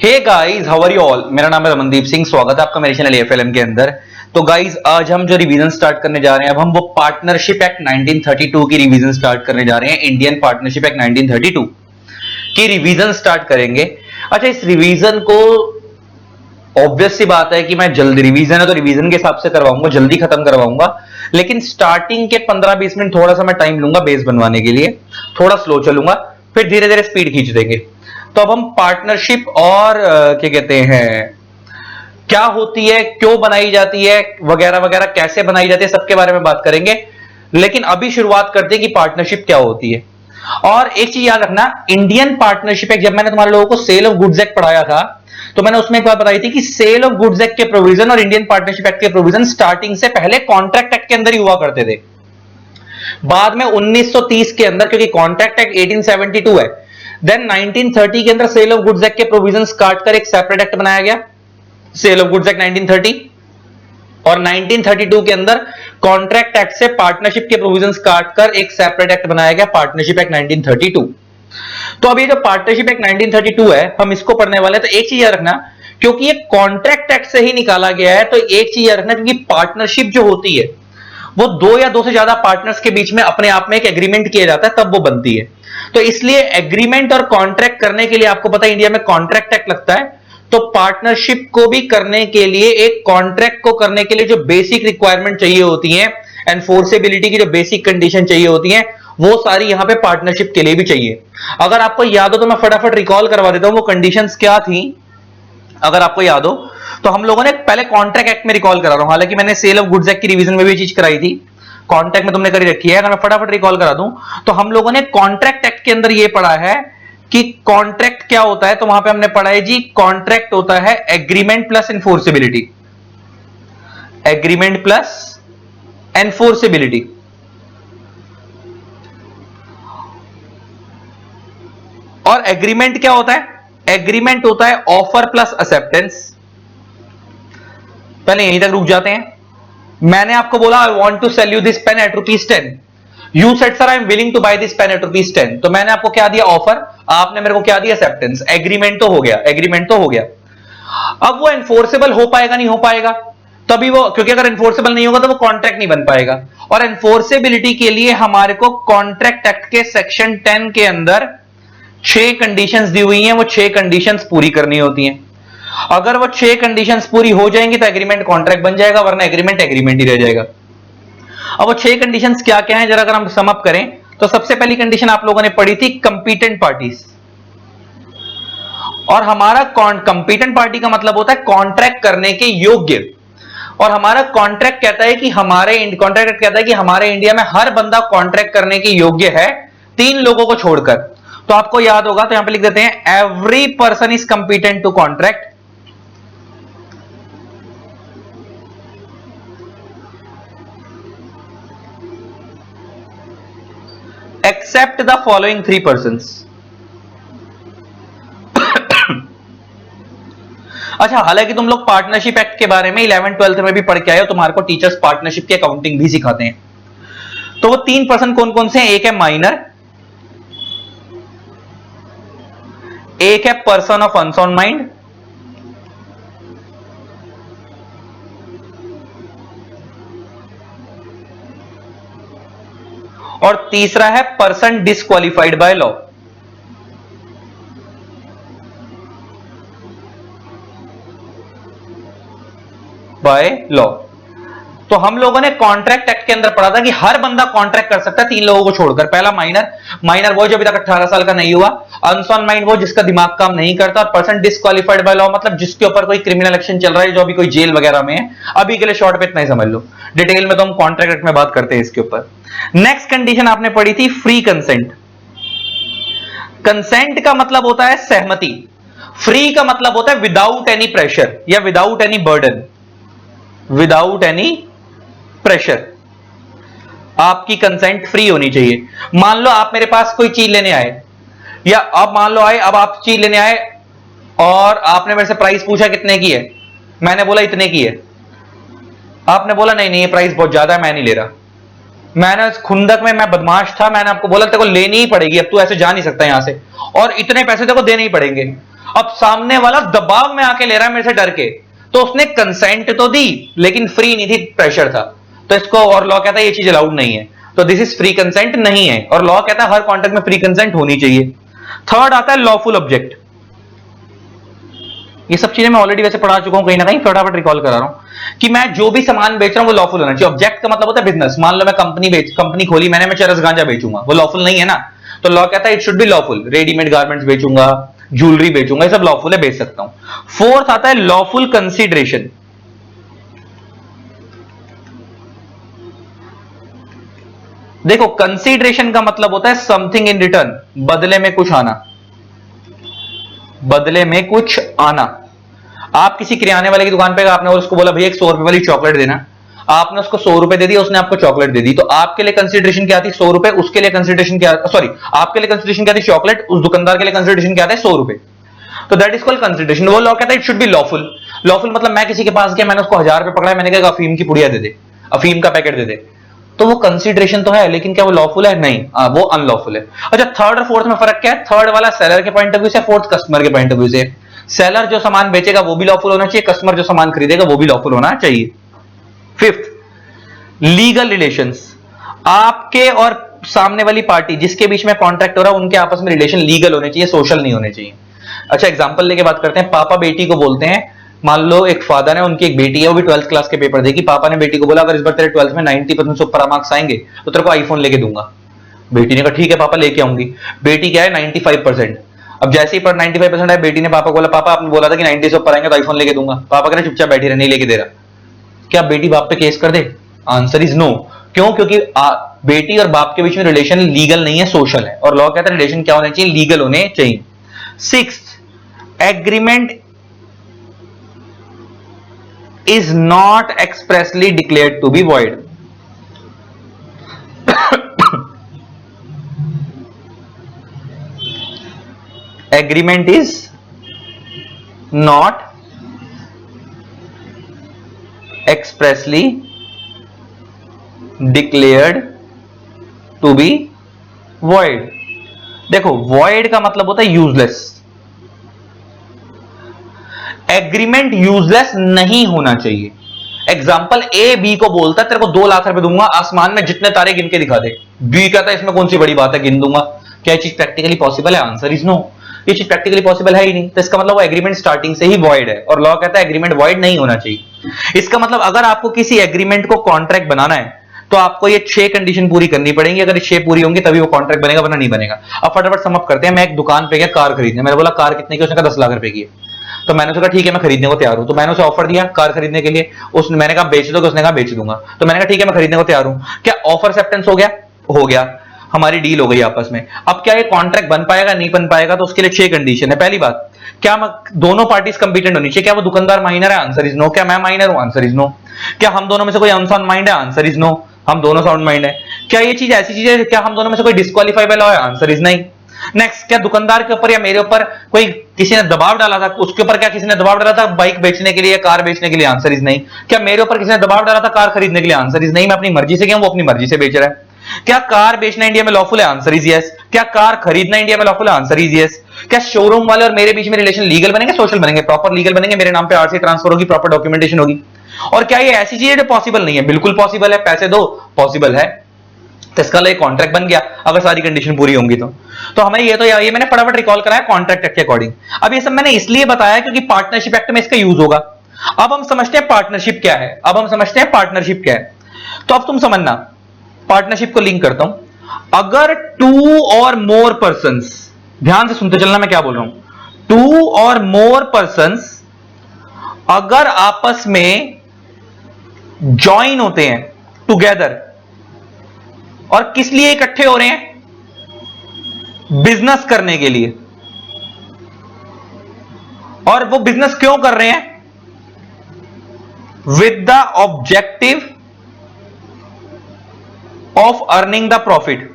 Hey guys, how are you all. मेरा नाम है रमनदीप सिंह। स्वागत है आपका मेरे चैनल एफएलएम के अंदर। तो गाइस, आज हम जो रिवीजन स्टार्ट करने जा रहे हैं, अब हम वो पार्टनरशिप एक्ट 1932 की रिवीजन स्टार्ट करने जा रहे हैं। इंडियन पार्टनरशिप एक्ट 1932 की रिवीजन स्टार्ट करेंगे। अच्छा, इस रिवीजन को ऑब्वियस सी बात है कि मैं जल्दी, रिवीजन है तो रिवीजन के हिसाब से करवाऊंगा, जल्दी खत्म करवाऊंगा। लेकिन स्टार्टिंग के 15-20 मिनट थोड़ा सा मैं टाइम लूंगा बेस बनवाने के लिए, थोड़ा स्लो चलूंगा, फिर धीरे धीरे स्पीड खींच देंगे। तो अब हम पार्टनरशिप और क्या कहते हैं, क्या होती है, क्यों बनाई जाती है, वगैरह वगैरह, कैसे बनाई जाती है, सबके बारे में बात करेंगे। लेकिन अभी शुरुआत करते हैं कि पार्टनरशिप क्या होती है। और एक चीज याद रखना, इंडियन पार्टनरशिप एक्ट, जब मैंने तुम्हारे लोगों को सेल ऑफ गुड्स एक्ट पढ़ाया था तो मैंने उसमें एक बात बताई थी कि सेल ऑफ गुड्स एक्ट के प्रोविजन और इंडियन पार्टनरशिप एक्ट के प्रोविजन स्टार्टिंग से पहले कॉन्ट्रैक्ट एक्ट के अंदर ही हुआ करते थे। बाद में 1930 के अंदर, क्योंकि कॉन्ट्रैक्ट एक्ट 1872 है, देन 1930 के अंदर सेल ऑफ गुड्स एक्ट के प्रोविजंस काटकर एक सेपरेट एक्ट बनाया गया, सेल ऑफ गुड्स एक्ट 1930। और 1932 के अंदर कॉन्ट्रैक्ट एक्ट से पार्टनरशिप के प्रोविजंस काटकर एक सेपरेट एक्ट बनाया गया, पार्टनरशिप एक्ट 1932। तो अभी जो पार्टनरशिप एक्ट 1932 है, हम इसको पढ़ने वाले हैं। तो एक चीज याद रखना, क्योंकि ये कॉन्ट्रैक्ट एक्ट से ही निकाला गया है, तो एक चीज याद रखना, क्योंकि पार्टनरशिप जो होती है वो दो या दो से ज्यादा पार्टनर्स के बीच में अपने आप में एक एग्रीमेंट किया जाता है, तब वो बनती है। तो इसलिए एग्रीमेंट और कॉन्ट्रैक्ट करने के लिए आपको पता है इंडिया में कॉन्ट्रैक्ट एक्ट लगता है। तो पार्टनरशिप को भी करने के लिए, एक कॉन्ट्रैक्ट को करने के लिए जो बेसिक रिक्वायरमेंट चाहिए होती है, एनफोर्सेबिलिटी की जो बेसिक कंडीशन चाहिए होती है, वो सारी यहां पे पार्टनरशिप के लिए भी चाहिए। अगर आपको याद हो तो मैं फटाफट रिकॉल करवा देता हूं वो कंडीशंस क्या थी। अगर आपको याद हो तो हम लोगों ने पहले कॉन्ट्रैक्ट एक्ट में रिकॉल करा रहा हूं, हालांकि मैंने सेल ऑफ गुड्स एक्ट की रिवीजन में भी चीज कराई थी, कॉन्ट्रैक्ट में तुमने करी रखी है। अगर मैं फटाफट रिकॉल करा दूं तो हम लोगों ने कॉन्ट्रैक्ट एक्ट के अंदर यह पढ़ा है कि कॉन्ट्रैक्ट क्या होता है। तो वहां पे हमने पढ़ा है जी, कॉन्ट्रैक्ट होता है agreement plus enforceability, agreement plus enforceability. और एग्रीमेंट क्या होता है? एग्रीमेंट होता है ऑफर प्लस एक्सेप्टेंस। पहले यहीं तक रुक जाते हैं। मैंने आपको बोला I want to sell you this pen at ₹10। You said sir I am willing to buy this pen at ₹10। तो मैंने आपको क्या दिया? ऑफर। आपने मेरे को क्या दिया? एक्सेप्टेंस। एग्रीमेंट तो हो गया, एग्रीमेंट तो हो गया। अब वो एनफोर्सेबल हो पाएगा, नहीं हो पाएगा? तभी वो, क्योंकि अगर एनफोर्सेबल नहीं होगा तो वो कॉन्ट्रैक्ट नहीं बन पाएगा। और एनफोर्सेबिलिटी के लिए हमारे को कॉन्ट्रैक्ट एक्ट के सेक्शन 10 के अंदर 6 कंडीशंस दी हुई हैं, वो 6 कंडीशंस पूरी करनी होती हैं। अगर वो 6 कंडीशंस पूरी हो जाएंगी तो एग्रीमेंट कॉन्ट्रैक्ट बन जाएगा, वरना एग्रीमेंट एग्रीमेंट ही रह जाएगा। अब वो 6 कंडीशंस क्या क्या हैं, जरा अगर हम सम अप करें तो सबसे पहली कंडीशन आप लोगों ने पढ़ी थी, कंपीटेंट पार्टीज। और हमारा कंपीटेंट पार्टी का मतलब होता है कॉन्ट्रैक्ट करने के योग्य। और हमारा कॉन्ट्रैक्ट कहता है कि कॉन्ट्रैक्ट कहता है कि हमारे इंडिया में हर बंदा कॉन्ट्रैक्ट करने के योग्य है, 3 लोगों को छोड़कर। तो आपको याद होगा, तो यहां पे लिख देते हैं, every person is competent to contract except the following 3 persons। अच्छा, हालांकि तुम लोग पार्टनरशिप एक्ट के बारे में 11th-12th में भी पढ़ के आए हो, तुम्हारे को टीचर्स पार्टनरशिप की अकाउंटिंग भी सिखाते हैं। तो वो 3 पर्सन कौन कौन से हैं? एक है माइनर, एक है पर्सन ऑफ अनसाउंड माइंड, और तीसरा है person disqualified by law. By law. तो हम लोगों ने कॉन्ट्रैक्ट एक्ट के अंदर पढ़ा था कि हर बंदा कॉन्ट्रैक्ट कर सकता है 3 लोगों को छोड़कर। पहला माइनर वो जो अभी तक 18 साल का नहीं हुआ, अनसॉन माइंड वो जिसका दिमाग काम नहीं करता, और पर्सन डिस्क्वालिफाइड बाय लॉ मतलब जिसके ऊपर कोई क्रिमिनल एक्शन चल रहा है, जो अभी कोई जेल वगैरह में है। अभी के लिए शॉर्ट पे इतना ही समझ लो, डिटेल में तो हम कॉन्ट्रैक्ट एक्ट में बात करते हैं इसके ऊपर। नेक्स्ट कंडीशन आपने पढ़ी थी, फ्री कंसेंट। कंसेंट का मतलब होता है सहमति, फ्री का मतलब होता है विदाउट एनी प्रेशर या without any burden, without any pressure. आपकी कंसेंट फ्री होनी चाहिए। मान लो आप मेरे पास कोई चीज लेने आए, या अब मान लो आए, अब आप चीज लेने आए और आपने मेरे से प्राइस पूछा कितने की है, मैंने बोला इतने की है। आपने बोला नहीं नहीं ये प्राइस बहुत ज्यादा है, मैं नहीं ले रहा। मैंने उस खुंदक में, मैं बदमाश था, मैंने आपको बोला तेरे को लेनी ही पड़ेगी, अब तू ऐसे जा नहीं सकता यहां से, और इतने पैसे तेरे को देने ही पड़ेंगे। अब सामने वाला दबाव में आके ले रहा है मेरे से डर के, तो उसने कंसेंट तो दी लेकिन फ्री नहीं थी, प्रेशर था, तो इसको और लॉ कहता है ये चीज अलाउड नहीं है, तो दिस इज फ्री कंसेंट नहीं है, और लॉ कहता है हर कॉन्ट्रैक्ट में फ्री कंसेंट होनी चाहिए। थर्ड आता है लॉफुल ऑब्जेक्ट। ये सब चीजें मैं ऑलरेडी वैसे पढ़ा चुका हूं, कहीं ना कहीं फटाफट रिकॉल करा रहा हूं कि मैं जो भी सामान बेच रहा हूं वो लॉफुल होना चाहिए। ऑब्जेक्ट का मतलब होता है बिजनेस। मान लो मैं कंपनी खोली मैंने, मैं चरस गांजा बेचूंगा, वो लॉफुल नहीं है ना, तो लॉ कहता है it should be lawful. Readymade garments बेचूंगा, ज्वेलरी बेचूंगा, ये सब लॉफुल है, बेच सकता हूं। फोर्थ आता है लॉफुल कंसीडरेशन। देखो कंसीडरेशन का मतलब होता है समथिंग इन रिटर्न, बदले में कुछ आना, बदले में कुछ आना। आप किसी किराने वाले की दुकान पे आपने और उसको बोला भैया एक 100 रुपए वाली चॉकलेट देना, आपने उसको 100 रुपए दे दिया, उसने आपको चॉकलेट दे दी, तो आपके लिए कंसीडरेशन क्या थी? 100 रुपए। उसके लिए कंसीडरेशन क्या, सॉरी, आपके लिए कंसीडरेशन क्या थी? चॉकलेट। उस दुकानदार के लिए कंसीडरेशन क्या था? 100 रुपए। तो दैट इज कॉल्ड कंसीडरेशन। वो लॉ कहता है it should be lawful. Lawful मतलब मैं किसी के पास गया, मैंने उसको 1000 रुपए पकड़ा, मैंने कहा अफीम की पुड़िया दे दे, अफीम का पैकेट दे दे, तो वो कंसीडरेशन तो है, लेकिन क्या वो लॉफुल है? नहीं, वो अनलॉफुल है। अच्छा, थर्ड और फोर्थ में फर्क क्या है? थर्ड वाला सेलर के पॉइंट ऑफ व्यू से, फोर्थ कस्टमर के पॉइंट ऑफ व्यू से। सेलर जो सामान बेचेगा वो भी लॉफुल होना चाहिए, कस्टमर जो सामान खरीदेगा वो भी लॉफुल होना चाहिए। Fifth, legal relations. आपके और सामने वाली पार्टी जिसके बीच में कॉन्ट्रैक्ट हो रहा है उनके आपस में रिलेशन लीगल होने चाहिए, सोशल नहीं होने चाहिए। अच्छा, एग्जांपल लेके बात करते हैं। पापा बेटी को बोलते हैं, मान लो एक फादर है, उनकी एक बेटी है, वो भी 12th क्लास के पेपर देगी। पापा ने बेटी को बोला अगर इस बार तेरे 12th में 90% से ऊपर मार्क्स आएंगे तो तेरे को आईफोन लेके दूंगा। बेटी ने कहा ठीक है पापा लेके आऊंगी। बेटी क्या है? 95%। अब जैसे ही पर 95% है, बेटी ने पापा को बोला पापा आपने बोला था कि 90 से ऊपर आएंगे तो आईफोन लेके दूंगा। पापा कह रहे चुपचाप बैठी रहे, नहीं लेके दे रहा। क्या बेटी बाप पे केस कर दे? Answer is no. क्यों? क्योंकि बेटी और बाप के बीच में रिलेशन लीगल नहीं है, सोशल है, और लॉ कहता है रिलेशन क्या होने चाहिए? लीगल होने चाहिए। Sixth, agreement is not expressly declared to be void. Agreement is not expressly declared to be void. देखो void का मतलब होता है यूजलेस। एग्रीमेंट यूजलेस नहीं होना चाहिए। एग्जाम्पल, ए बी को बोलता है तेरे को 2 लाख रुपए दूंगा, आसमान में जितने तारे गिन के दिखा दे। बी कहता है इसमें कौन सी बड़ी बात है, गिन दूंगा। क्या ये चीज प्रैक्टिकली पॉसिबल है? Answer is no. ये चीज प्रैक्टिकली पॉसिबल है ही नहीं, तो इसका मतलब वो एग्रीमेंट स्टार्टिंग से ही वॉइड है, और लॉ कहता है एग्रीमेंट वॉइड नहीं होना चाहिए। इसका मतलब अगर आपको किसी एग्रीमेंट को कॉन्ट्रैक्ट बनाना है तो आपको ये 6 कंडीशन पूरी करनी पड़ेंगी। अगर 6 पूरी होंगी तभी वो कॉन्ट्रैक्ट बनेगा, वरना नहीं बनेगा। अब फटाफट सम अप करते हैं। मैं एक दुकान पे गया कार खरीदने, मैंने बोला कार कितने की? उसने कहा 10 लाख रुपए की है। तो मैंने कहा ठीक है मैं खरीदने को तैयार हूं। तो मैंने उसे ऑफर दिया कार खरीदने के लिए। उसने, मैंने कहा बेच दो, उसने कहा बेच दूंगा। तो मैंने कहा ठीक है मैं खरीदने को तैयार हूं। क्या ऑफर एक्सेप्टेंस हो गया? हो गया, हमारी डील हो गई आपस में। अब क्या ये कॉन्ट्रैक्ट बन पाएगा? नहीं बन पाएगा। तो उसके लिए 6 कंडीशन है। पहली बात, क्या दोनों पार्टीज कंपिटेंट होनी चाहिए। क्या वो दुकानदार माइनर है? Answer is no. क्या मैं माइनर हूं? Answer is no. क्या हम दोनों में से कोई अनसाउंड माइंड है? आंसर इज नो, हम दोनों साउंड माइंड है। क्या ये चीज ऐसी चीज है, क्या हम दोनों में से कोई डिस्क्वालीफाइबल है? आंसर इज नहीं। नेक्स्ट, क्या दुकानदार के ऊपर या मेरे ऊपर कोई किसी ने दबाव डाला था? उसके ऊपर क्या किसी ने दबाव डाला था बाइक बेचने के लिए, कार बेचने के लिए? आंसर इज नहीं। क्या मेरे ऊपर किसी ने दबाव डाला था कार खरीदने के लिए? आंसर इज नहीं। मैं अपनी मर्जी से गया, वो अपनी मर्जी से बेच रहा है। क्या कार बेचना इंडिया में लॉफुल है? Answer is yes. क्या कार खरीदना इंडिया में लॉफुल है? Answer is yes. क्या शोरूम वाले और मेरे बीच में रिलेशन लीगल बनेंगे, सोशल बनेंगे? प्रॉपर लीगल बनेंगे, मेरे नाम पे आरसी ट्रांसफर होगी, प्रॉपर डॉक्यूमेंटेशन होगी। और क्या ये ऐसी चीज है जो पॉसिबल नहीं है? बिल्कुल पॉसिबल है। पैसे दो, पॉसिबल है। तो इसका एक कॉन्ट्रैक्ट बन गया अगर सारी कंडीशन पूरी होंगी तो हमें ये मैंने फटाफट रिकॉल कराया कॉन्ट्रैक्ट एक्ट के अकॉर्डिंग। अब ये सब मैंने इसलिए बताया क्योंकि पार्टनरशिप एक्ट में इसका यूज होगा। अब हम समझते हैं पार्टनरशिप क्या है। तो अब तुम समझना, पार्टनरशिप को लिंक करता हूं। अगर 2 और मोर पर्संस, ध्यान से सुनते चलना मैं क्या बोल रहा हूं, 2 और मोर पर्संस अगर आपस में ज्वाइन होते हैं टुगेदर, और किस लिए इकट्ठे हो रहे हैं? बिजनेस करने के लिए। और वो बिजनेस क्यों कर रहे हैं? With the objective of earning the profit,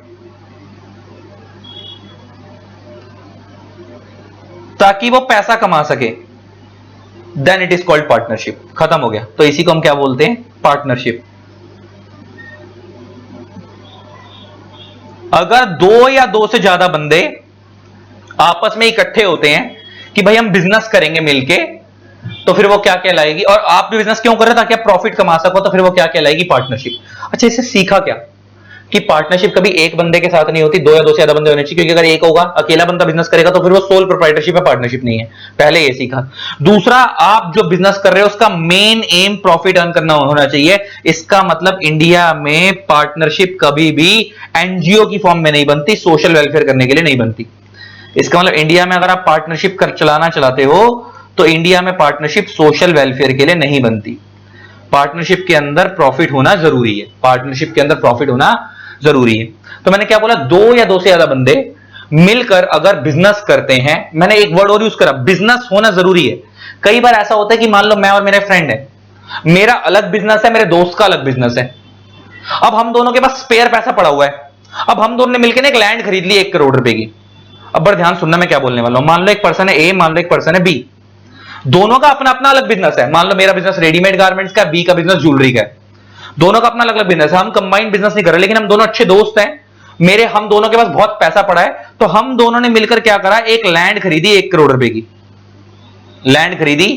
ताकि वो पैसा कमा सके। Then it is called partnership. खत्म हो गया। तो इसी को हम क्या बोलते हैं? पार्टनरशिप। अगर 2 या 2 से ज्यादा बंदे आपस में इकट्ठे होते हैं कि भाई हम बिजनेस करेंगे मिलके, तो फिर वो क्या कहलाएगी, और आप भी बिजनेस क्यों कर रहे हो, ताकि आप प्रॉफिट कमा सको, तो फिर वो क्या कहलाएगी, पार्टनरशिप। अच्छा, इससे सीखा क्या कि पार्टनरशिप कभी एक बंदे के साथ नहीं होती, दो या दो से ज्यादा बंदे होने चाहिए, क्योंकि अगर एक होगा, अकेला बंदा बिजनेस करेगा, तो फिर वो सोल प्रोप्राइटरशिप है, पार्टनरशिप नहीं है। पहले ये सीखा। दूसरा, आप जो बिजनेस कर रहे हो उसका मेन एम प्रॉफिट अर्न करना होना चाहिए। इसका मतलब इंडिया में पार्टनरशिप कभी भी एनजीओ की फॉर्म में नहीं बनती, सोशल वेलफेयर करने के लिए नहीं बनती। इसका मतलब इंडिया में अगर आप पार्टनरशिप कर चलाना चाहते हो, तो इंडिया में पार्टनरशिप सोशल वेलफेयर के लिए नहीं बनती। पार्टनरशिप के अंदर प्रॉफिट होना जरूरी है, पार्टनरशिप के अंदर प्रॉफिट होना जरूरी है। तो मैंने क्या बोला, दो या दो से ज्यादा बंदे मिलकर अगर बिजनेस करते हैं, मैंने एक वर्ड और यूज करा, बिजनेस होना जरूरी है। कई बार ऐसा होता है कि मान लो मैं और मेरे फ्रेंड है, मेरा अलग बिजनेस है, मेरे दोस्त का अलग बिजनेस है। अब हम दोनों के पास स्पेयर पैसा पड़ा हुआ है, अब हम दोनों ने मिलकर एक लैंड खरीद ली 1 करोड़ रुपए की। अब बड़ा ध्यान सुनना मैं क्या बोलने वाला हूं। मान लो एक पर्सन है ए, मान लो एक पर्सन है बी, दोनों का अपना अपना अलग बिजनेस है। मान लो मेरा बिजनेस रेडीमेड गारमेंट्स का, बी का बिजनेस ज्वेलरी का है। दोनों का अपना अलग अलग बिजनेस है, हम कंबाइंड बिजनेस नहीं कर रहे, लेकिन हम दोनों अच्छे दोस्त हैं। हम दोनों के पास बहुत पैसा पड़ा है, तो हम दोनों ने मिलकर क्या करा, एक लैंड खरीदी 1 करोड़ रुपए की। लैंड खरीदी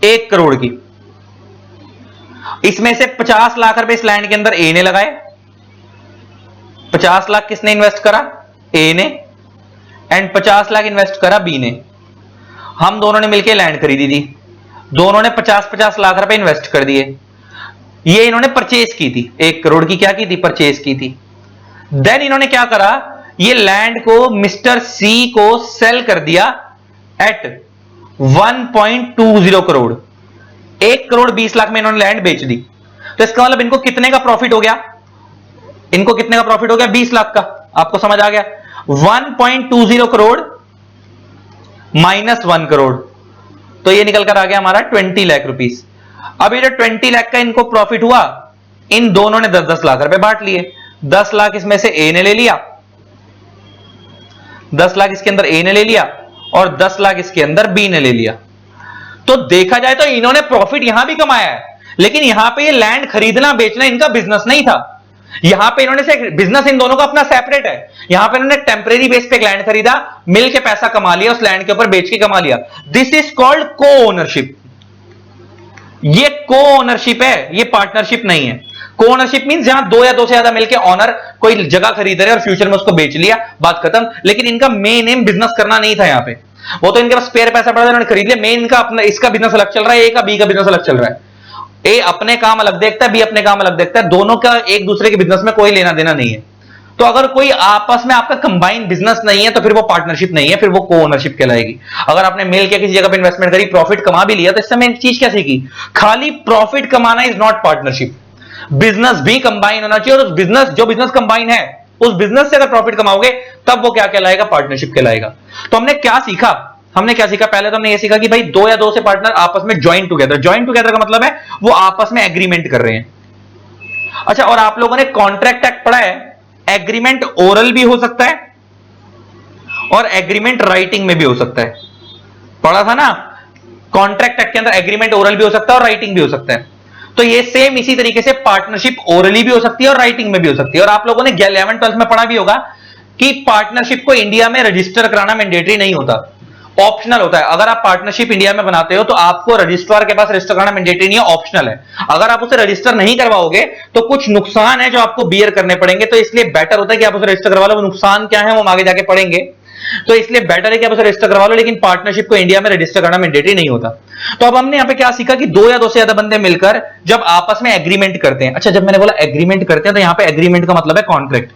1 करोड़ की। इसमें से 50 लाख रुपए इस लैंड के अंदर ए ने लगाए। 50 लाख किसने इन्वेस्ट करा, ए ने, एंड 50 लाख इन्वेस्ट करा बी ने। हम दोनों ने मिलकर लैंड खरीदी थी, दोनों ने 50-50 लाख रुपए इन्वेस्ट कर दिए। ये इन्होंने परचेज की थी, 1 करोड़ की क्या की थी, परचेज की थी। देन इन्होंने क्या करा, ये लैंड को मिस्टर सी को सेल कर दिया एट 1.20 करोड़। 1 करोड़ 20 लाख में इन्होंने लैंड बेच दी। तो इसका मतलब इनको कितने का प्रॉफिट हो गया, इनको कितने का प्रॉफिट हो गया, 20 लाख का। आपको समझ आ गया, 1.20 करोड़ माइनस 1 करोड़, तो ये निकल कर आ गया हमारा 20 लाख रुपीस। अब ये जो 20 लाख का इनको प्रॉफिट हुआ, इन दोनों ने 10-10 लाख रुपए बांट लिए। 10 लाख इसमें से ए ने ले लिया, 10 लाख इसके अंदर ए ने ले लिया, और 10 लाख इसके अंदर बी ने ले लिया। तो देखा जाए तो इन्होंने प्रॉफिट यहां भी कमाया है, लेकिन यहां पे ये लैंड खरीदना बेचना इनका बिजनेस नहीं था। यहां पे इन्होंने से बिजनेस इन दोनों का अपना सेपरेट है। यहां पे इन्होंने टेम्परेरी बेस पे एक लैंड खरीदा, मिल के पैसा कमा लिया, उस लैंड के ऊपर बेच के कमा लिया। दिस इज कॉल्ड को ओनरशिप। ये को ओनरशिप है, ये पार्टनरशिप नहीं है। को ओनरशिप मींस जहां दो या दो से ज्यादा मिलकर ऑनर कोई जगह खरीद रहे और फ्यूचर में उसको बेच लिया, बात खत्म। लेकिन इनका मेन एम बिजनेस करना नहीं था यहां पे। वो तो इनके पास स्पेयर पैसा पड़ा था, इन्होंने खरीद लिया। मेन इनका अपना, इसका बिजनेस अलग चल रहा है, ए का बी का बिजनेस अलग चल रहा है। ए अपने काम अलग देखता है, बी अपने काम अलग देखता है। दोनों का एक दूसरे के बिजनेस में कोई लेना देना नहीं है। तो अगर कोई आपस में आपका कंबाइंड बिजनेस नहीं है, तो फिर वो पार्टनरशिप नहीं है, फिर वो को ओनरशिप कहलाएगी। अगर आपने मिल के किसी जगह पे इन्वेस्टमेंट करी, प्रॉफिट कमा भी लिया, तो इससे मैंने चीज क्या सीखी, खाली प्रॉफिट कमाना इज नॉट पार्टनरशिप। बिजनेस भी कंबाइन होना चाहिए, और उस बिजनेस, जो बिजनेस कंबाइन है, उस बिजनेस से अगर प्रॉफिट कमाओगे, तब वो क्या कहलाएगा, पार्टनरशिप कहलाएगा। तो हमने क्या सीखा, पहले तो हमने ये सीखा कि भाई दो या दो से पार्टनर आपस में ज्वाइन टुगेदर। ज्वाइन टुगेदर का मतलब है वो आपस में एग्रीमेंट कर रहे हैं। अच्छा, और आप लोगों ने कॉन्ट्रैक्ट एक्ट पढ़ा है, एग्रीमेंट ओरल भी हो सकता है और एग्रीमेंट राइटिंग में भी हो सकता है, पढ़ा था ना। कॉन्ट्रैक्ट एक्ट के अंदर एग्रीमेंट ओरल भी हो सकता है और राइटिंग भी हो सकता है। तो ये सेम इसी तरीके से पार्टनरशिप ओरली भी हो सकती है और राइटिंग में भी हो सकती है। और आप लोगों ने 11-12 में पढ़ा भी होगा कि पार्टनरशिप को इंडिया में रजिस्टर कराना मैंडेटरी नहीं होता, ऑप्शनल होता है। अगर आप पार्टनरशिप इंडिया में बनाते हो, तो आपको रजिस्ट्रार के पास रजिस्टर करना मैंडेटरी नहीं है, ऑप्शनल है। अगर आप उसे रजिस्टर नहीं करवाओगे, तो कुछ नुकसान है जो आपको बियर करने पड़ेंगे। तो इसलिए बेटर होता है कि आप उसे रजिस्टर करवा लो। वो नुकसान क्या है वो हम आगे जाके पढ़ेंगे, तो इसलिए बेटर है कि आप उसे रजिस्टर करवा लो। लेकिन पार्टनरशिप को इंडिया में रजिस्टर करना मैंडेटरी नहीं होता। तो अब हमने यहां पे क्या सीखा कि दो या दो से ज्यादा बंदे मिलकर जब आपस में एग्रीमेंट करते हैं। अच्छा, जब मैंने बोला एग्रीमेंट करते हैं, तो यहां पे एग्रीमेंट का मतलब है कॉन्ट्रैक्ट,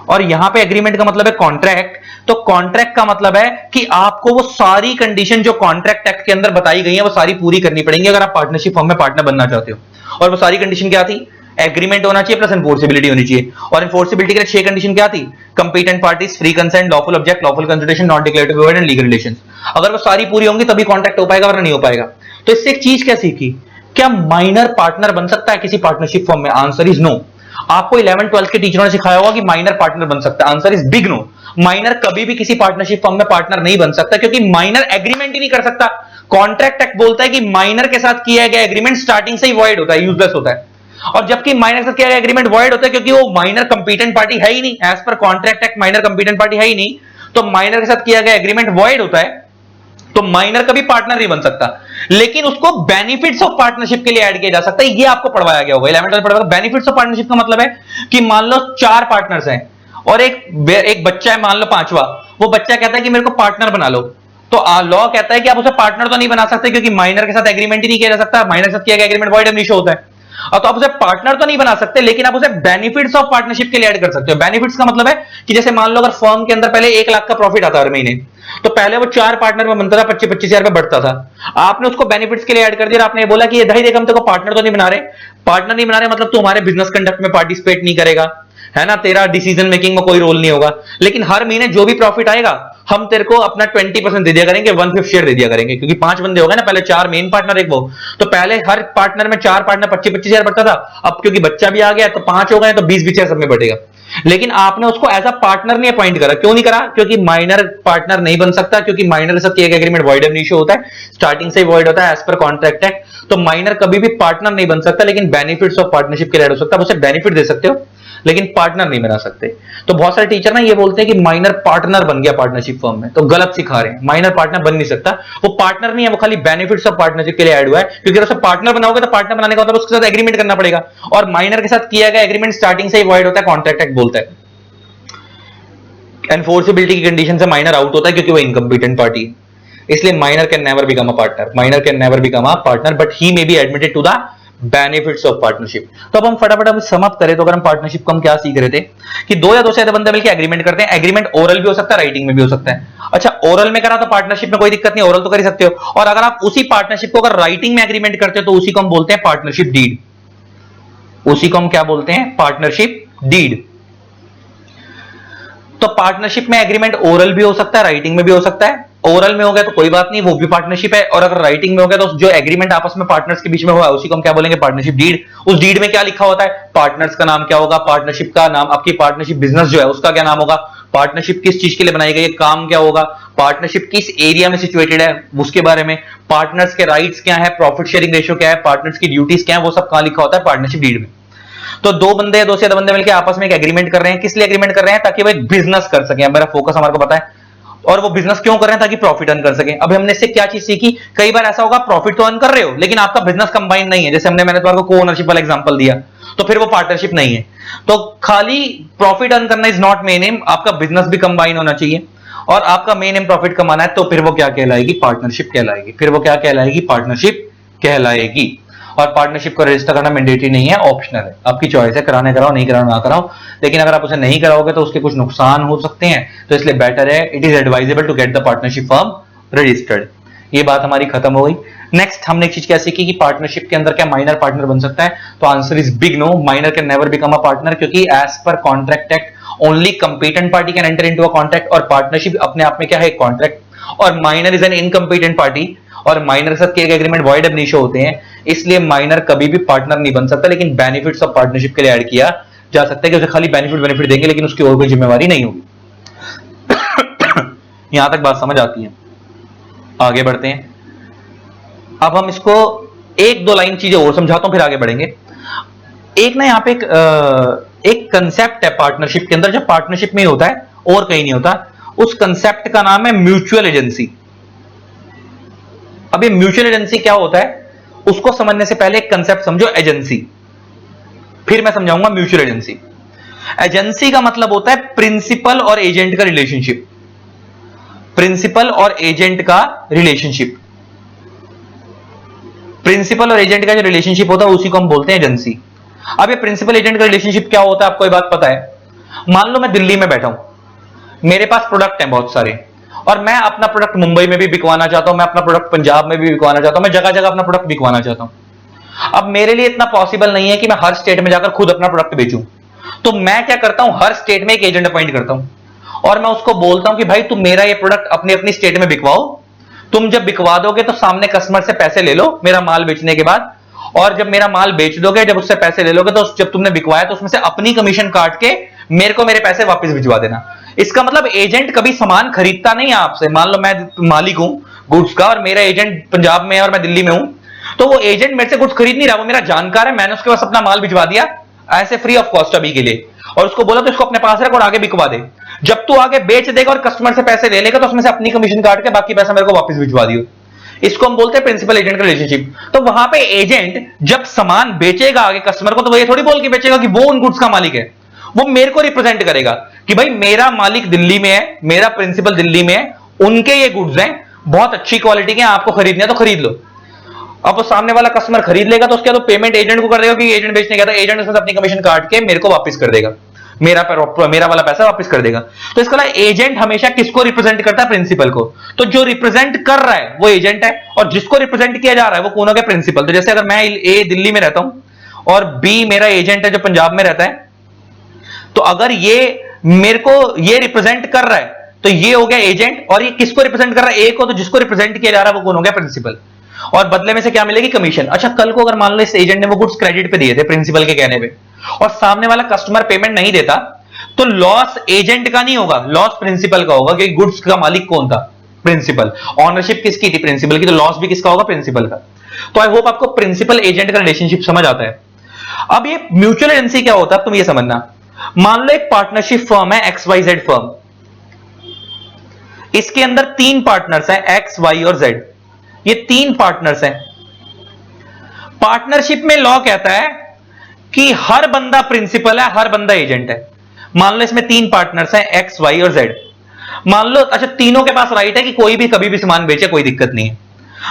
और यहां पे एग्रीमेंट का मतलब है कॉन्ट्रैक्ट। तो कॉन्ट्रैक्ट का मतलब है कि आपको वो सारी कंडीशन जो कॉन्ट्रैक्ट एक्ट के अंदर बताई गई है, वो सारी पूरी करनी पड़ेंगी अगर आप पार्टनरशिप फॉर्म में पार्टनर बनना चाहते हो। और वो सारी कंडीशन क्या थी, एग्रीमेंट होना चाहिए प्लस एनफोर्सिबिलिटी होनी चाहिए। और एनफोर्सिबिलिटी के लिए 6 कंडीशन क्या थी, competent parties, free consent, lawful object, lawful consultation, non declarative word and legal relations. अगर वो सारी पूरी होंगी तभी कॉन्ट्रैक्ट हो पाएगा, वरना नहीं हो पाएगा। तो इससे एक चीज क्या सीखी, क्या माइनर पार्टनर बन सकता है किसी पार्टनरशिप फॉर्म में? Answer is no. आपको 11-12 के टीचरों ने सिखाया होगा कि माइनर पार्टनर बन सकता है, answer is big no. Minor कभी भी किसी पार्टनरशिप फॉर्म में पार्टनर नहीं बन सकता, क्योंकि माइनर एग्रीमेंट ही नहीं कर सकता। कॉन्ट्रैक्ट एक्ट बोलता है कि माइनर के साथ किया गया एग्रीमेंट स्टार्टिंग से ही वॉइड होता है, यूजलेस होता है। और जबकि माइनर के साथ किया गया एग्रीमेंट वॉइड होता है क्योंकि वो माइनर कंपीटेंट पार्टी है ही नहीं। As per contract act minor competent party है ही नहीं, तो माइनर के साथ किया गया एग्रीमेंट वॉइड होता है। तो माइनर कभी पार्टनर नहीं बन सकता, लेकिन उसको बेनिफिट्स ऑफ पार्टनरशिप के लिए ऐड किया जा सकता है। ये आपको पढ़वाया गया होगा 11th में पढ़वाया। बेनिफिट्स ऑफ पार्टनरशिप का मतलब है कि मान लो 4 पार्टनर्स हैं और एक बच्चा है, मान लो 5वां, वो बच्चा कहता है कि मेरे को पार्टनर बना लो, तो लॉ कहता है कि आप उसे पार्टनर तो नहीं बना सकते क्योंकि माइनर के साथ एग्रीमेंट ही नहीं किया जा सकता, माइनर के साथ किया गया एग्रीमेंट वॉइड एब इनिशियो होता है। तो आप उसे पार्टनर तो नहीं बना सकते, लेकिन आप उसे बेनिफिट्स ऑफ पार्टनरशिप के लिए ऐड कर सकते हो। बेनिफिट्स का मतलब है कि जैसे मान लो अगर फर्म के अंदर पहले 1 लाख का प्रॉफिट आता हर महीने, तो पहले वो 4 पार्टनर में बनता था, 25-25 हजार में बढ़ता था। आपने उसको बेनिफिट्स के लिए ऐड कर दिया, आपने बोला कि भाई देख हम तेरे को पार्टनर तो नहीं बना रहे, पार्टनर नहीं बना रहे मतलब तू हमारे बिजनेस कंडक्ट में पार्टिसिपेट नहीं करेगा, है ना, तेरा डिसीजन मेकिंग में कोई रोल नहीं होगा, लेकिन हर महीने जो भी प्रॉफिट आएगा हम तेरे को अपना 20% दे दिया करेंगे, 1/5 शेयर दे दिया करेंगे, क्योंकि 5 बंदे हो गए ना, पहले 4 मेन पार्टनर एक वो, तो पहले हर पार्टनर में 4 पार्टनर 25-25 हजार बढ़ता था, अब क्योंकि बच्चा भी आ गया तो 5 हो गए, तो 20-20 हजार सब में बढ़ेगा। लेकिन आपने उसको एज अ पार्टनर नहीं अपॉइंट करा। क्यों नहीं करा? क्योंकि माइनर पार्टनर नहीं बन सकता, क्योंकि माइनर के साथ किया गया एग्रीमेंट वॉइड एब इनिशियो होता है, स्टार्टिंग से ही वॉइड होता है एज पर कॉन्ट्रैक्ट एक्ट। तो माइनर कभी भी पार्टनर नहीं बन सकता, लेकिन बेनिफिट्स ऑफ पार्टनरशिप के लिए ऐड हो सकता है। आप उसे बेनिफिट दे सकते हो लेकिन पार्टनर नहीं बना सकते। तो बहुत सारे टीचर ना ये बोलते हैं कि माइनर पार्टनर बन गया पार्टनरशिप फर्म में, तो गलत सिखा रहे हैं। माइनर पार्टनर बन नहीं सकता, वो पार्टनर नहीं है, वो खाली बेनिफिट्स ऑफ पार्टनरशिप के लिए ऐड हुआ है। क्योंकि अगर उसे पार्टनर बनाओगे तो पार्टनर बनाने का मतलब उसके साथ एग्रीमेंट करना पड़ेगा, और माइनर के साथ किया गया एग्रीमेंट स्टार्टिंग से ही वॉइड होता है, कॉन्ट्रैक्ट एक्ट बोलता है। एनफोर्सेबिलिटी की कंडीशन से माइनर आउट होता है क्योंकि वो इनकम्पिटेंट पार्टी है, इसलिए minor can never become a partner, minor can never become a partner, but he may be admitted to the benefits of partnership. तो अब हम फटाफट समाप्त करें तो अगर हम पार्टनरशिप को हम क्या सीख रहे थे कि 2 या 2 से ज्यादा बंदे मिलकर एग्रीमेंट करते हैं। एग्रीमेंट ओरल भी हो सकता है, राइटिंग में भी हो सकता है। अच्छा, ओरल में करा तो पार्टनरशिप में कोई दिक्कत नहीं, ओरल तो कर ही सकते हो। और अगर आप उसी पार्टनरशिप को अगर राइटिंग में एग्रीमेंट करते हो तो उसी को हम बोलते हैं पार्टनरशिप डीड। उसी को हम क्या बोलते हैं? Partnership deed. तो पार्टनरशिप में एग्रीमेंट ओरल भी हो सकता है, राइटिंग में भी हो सकता है। ओरल में हो गया तो कोई बात नहीं, वो भी पार्टनरशिप है, और अगर राइटिंग में हो गया तो जो एग्रीमेंट आपस में पार्टनर्स के बीच में हुआ है उसी को हम क्या बोलेंगे? Partnership deed. उस डीड में क्या लिखा होता है? पार्टनर्स का नाम क्या होगा, पार्टनरशिप का नाम, आपकी पार्टनरशिप बिजनेस जो है उसका क्या नाम होगा, पार्टनरशिप किस चीज के लिए बनाई गई है, काम क्या होगा, पार्टनरशिप किस एरिया में सिचुएटेड है उसके बारे में, पार्टनर्स के राइट्स क्या है, प्रॉफिट शेयरिंग रेशियो क्या है, पार्टनर्स की ड्यूटीज क्या है, वो सब कहां लिखा होता है? पार्टनरशिप डीड में। तो 2 बंदे या 2 से ज्यादा बंदे मिलकर आपस में एक एग्रीमेंट कर रहे हैं। किस लिए एग्रीमेंट कर रहे हैं? ताकि वो एक बिजनेस कर सके। अब मेरा फोकस हमारे को पता है, और वो बिजनेस क्यों कर रहे हैं? ताकि प्रॉफिट अर्न कर सके। अब हमने इससे क्या चीज सीखी? कई बार ऐसा होगा प्रॉफिट तो अर्न कर रहे हो लेकिन आपका बिजनेस कंबाइन नहीं है, जैसे मैंने तुम्हारे को को ओनरशिप वाला एग्जांपल दिया, तो फिर वो पार्टनरशिप नहीं है। तो खाली प्रॉफिट अर्न करना इज नॉट मेन एम, आपका बिजनेस भी कंबाइन होना चाहिए, और आपका मेन एम प्रॉफिट कमाना है, तो फिर वो क्या कहलाएगी? पार्टनरशिप कहलाएगी। फिर वो क्या कहलाएगी? पार्टनरशिप कहलाएगी। और पार्टनरशिप को रजिस्टर करना मैंडेटरी नहीं है, ऑप्शनल है, आपकी चॉइस है, कराने कराओ, नहीं कराओ ना कराओ। लेकिन अगर आप उसे नहीं कराओगे तो उसके कुछ नुकसान हो सकते हैं, तो इसलिए बेटर है, it is advisable to get the partnership firm registered. ये बात हमारी खत्म हो गई। नेक्स्ट हमने एक चीज क्या सीखी कि पार्टनरशिप के अंदर क्या माइनर पार्टनर बन सकता है? तो answer is big no, minor can never become a partner, क्योंकि as per contract act only competent party can enter into a contract, और पार्टनरशिप अपने आप में क्या है? कॉन्ट्रैक्ट, और minor is an incompetent party, और माइनर के साथ किए गए एग्रीमेंट वॉइड एब इनिशियो होते हैं, इसलिए माइनर कभी भी पार्टनर नहीं बन सकता, लेकिन बेनिफिट्स ऑफ पार्टनरशिप के लिए ऐड किया जा सकता है कि उसे खाली बेनिफिट देंगे लेकिन उसकी और कोई जिम्मेवारी नहीं होगी। यहां तक बात समझ आती है? आगे बढ़ते हैं। अब हम इसको 1-2 लाइन चीजें और समझाता हूं, फिर आगे बढ़ेंगे। एक ना यहां पे एक कंसेप्ट है पार्टनरशिप के अंदर, जो पार्टनरशिप में होता है और कहीं नहीं होता। उस कंसेप्ट का नाम है म्यूचुअल एजेंसी। अब ये म्यूचुअल एजेंसी क्या होता है उसको समझने से पहले एक कंसेप्ट समझो, एजेंसी, फिर मैं समझाऊंगा म्यूचुअल एजेंसी। एजेंसी का मतलब होता है प्रिंसिपल और एजेंट का रिलेशनशिप। प्रिंसिपल और एजेंट का रिलेशनशिप, प्रिंसिपल और एजेंट का जो रिलेशनशिप होता है उसी को हम बोलते हैं एजेंसी। अब ये प्रिंसिपल एजेंट का रिलेशनशिप क्या होता है आपको ये बात पता है? मान लो मैं दिल्ली में बैठा हूं, मेरे पास प्रोडक्ट हैं बहुत सारे, और मैं अपना प्रोडक्ट मुंबई में भी बिकवाना चाहता हूं, मैं अपना प्रोडक्ट पंजाब में भी बिकवाना चाहता हूं, मैं जगह जगह अपना प्रोडक्ट बिकवाना चाहता हूं। अब मेरे लिए इतना पॉसिबल नहीं है कि मैं हर स्टेट में जाकर खुद अपना प्रोडक्ट बेचूं, तो मैं क्या करता हूं? हर स्टेट में एक एजेंट अपॉइंट करता हूं, और मैं उसको बोलता हूं कि भाई तुम मेरा ये प्रोडक्ट अपनी अपनी स्टेट में बिकवाओ, तुम जब बिकवा दोगे तो सामने कस्टमर से पैसे ले लो मेरा माल बेचने के बाद, और जब मेरा माल बेच दोगे, जब उससे पैसे ले लोगे, तो जब तुमने बिकवाया तो उसमें से अपनी कमीशन काट के मेरे को मेरे पैसे वापस भिजवा देना। इसका मतलब एजेंट कभी सामान खरीदता नहीं है आपसे। मान लो मैं मालिक हूं गुड्स का, और मेरा एजेंट पंजाब में है और मैं दिल्ली में हूं, तो वो एजेंट मेरे से गुड्स खरीद नहीं रहा, वो मेरा जानकार है, मैंने उसके पास अपना माल भिजवा दिया ऐसे फ्री ऑफ कॉस्ट अभी के लिए, और उसको बोला तो इसको अपने पास रख और आगे बिकवा दे। जब तू आगे बेच देगा और कस्टमर से पैसे ले लेगा तो उसमें से अपनी कमीशन काट के बाकी पैसा मेरे को वापस भिजवा दियो। इसको हम बोलते हैं प्रिंसिपल एजेंट का रिलेशनशिप। तो वहां पे एजेंट जब सामान बेचेगा आगे कस्टमर को, तो वो ये थोड़ी बोल के बेचेगा कि वो उन गुड्स का मालिक है। वो मेरे को रिप्रेजेंट करेगा कि भाई मेरा मालिक दिल्ली में है, मेरा प्रिंसिपल दिल्ली में है, उनके ये गुड्स हैं, बहुत अच्छी क्वालिटी के, आपको खरीदने हैं तो खरीद लो। अब वो सामने वाला कस्टमर खरीद लेगा तो उसके बाद पेमेंट एजेंट को कर देगा कि एजेंट बेचने गया था, एजेंट उसमें अपनी कमीशन काट के मेरे को वापस कर देगा, मेरा वाला पैसा वापस कर देगा। तो इसका एजेंट हमेशा किसको रिप्रेजेंट करता है? प्रिंसिपल को। तो जो रिप्रेजेंट कर रहा है वो एजेंट है और जिसको रिप्रेजेंट किया जा रहा है वो कौन हो गया? प्रिंसिपल। तो जैसे अगर मैं ए दिल्ली में रहता हूं और बी मेरा एजेंट है जो पंजाब में रहता है, तो अगर ये मेरे को ये रिप्रेजेंट कर रहा है तो ये हो गया एजेंट, और ये किसको रिप्रेजेंट कर रहा है? ए को। तो जिसको रिप्रेजेंट किया जा रहा है वो कौन हो गया? प्रिंसिपल। और बदले में से क्या मिलेगी? कमीशन। अच्छा, कल को अगर मान लो इस एजेंट ने वो गुड्स क्रेडिट पे दिए थे प्रिंसिपल के कहने पे और सामने वाला कस्टमर पेमेंट नहीं देता, तो लॉस एजेंट का नहीं होगा, लॉस प्रिंसिपल का होगा, क्योंकि गुड्स का मालिक कौन था? प्रिंसिपल। ऑनरशिप किसकी थी? प्रिंसिपल की। तो लॉस भी किसका होगा? प्रिंसिपल का। तो आई होप आपको प्रिंसिपल एजेंट का रिलेशनशिप समझ आता है। अब ये म्यूचुअल एजेंसी क्या होता है तुम ये समझना। मान लो एक पार्टनरशिप फर्म है XYZ फर्म, इसके अंदर 3 पार्टनर्स हैं X, Y और Z। ये 3 पार्टनर्स हैं। पार्टनरशिप में लॉ कहता है कि हर बंदा प्रिंसिपल है, हर बंदा एजेंट है। मान लो इसमें 3 पार्टनर्स हैं X, Y और Z। मान लो अच्छा तीनों के पास राइट है कि कोई भी कभी भी सामान बेचे, कोई दिक्कत नहीं है।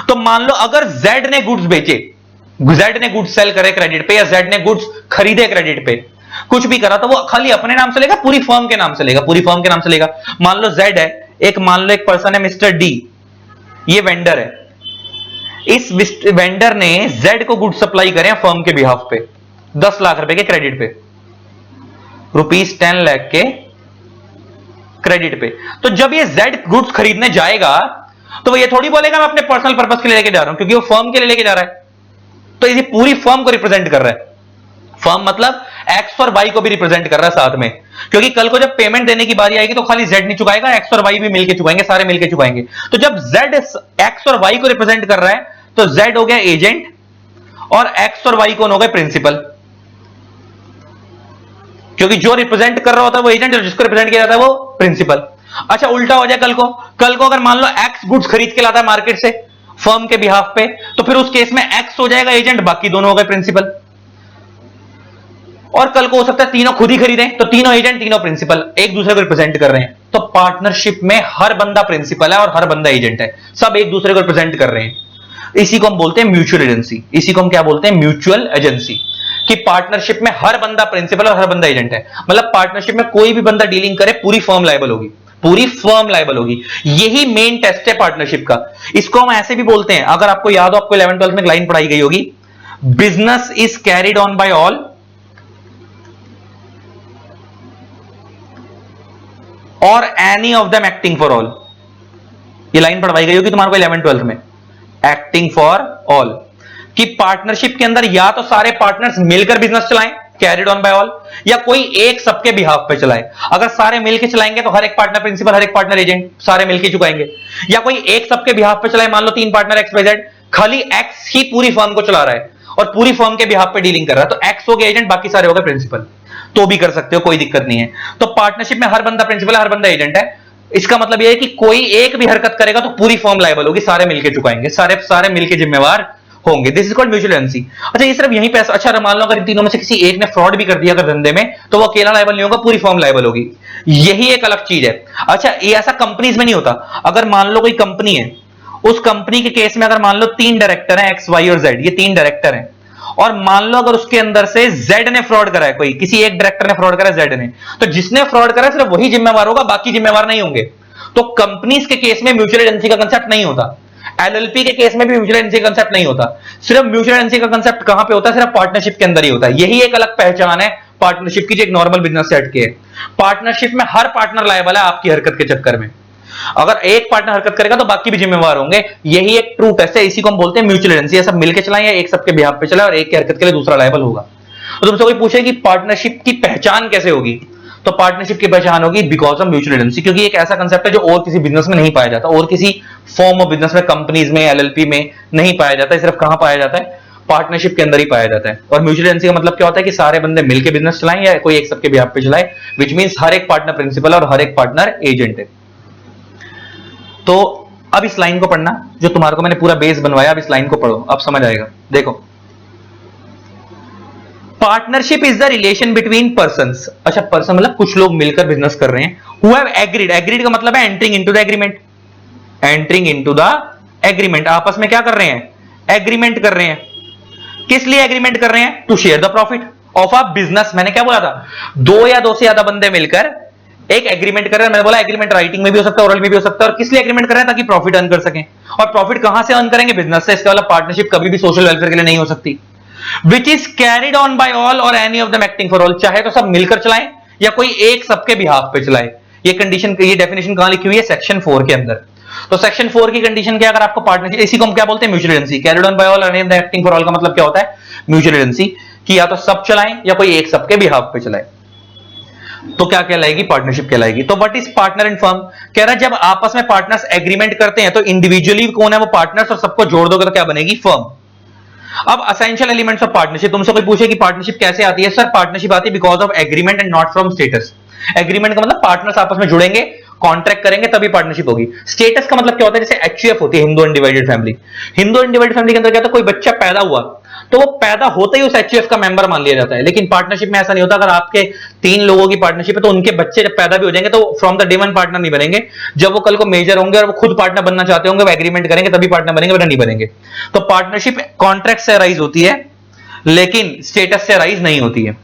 तो मान लो अगर Z ने गुड्स बेचे, Z ने गुड्स सेल करे क्रेडिट पे, या Z ने गुड्स खरीदे क्रेडिट पे, कुछ भी करा, तो वो खाली अपने नाम से लेगा? पूरी फर्म के नाम से लेगा, पूरी फर्म के नाम से लेगा। मान लो Z है एक, मान लो एक पर्सन है मिस्टर D, ये वेंडर है। इस वेंडर ने Z को गुड्स सप्लाई करे फर्म के बिहाफ पे 10 लाख रुपए के क्रेडिट पे, ₹10 लाख के क्रेडिट पे। तो जब ये Z गुड्स खरीदने जाएगा तो वो ये थोड़ी बोलेगा मैं अपने पर्सनल पर्पस के लिए लेके जा रहा हूं, क्योंकि वो फर्म के लिए लेके जा रहा है। तो ये पूरी फर्म को रिप्रेजेंट कर रहा है। फर्म मतलब X और Y को भी रिप्रेजेंट कर रहा है साथ में, क्योंकि कल को जब पेमेंट देने की बारी आएगी तो खाली Z नहीं चुकाएगा, X और Y भी मिलकर चुकाएंगे, सारे मिलकर चुकाएंगे। तो जब Z X और Y को रिप्रेजेंट कर रहा है तो Z हो गया एजेंट और X और Y कौन हो गए? प्रिंसिपल। क्योंकि जो रिप्रेजेंट कर रहा होता है वो एजेंट और जिसको रिप्रेजेंट किया जाता है वो प्रिंसिपल। अच्छा उल्टा हो जाए कल को अगर मान लो X गुड्स खरीद के लाता है मार्केट से फर्म के बिहाफ पे, तो फिर उस केस में X हो जाएगा एजेंट, बाकी दोनों हो गए प्रिंसिपल। और कल को हो सकता है तीनों खुद ही खरीदें, तो तीनों एजेंट तीनों प्रिंसिपल एक दूसरे को रिप्रेजेंट कर रहे हैं। तो पार्टनरशिप में हर बंदा प्रिंसिपल है और हर बंदा एजेंट है, सब एक दूसरे को रिप्रेजेंट कर रहे हैं। इसी को हम बोलते हैं म्यूचुअल एजेंसी। इसी को हम क्या बोलते हैं? Mutual agency. कि पार्टनरशिप में हर बंदा प्रिंसिपल और हर बंदा एजेंट है। मतलब पार्टनरशिप में कोई भी बंदा डीलिंग करे पूरी फर्म लायबल होगी, पूरी फर्म लायबल होगी। यही मेन टेस्ट है पार्टनरशिप का। इसको हम ऐसे भी बोलते हैं, अगर आपको याद हो, आपको 11th-12th में एक लाइन पढ़ाई गई होगी, business is carried on by all or any of them acting for all. ये लाइन पढ़वाई गई होगी तुम्हारे को 11th-12th में, एक्टिंग फॉर ऑल। कि पार्टनरशिप के अंदर या तो सारे पार्टनर्स मिलकर बिजनेस चलाएं, कैरिड ऑन बाय ऑल, या कोई एक सबके बिहाफ पे चलाए। अगर सारे मिलकर चलाएंगे तो हर एक पार्टनर प्रिंसिपल, हर एक पार्टनर एजेंट, सारे मिलकर चुकाएंगे। या कोई एक सबके बिहाफ पे चलाए, मान लो 3 पार्टनर XYZ, खाली X ही पूरी फर्म को चला रहा है और पूरी फर्म के बिहाफ पे डीलिंग कर रहा है, तो X हो गया एजेंट, बाकी सारे हो गए प्रिंसिपल। तो भी कर सकते हो, कोई दिक्कत नहीं है। तो पार्टनरशिप में हर बंदा प्रिंसिपल है, हर बंदा एजेंट है। इसका मतलब यह है कि कोई एक भी हरकत करेगा तो पूरी फर्म लायबल होगी, सारे मिलकर चुकाएंगे, सारे मिलकर जिम्मेवार होंगे। This is called mutual agency. अच्छा ये सिर्फ यहीं पे, अच्छा मान लो अगर इन तीनों में से किसी एक ने फ्रॉड भी कर दिया अगर धंधे में, तो वो अकेला लायबल नहीं होगा, पूरी फर्म लायबल होगी। यही एक अलग चीज है। अच्छा ये ऐसा कंपनीज में नहीं होता। अगर मान लो कोई कंपनी है, उस कंपनी के केस में अगर मान लो 3 डायरेक्टर हैं X, Y और Z, ये 3 डायरेक्टर हैं, और मान लो अगर उसके अंदर से Z ने फ्रॉड करा है, कोई किसी एक डायरेक्टर ने फ्रॉड करा है Z ने, तो जिसने फ्रॉड करा है सिर्फ वही जिम्मेवार होगा, बाकी जिम्मेवार नहीं होंगे। तो कंपनीज के केस में म्यूचुअल एजेंसी का कंसेप्ट नहीं होता। LLP के केस में भी म्यूचुअल एजेंसी का कंसेप्ट नहीं होता। सिर्फ म्यूचुअल एजेंसी का कंसेप्ट कहां पे होता है? सिर्फ पार्टनरशिप के अंदर ही होता है। यही एक अलग पहचान है पार्टनरशिप की जो एक नॉर्मल बिजनेस सेट की है। पार्टनरशिप में हर पार्टनर लायबल है आपकी हरकत के चक्कर में। अगर एक पार्टनर हरकत करेगा तो बाकी भी जिम्मेवार होंगे। यही एक ट्रू टेस्ट है। इसी को हम बोलते हैं म्यूचुअल एजेंसी। सब मिलकर चलाएं या एक सबके बिहाफ पे चलाए और एक की हरकत के लिए दूसरा लायबल होगा। तो तुमसे कोई पूछे कि पार्टनरशिप की पहचान कैसे होगी, तो पार्टनरशिप की पहचान होगी बिकॉज ऑफ म्यूचुअल एजेंसी, क्योंकि एक ऐसा कंसेप्ट है जो और किसी बिजनेस में नहीं पाया जाता, और किसी फॉर्म ऑफ बिजनेस में, कंपनीज में, LLP में नहीं पाया जाता है। सिर्फ कहां पाया जाता है? पार्टनरशिप के अंदर ही पाया जाता है। और म्यूचुअल एजेंसी का मतलब क्या होता है कि सारे बंदे मिलकर बिजनेस चलाएं या कोई एक सबके बिहाफ पे चलाए, विच मींस हर एक पार्टनर प्रिंसिपल और हर एक पार्टनर एजेंट है। तो अब इस लाइन को पढ़ना, जो तुम्हारे को मैंने पूरा बेस बनवाया, अब इस लाइन को पढ़ो, अब समझ आएगा। देखो, partnership is the relation between persons. अच्छा, पर्सन मतलब कुछ लोग मिलकर बिजनेस कर रहे हैं। हु हैव एग्रीड, एग्रीड का मतलब है entering into the agreement, entering into the agreement, आपस में क्या कर रहे हैं, एग्रीमेंट कर रहे हैं। किस लिए एग्रीमेंट कर रहे हैं, to share the profit of a business. मैंने क्या बोला था, दो या दो से ज्यादा बंदे मिलकर एक एग्रीमेंट कर रहे हैं। मैंने बोला एग्रीमेंट राइटिंग में भी हो सकता है, ओरल में भी हो सकता है। और किस लिए एग्रीमेंट कर रहे हैं, ताकि प्रॉफिट अर्न कर सकें। और प्रॉफिट कहां से अर्न करेंगे, बिजनेस से। इसका मतलब पार्टनरशिप कभी भी सोशल वेलफेयर के लिए नहीं हो सकती। Which is carried on by all or any of them acting for all, चाहे तो सब मिलकर चलाएं या कोई एक सबके बिहाफ पे चलाए। ये कंडीशन, ये डेफिनेशन कहां लिखी हुई है, सेक्शन 4 के अंदर। तो सेक्शन 4 की कंडीशन क्या, अगर आपको पार्टनरशिप, इसी को हम क्या बोलते हैं, mutual agency. Carried on by all or any of them acting for all का मतलब क्या होता है, म्यूचुअल एजेंसी, कि या तो सब चलाएं या कोई एक सबके बिहाफ पे चलाए। तो क्या कहलाएगी, पार्टनरशिप कहलाएगी। तो what is partner in firm, कह रहा है जब आपस में पार्टनर्स एग्रीमेंट करते हैं तो इंडिविजुअली कौन है वो पार्टनर्स, और सबको जोड़ दोगे तो क्या बनेगी, फर्म। अब असेंशियल एलिमेंट्स ऑफ पार्टनरशिप, तुमसे कोई पूछे कि पार्टनरशिप कैसे आती है, सर पार्टनरशिप आती है because of agreement and not from status. Agreement का मतलब पार्टनर्स आपस में जुड़ेंगे, कॉन्ट्रैक्ट करेंगे तभी पार्टनरशिप होगी। स्टेटस का मतलब क्या होता है, जैसे एचयूएफ होती है, Hindu undivided family. Hindu undivided family के अंदर क्या होता है, कोई बच्चा पैदा हुआ तो वो पैदा होते ही उस एचयूएफ का मेंबर मान लिया जाता है। लेकिन पार्टनरशिप में ऐसा नहीं होता। अगर आपके 3 लोगों की पार्टनरशिप है तो उनके बच्चे जब पैदा भी हो जाएंगे तो from the day one partner नहीं बनेंगे। जब वो कल को मेजर होंगे और वो खुद पार्टनर बनना चाहते होंगे, वो एग्रीमेंट करेंगे तभी पार्टनर बनेंगे, वरना नहीं बनेंगे। तो पार्टनरशिप कॉन्ट्रैक्ट से अराइज होती है लेकिन स्टेटस से अराइज नहीं होती है।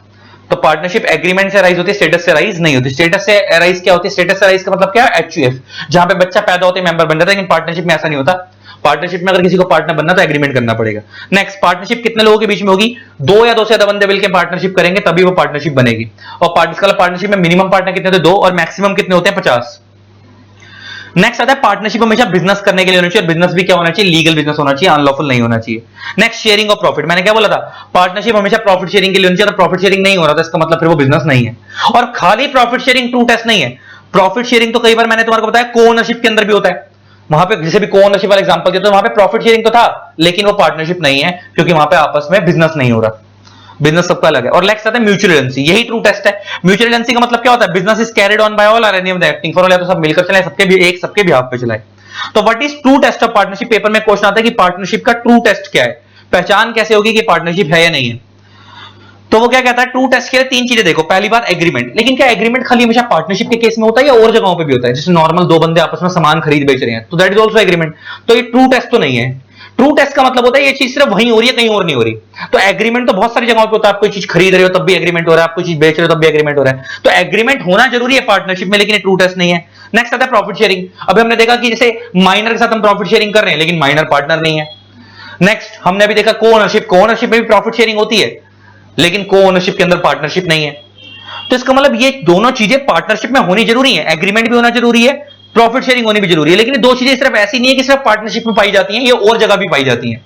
तो पार्टनरशिप एग्रीमेंट से अराइज होती है, स्टेटस से अराइज नहीं होती। स्टेटस से अराइज क्या होती है, स्टेटस से अराइज का मतलब क्या है, एचयूएफ, जहां पे बच्चा पैदा होते मेंबर बन जाता है। लेकिन पार्टनरशिप में ऐसा नहीं होता। पार्टनरशिप में अगर किसी को पार्टनर बनना तो एग्रीमेंट करना पड़ेगा। नेक्स्ट, पार्टनरशिप कितने लोगों के बीच में होगी, 2 या 2 से ज्यादा बंदे मिलकर पार्टनरशिप करेंगे तभी वो पार्टनरशिप बनेगी। और पार्टनरशिप में मिनिमम पार्टनर कितने होते हैं, 2, और मैक्सिमम कितने होते हैं, 50। नेक्स्ट आता है पार्टनरशिप हमेशा बिजनेस करने के लिए होनी चाहिए। बिजनेस भी क्या होना चाहिए, लीगल बिजनेस होना चाहिए, अनलॉफुल नहीं होना चाहिए। Next, sharing of profit. मैंने क्या बोला था, पार्टनरशिप हमेशा प्रॉफिट शेयरिंग के लिए होनी चाहिए। अगर प्रॉफिट शेयरिंग नहीं हो रहा तो इसका मतलब फिर वो बिजनेस नहीं है। और खाली प्रॉफिट शेयरिंग ट्रू टेस्ट नहीं है। प्रॉफिट शेयरिंग तो कई बार मैंने तुम्हारे को बताया को ओनरशिप के अंदर भी होता है। वहां पे जैसे भी को ओनरशिप वाला एग्जांपल दिया तो वहां पे प्रॉफिट शेयरिंग तो था लेकिन वो पार्टनरशिप नहीं है, क्योंकि वहां पे आपस में बिजनेस नहीं हो रहा। बिजनेस सबका अलग है। और नेक्स्ट आता है म्यूचुअल एजेंसी। यही ट्रू टेस्ट है। म्यूचुअल एजेंसी का मतलब क्या होता है, business is carried on by all or any of the acting for all, या तो सब मिलकर चलाए, सबके भी एक सबके बिहाफ पे चलाए। तो what is true test of partnership, paper में क्वेश्चन आता है कि पार्टनरशिप का ट्रू टेस्ट क्या है, पहचान कैसे होगी कि पार्टनरशिप है या नहीं है। तो वो क्या कहता है, ट्रू टेस्ट के लिए 3 चीजें देखो। पहली बात एग्रीमेंट। लेकिन क्या एग्रीमेंट खाली हमेशा पार्टनरशिप के केस में होता है या और जगहों पे भी होता है, जैसे नॉर्मल 2 बंदे आपस में सामान खरीद बेच रहे हैं तो दैट इज आल्सो एग्रीमेंट। तो ये ट्रू टेस्ट तो नहीं है। ट्रू टेस्ट का मतलब होता है ये चीज सिर्फ वहीं हो रही है, कहीं और नहीं हो रही। तो एग्रीमेंट तो बहुत सारी जगहों पे होता है। आप कोई चीज खरीद रहे हो तब भी एग्रीमेंट हो रहा है, आप कोई चीज बेच रहे हो तब भी एग्रीमेंट हो रहा है। तो एग्रीमेंट होना जरूरी है पार्टनरशिप में, लेकिन ट्रू टेस्ट नहीं है। नेक्स्ट आता है प्रॉफिट शेयरिंग। अभी हमने देखा कि जैसे माइनर के साथ हम प्रॉफिट शेयरिंग कर रहे हैं लेकिन माइनर पार्टनर नहीं है। नेक्स्ट हमने अभी देखा को ओनरशिप। को ओनरशिप में भी प्रॉफिट शेयरिंग होती है लेकिन को ओनरशिप के अंदर पार्टनरशिप नहीं है। तो इसका मतलब ये दोनों चीजें पार्टनरशिप में होनी जरूरी है। एग्रीमेंट भी होना जरूरी है, प्रॉफिट शेयरिंग होनी भी जरूरी है। लेकिन ये 2 चीजें सिर्फ ऐसी नहीं है कि सिर्फ पार्टनरशिप में पाई जाती हैं, ये और जगह भी पाई जाती हैं।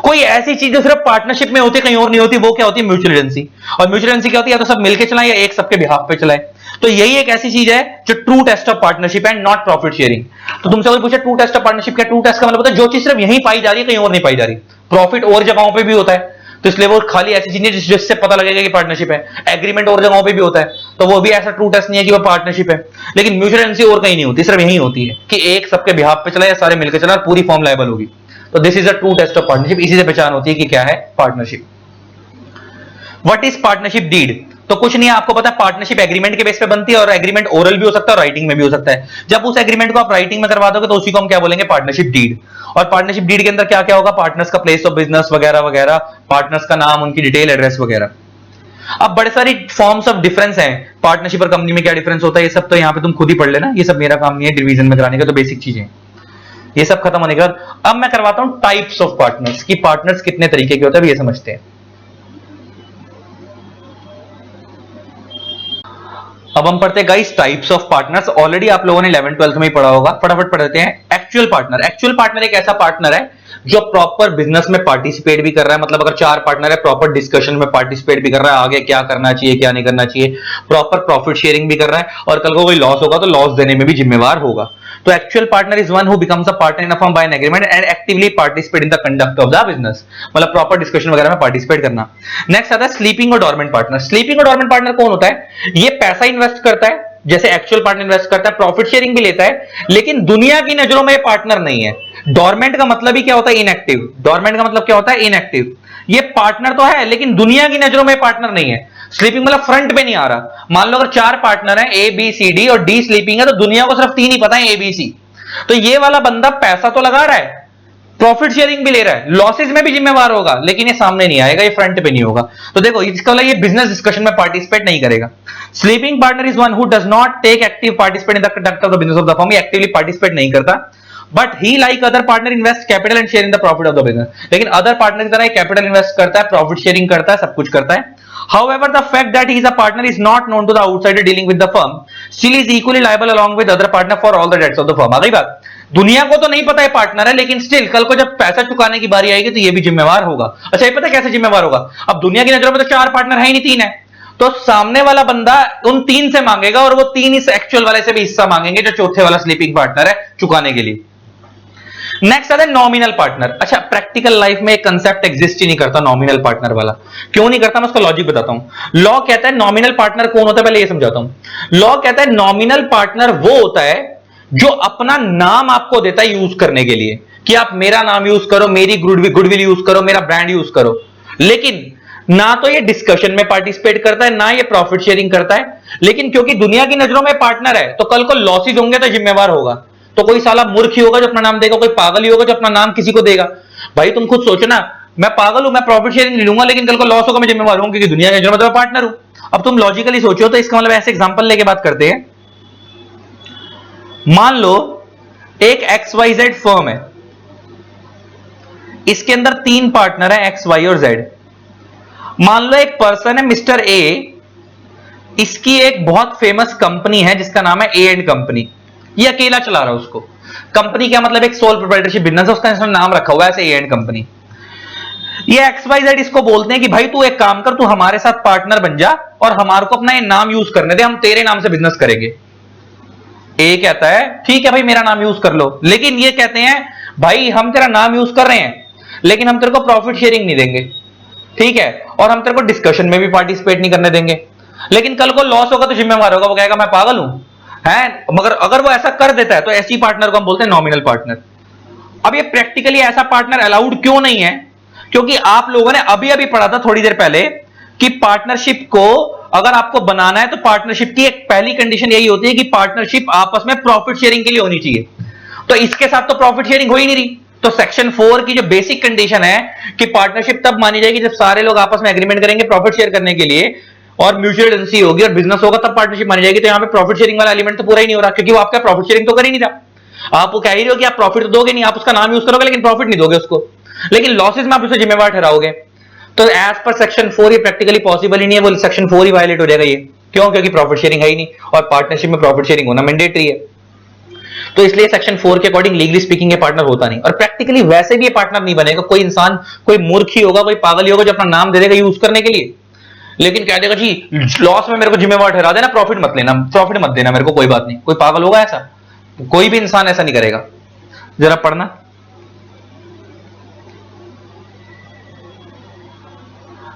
कोई ऐसी चीज जो सिर्फ पार्टनरशिप में होती है कहीं और नहीं होती, वो क्या होती है, म्यूचुअल एजेंसी। और म्यूचुअल एजेंसी क्या होती है, या तो सब मिलकर चलाएं या एक सबके बिहाफ पे चलाएं। तो यही एक ऐसी चीज है जो true test of partnership and not profit sharing. तो तुमसे कोई पूछे ट्रू टेस्ट ऑफ पार्टनरशिप क्या, ट्रू टेस्ट का मतलब होता है जो चीज सिर्फ यहीं पाई जा रही है कहीं और नहीं पाई जा रही। प्रॉफिट और जगहों पर भी होता है तो इसलिए वो खाली ऐसी चीज है जिससे पता लगेगा कि पार्टनरशिप है। एग्रीमेंट और जगहों पे भी होता है तो वो भी ऐसा ट्रू टेस्ट नहीं है कि वो पार्टनरशिप है। लेकिन म्यूचुअल एजेंसी और कहीं नहीं होती, सिर्फ यही होती है कि एक सबके बिहाफ पे चला या सारे मिलकर चला, पूरी फॉर्म लायबल होगी। तो this is a true test of partnership. इसी से पहचान होती है कि क्या है पार्टनरशिप। व्हाट इज पार्टनरशिप डीड, तो कुछ नहीं है, आपको पता है पार्टनरशिप एग्रीमेंट के बेस पे बनती है और एग्रीमेंट ओरल भी हो सकता है और राइटिंग में भी हो सकता है। जब उस एग्रीमेंट को आप राइटिंग में करवा दोगे तो उसी को हम क्या बोलेंगे, पार्टनरशिप डीड। और पार्टनरशिप डीड के अंदर क्या क्या होगा, पार्टनर्स का प्लेस ऑफ बिजनेस वगैरह वगैरह, पार्टनर्स का नाम, उनकी डिटेल, एड्रेस वगैरह। अब बड़े सारी फॉर्म्स ऑफ डिफरेंस हैं, पार्टनरशिप और कंपनी में क्या डिफरेंस होता है, ये सब तो यहाँ पे तुम खुद ही पढ़ लेना, ये सब मेरा काम नहीं है डिवीजन में कराने का। तो बेसिक चीजें ये सब खत्म होने के बाद अब मैं करवाता हूं टाइप्स ऑफ पार्टनर्स, की पार्टनर्स कितने तरीके के होते हैं ये समझते हैं। अब हम पढ़ते हैं guys types of partners. Already आप लोगों ने 11th 12th में ही पढ़ा होगा, फटाफट पढ़ते हैं। Actual partner. एक्चुअल पार्टनर एक ऐसा पार्टनर है जो प्रॉपर बिजनेस में पार्टिसिपेट भी कर रहा है। मतलब अगर 4 पार्टनर है, प्रॉपर डिस्कशन में पार्टिसिपेट भी कर रहा है, आगे क्या करना चाहिए क्या नहीं करना चाहिए, प्रॉपर प्रॉफिट शेयरिंग भी कर रहा है और कल को कोई लॉस होगा तो लॉस देने में भी जिम्मेवार होगा। तो actual partner is one who becomes a partner in a firm bye an agreement and actively participate in the conduct of the business, मतलब प्रॉपर डिस्कशन वगैरह में पार्टिसिपेट करना। नेक्स्ट आता है स्लीपिंग और डोरमेंट पार्टनर। स्लीपिंग और dormant partner कौन होता है? ये पैसा इन्वेस्ट करता है जैसे एक्चुअल पार्टनर इन्वेस्ट करता है, प्रॉफिट शेयरिंग भी लेता है, लेकिन दुनिया की नजरों में पार्टनर नहीं है। डोरमेंट का मतलब ही क्या होता है? इनएक्टिव। डोरमेंट का मतलब क्या होता है? इनएक्टिव। ये पार्टनर तो है लेकिन दुनिया की नजरों में पार्टनर नहीं है। स्लीपिंग मतलब फ्रंट पे नहीं आ रहा। मान लो अगर 4 पार्टनर हैं, ए बी सी डी, और डी स्लीपिंग है, तो दुनिया को सिर्फ 3 ही पता है, ए बी सी। तो ये वाला बंदा पैसा तो लगा रहा है, प्रॉफिट शेयरिंग भी ले रहा है, लॉसेस में भी जिम्मेवार होगा, लेकिन ये सामने नहीं आएगा, ये फ्रंट पे नहीं होगा। तो देखो इसका मतलब ये बिजनेस डिस्कशन में पार्टिसिपेट नहीं करेगा। Sleeping partner is one who does not take active participate in the conduct of the business of the firm. ये एक्टिवली पार्टिसिपेट नहीं करता, but he like other partner invest capital and share in the profit of the business. लेकिन other partner की तरह capital invest करता है, profit sharing करता है, सब कुछ करता है। However, the fact that he is a partner is not known to the outsider dealing with the firm. Still, he is equally liable along with other partner for all the debts of the firm. आ गई बात? दुनिया को तो नहीं पता है partner है, लेकिन स्टिल कल को जब पैसा चुकाने की बारी आएगी तो ये भी जिम्मेवार होगा। अच्छा, ये पता है कैसे जिम्मेवार होगा? अब दुनिया की नजरों में तो 4 पार्टनर है ही नहीं, 3 है, तो सामने वाला बंदा उन 3 से मांगेगा और वो 3 इस एक्चुअल वाले से भी हिस्सा मांगेंगे जो चौथे वाला स्लीपिंग पार्टनर है, चुकाने के लिए। नेक्स्ट आता है नॉमिनल पार्टनर। अच्छा, प्रैक्टिकल लाइफ में एक कंसेप्ट एग्जिस्ट ही नहीं करता नॉमिनल पार्टनर वाला। क्यों नहीं करता? मैं उसका लॉजिक बताता हूं। लॉ कहता है नॉमिनल पार्टनर कौन होता है, पहले ये समझाता हूं। लॉ कहता है नॉमिनल पार्टनर वो होता है जो अपना नाम आपको देता है यूज करने के लिए, कि आप मेरा नाम यूज करो, मेरी गुडविल यूज करो, मेरा ब्रांड यूज करो। लेकिन ना तो ये डिस्कशन में पार्टिसिपेट करता है, ना ये प्रॉफिट शेयरिंग करता है। लेकिन क्योंकि दुनिया की नजरों में पार्टनर है, तो कल को लॉसेज होंगे तो जिम्मेवार होगा। तो कोई साला मूर्ख ही होगा जो अपना नाम देगा, कोई पागल ही होगा जो अपना नाम किसी को देगा। भाई तुम खुद सोचो ना, मैं पागल हूं, मैं प्रॉफिट शेयरिंग ले लूंगा, लेकिन कल को लॉस होगा, मैं जिम्मेवार हूं, क्योंकि दुनिया के नजरों में तो मैं पार्टनर हूं। अब तुम लॉजिकली सोचो, तो इसका मतलब ऐसे एग्जांपल लेके बात करते हैं। मान लो एक XYZ फर्म है, इसके अंदर 3 पार्टनर है, X, Y और Z। मान लो एक पर्सन है मिस्टर ए, इसकी एक बहुत फेमस कंपनी है जिसका नाम है ए एंड कंपनी। ये अकेला चला रहा है उसको। कंपनी क्या मतलब? एक सोल प्रोप्राइटरशिप बिजनेस है, उसका इसमें नाम रखा हुआ है ऐसे ए एंड कंपनी। ये XYZ इसको बोलते हैं कि भाई तू एक काम कर, तू हमारे साथ पार्टनर बन जा और हमारे को अपना ये नाम यूज करने दे, हम तेरे नाम से बिजनेस करेंगे। ए कहता है ठीक है भाई मेरा नाम यूज कर लो, लेकिन ये कहते हैं भाई हम तेरा नाम यूज कर रहे हैं, लेकिन हम तेरे को प्रॉफिट शेयरिंग नहीं देंगे, ठीक है, और हम तेरे को डिस्कशन में भी पार्टिसिपेट नहीं करने देंगे। लेकिन कल को लॉस होगा तो जिम्मेवार होगा, वो कहेगा मैं पागल हूं है। मगर अगर वो ऐसा कर देता है तो ऐसी पार्टनर को हम बोलते हैं नॉमिनल पार्टनर। अब ये प्रैक्टिकली ऐसा पार्टनर अलाउड क्यों नहीं है? क्योंकि आप लोगों ने अभी अभी पढ़ा था थोड़ी देर पहले कि पार्टनरशिप को अगर आपको बनाना है तो पार्टनरशिप की एक पहली कंडीशन यही होती है कि पार्टनरशिप आपस में प्रॉफिट शेयरिंग के लिए होनी चाहिए। तो इसके साथ तो प्रॉफिट शेयरिंग हो ही नहीं रही। तो सेक्शन 4 की जो बेसिक कंडीशन है कि पार्टनरशिप तब मानी जाएगी जब सारे लोग आपस में एग्रीमेंट करेंगे प्रॉफिट शेयर करने के लिए, और म्यूचुअल एजेंसी होगी और बिजनेस होगा, तब पार्टनरशिप मानी जाएगी। तो यहां पे प्रॉफिट शेयरिंग वाला एलिमेंट तो पूरा ही नहीं हो रहा, क्योंकि वो आपका प्रॉफिट शेयरिंग तो कर ही नहीं रहा। आप वो कह ही रहे हो कि आप प्रॉफिट तो दोगे नहीं, आप उसका नाम यूज करोगे लेकिन प्रॉफिट नहीं दोगे उसको, लेकिन लॉसेज में आप उसे जिम्मेवार ठहराओगे। तो एज पर सेक्शन 4 ये प्रैक्टिकली पॉसिबल ही नहीं है, वो सेक्शन 4 ही वायलेट हो जाएगा ये। क्यों? क्योंकि प्रॉफिट शेयरिंग है ही नहीं, और पार्टनरशिप में प्रॉफिट शेयरिंग होना मैंडेटरी है। तो इसलिए सेक्शन 4 के अकॉर्डिंग लीगली स्पीकिंग ये पार्टनर होता नहीं, और प्रैक्टिकली वैसे भी ये पार्टनर नहीं बनेगा। कोई इंसान, कोई मूर्ख ही होगा, कोई पागल ही होगा जो अपना नाम दे देगा यूज करने के लिए, लेकिन कह देगा जी लॉस में मेरे को जिम्मेवार ठहरा देना, प्रॉफिट मत लेना, प्रॉफिट मत देना मेरे को, कोई बात नहीं। कोई पागल होगा ऐसा? कोई भी इंसान ऐसा नहीं करेगा। जरा पढ़ना,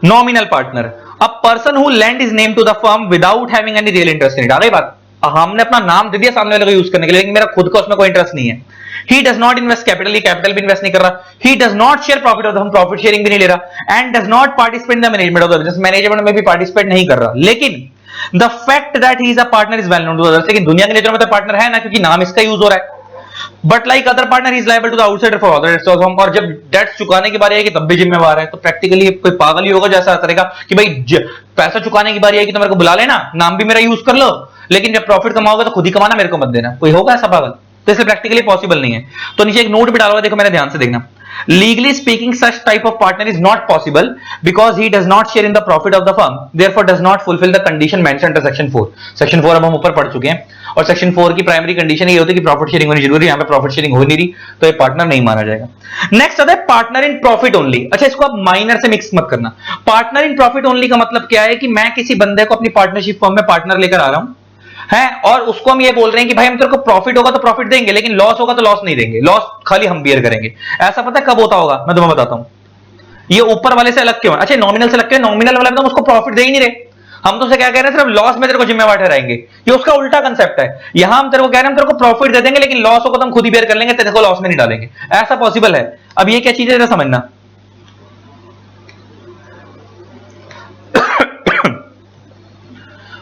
nominal partner, a person who lend his name to the firm without having any real interest in it. आ गई बात? हमने अपना नाम दे दिया सामने वाले को यूज करने के लिए, लेकिन मेरा खुद का उसमें कोई इंटरेस्ट नहीं है। He does not invest capital, capital भी इन्वेस्ट नहीं कर रहा। He does not share profit, हम प्रॉफिट शेयरिंग भी नहीं ले रहा। And does not participate in the management of the business, management में भी पार्टिसिपेट नहीं कर रहा। लेकिन the fact that he is a partner is well known to others, लेकिन दुनिया के नजरों में तो पार्टनर है ना, क्योंकि नाम इसका यूज हो रहा है। But like other partner he is liable to the outsider for other debts, और जब डेट्स चुकाने की बारी आएगी तब भी जिम्मेवार है। तो प्रैक्टिकली कोई पागल ही होगा जैसा करेगा कि भाई पैसा चुकाने की बारी आएगी तो मेरे को बुला लेना, नाम भी मेरा यूज कर लो, लेकिन जब प्रॉफिट कमाओगे तो खुद ही कमाना, मेरे को मत देना। कोई होगा ऐसा पागल? तो इसलिए प्रैक्टिकली पॉसिबल नहीं है। तो नीचे एक नोट भी डाला हुआ, देखो मेरे ध्यान से देखना। Legally speaking such type of partner is not possible because he does not share in the profit of the firm, therefore does not fulfil the condition mentioned under section 4। Section 4 अब हम ऊपर पढ़ चुके हैं, और सेक्शन 4 की primary condition ये होती है कि प्रॉफिट शेयरिंग होनी जरूरी है। यहां पे प्रॉफिट शेयरिंग हो नहीं रही, तो ये पार्टनर नहीं माना जाएगा। नेक्स्ट आता है पार्टनर इन प्रॉफिट ओनली। अच्छा, इसको आप माइनर से मिक्स मत करना। पार्टनर इन प्रॉफिट ओनली का मतलब क्या है कि मैं किसी बंदे को अपनी पार्टनरशिप फर्म में पार्टनर लेकर आ रहा हूं, है, और उसको हम ये बोल रहे हैं कि भाई हम तेरे को प्रॉफिट होगा तो प्रॉफिट देंगे, लेकिन लॉस होगा तो लॉस नहीं देंगे, लॉस खाली हम बियर करेंगे। ऐसा पता है कब होता होगा? मैं तुम्हें बताता हूं। ये ऊपर वाले से अलग क्यों है? अच्छा, नॉमिनल से अलग क्यों? नॉमिनल वाले में तो उसको प्रॉफिट दे ही नहीं रहे, हम तो उसे क्या कह रहे हैं, सिर्फ लॉस में तेरे को जिम्मेवार ठहराएंगे। ये उसका उल्टा कंसेप्ट है। यहां हम तेरे को कह रहे हैं हम तेरे को प्रॉफिट दे देंगे, लेकिन लॉस होगा तो हम खुद ही बेयर कर लेंगे, तेरे को लॉस में नहीं डालेंगे। ऐसा पॉसिबल है। अब ये क्या चीज है समझना।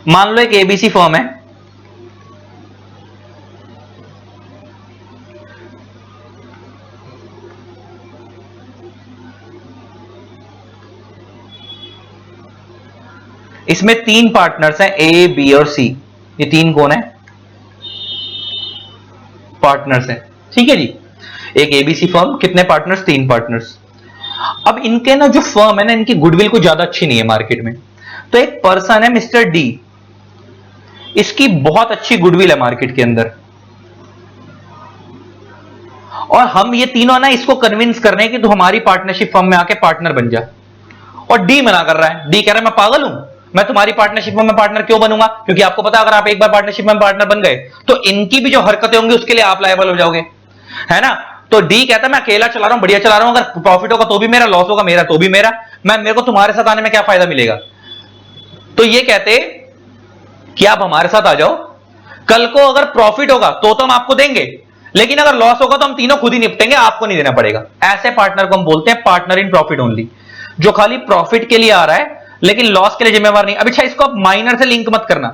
मान लो एक एबीसी फर्म है, इसमें 3 पार्टनर्स हैं, ए बी और सी। ये 3 कौन है? पार्टनर्स हैं, ठीक है जी। एक एबीसी फर्म, कितने पार्टनर्स? 3 पार्टनर्स। अब इनके ना जो फर्म है ना, इनकी गुडविल कुछ ज्यादा अच्छी नहीं है मार्केट में। तो एक पर्सन है मिस्टर डी, इसकी बहुत अच्छी गुडविल है मार्केट के अंदर, और हम ये तीनों ना इसको कन्विंस कर रहे हैं कि तू हमारी पार्टनरशिप फर्म में आके पार्टनर बन जा। और डी मना कर रहा है। डी कह रहा है मैं पागल हूं, मैं तुम्हारी पार्टनरशिप में पार्टनर क्यों बनूंगा? क्योंकि आपको पता अगर आप एक बार पार्टनरशिप में पार्टनर बन गए तो इनकी भी जो हरकतें होंगी उसके लिए आप लायबल हो जाओगे, है ना। तो डी कहता है मैं अकेला चला रहा हूं, बढ़िया चला रहा हूं, अगर प्रॉफिट होगा तो भी मेरा, लॉस होगा मेरा तो भी मेरा, मेरे को तुम्हारे साथ आने में क्या फायदा मिलेगा? तो ये कहते कि आप हमारे साथ आ जाओ, कल को अगर प्रॉफिट होगा तो हम आपको देंगे, लेकिन अगर लॉस होगा तो हम तीनों खुद ही निपटेंगे, आपको नहीं देना पड़ेगा। ऐसे पार्टनर को हम बोलते हैं पार्टनर इन प्रॉफिट ओनली, जो खाली प्रॉफिट के लिए आ रहा है लेकिन लॉस के लिए जिम्मेवार नहीं। अब अच्छा, इसको आप माइनर से लिंक मत करना,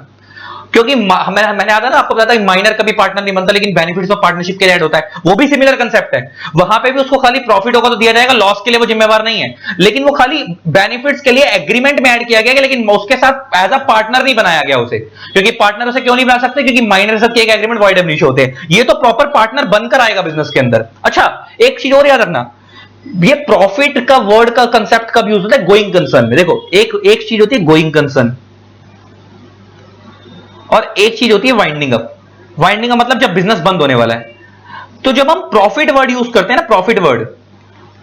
क्योंकि मैंने आता ना आपको बताया कि माइनर कभी पार्टनर नहीं बनता, लेकिन बेनिफिट्स ऑफ पार्टनरशिप के लिए ऐड होता है। वो भी सिमिलर कंसेप्ट है, वहां पे भी उसको खाली प्रॉफिट होगा तो दिया जाएगा, लॉस के लिए वो जिम्मेवार नहीं है, लेकिन वो खाली बेनिफिट्स के लिए एग्रीमेंट में ऐड किया गया, लेकिन उसके साथ एज अ पार्टनर नहीं बनाया गया उसे। क्योंकि पार्टनर उसे क्यों नहीं बना सकते? क्योंकि माइनर के साथ एक एग्रीमेंट वॉइड एब इश्यू होते हैं। ये तो प्रॉपर पार्टनर बनकर आएगा बिजनेस के अंदर। अच्छा, एक चीज और याद रखना, ये प्रॉफिट का वर्ड का कंसेप्ट कब यूज होता है? गोइंग कंसर्न में। देखो, एक चीज होती है गोइंग कंसर्न और एक चीज होती है वाइंडिंग अप। वाइंडिंग अप मतलब जब बिजनेस बंद होने वाला है। तो जब हम प्रॉफिट वर्ड यूज करते हैं ना, प्रॉफिट वर्ड,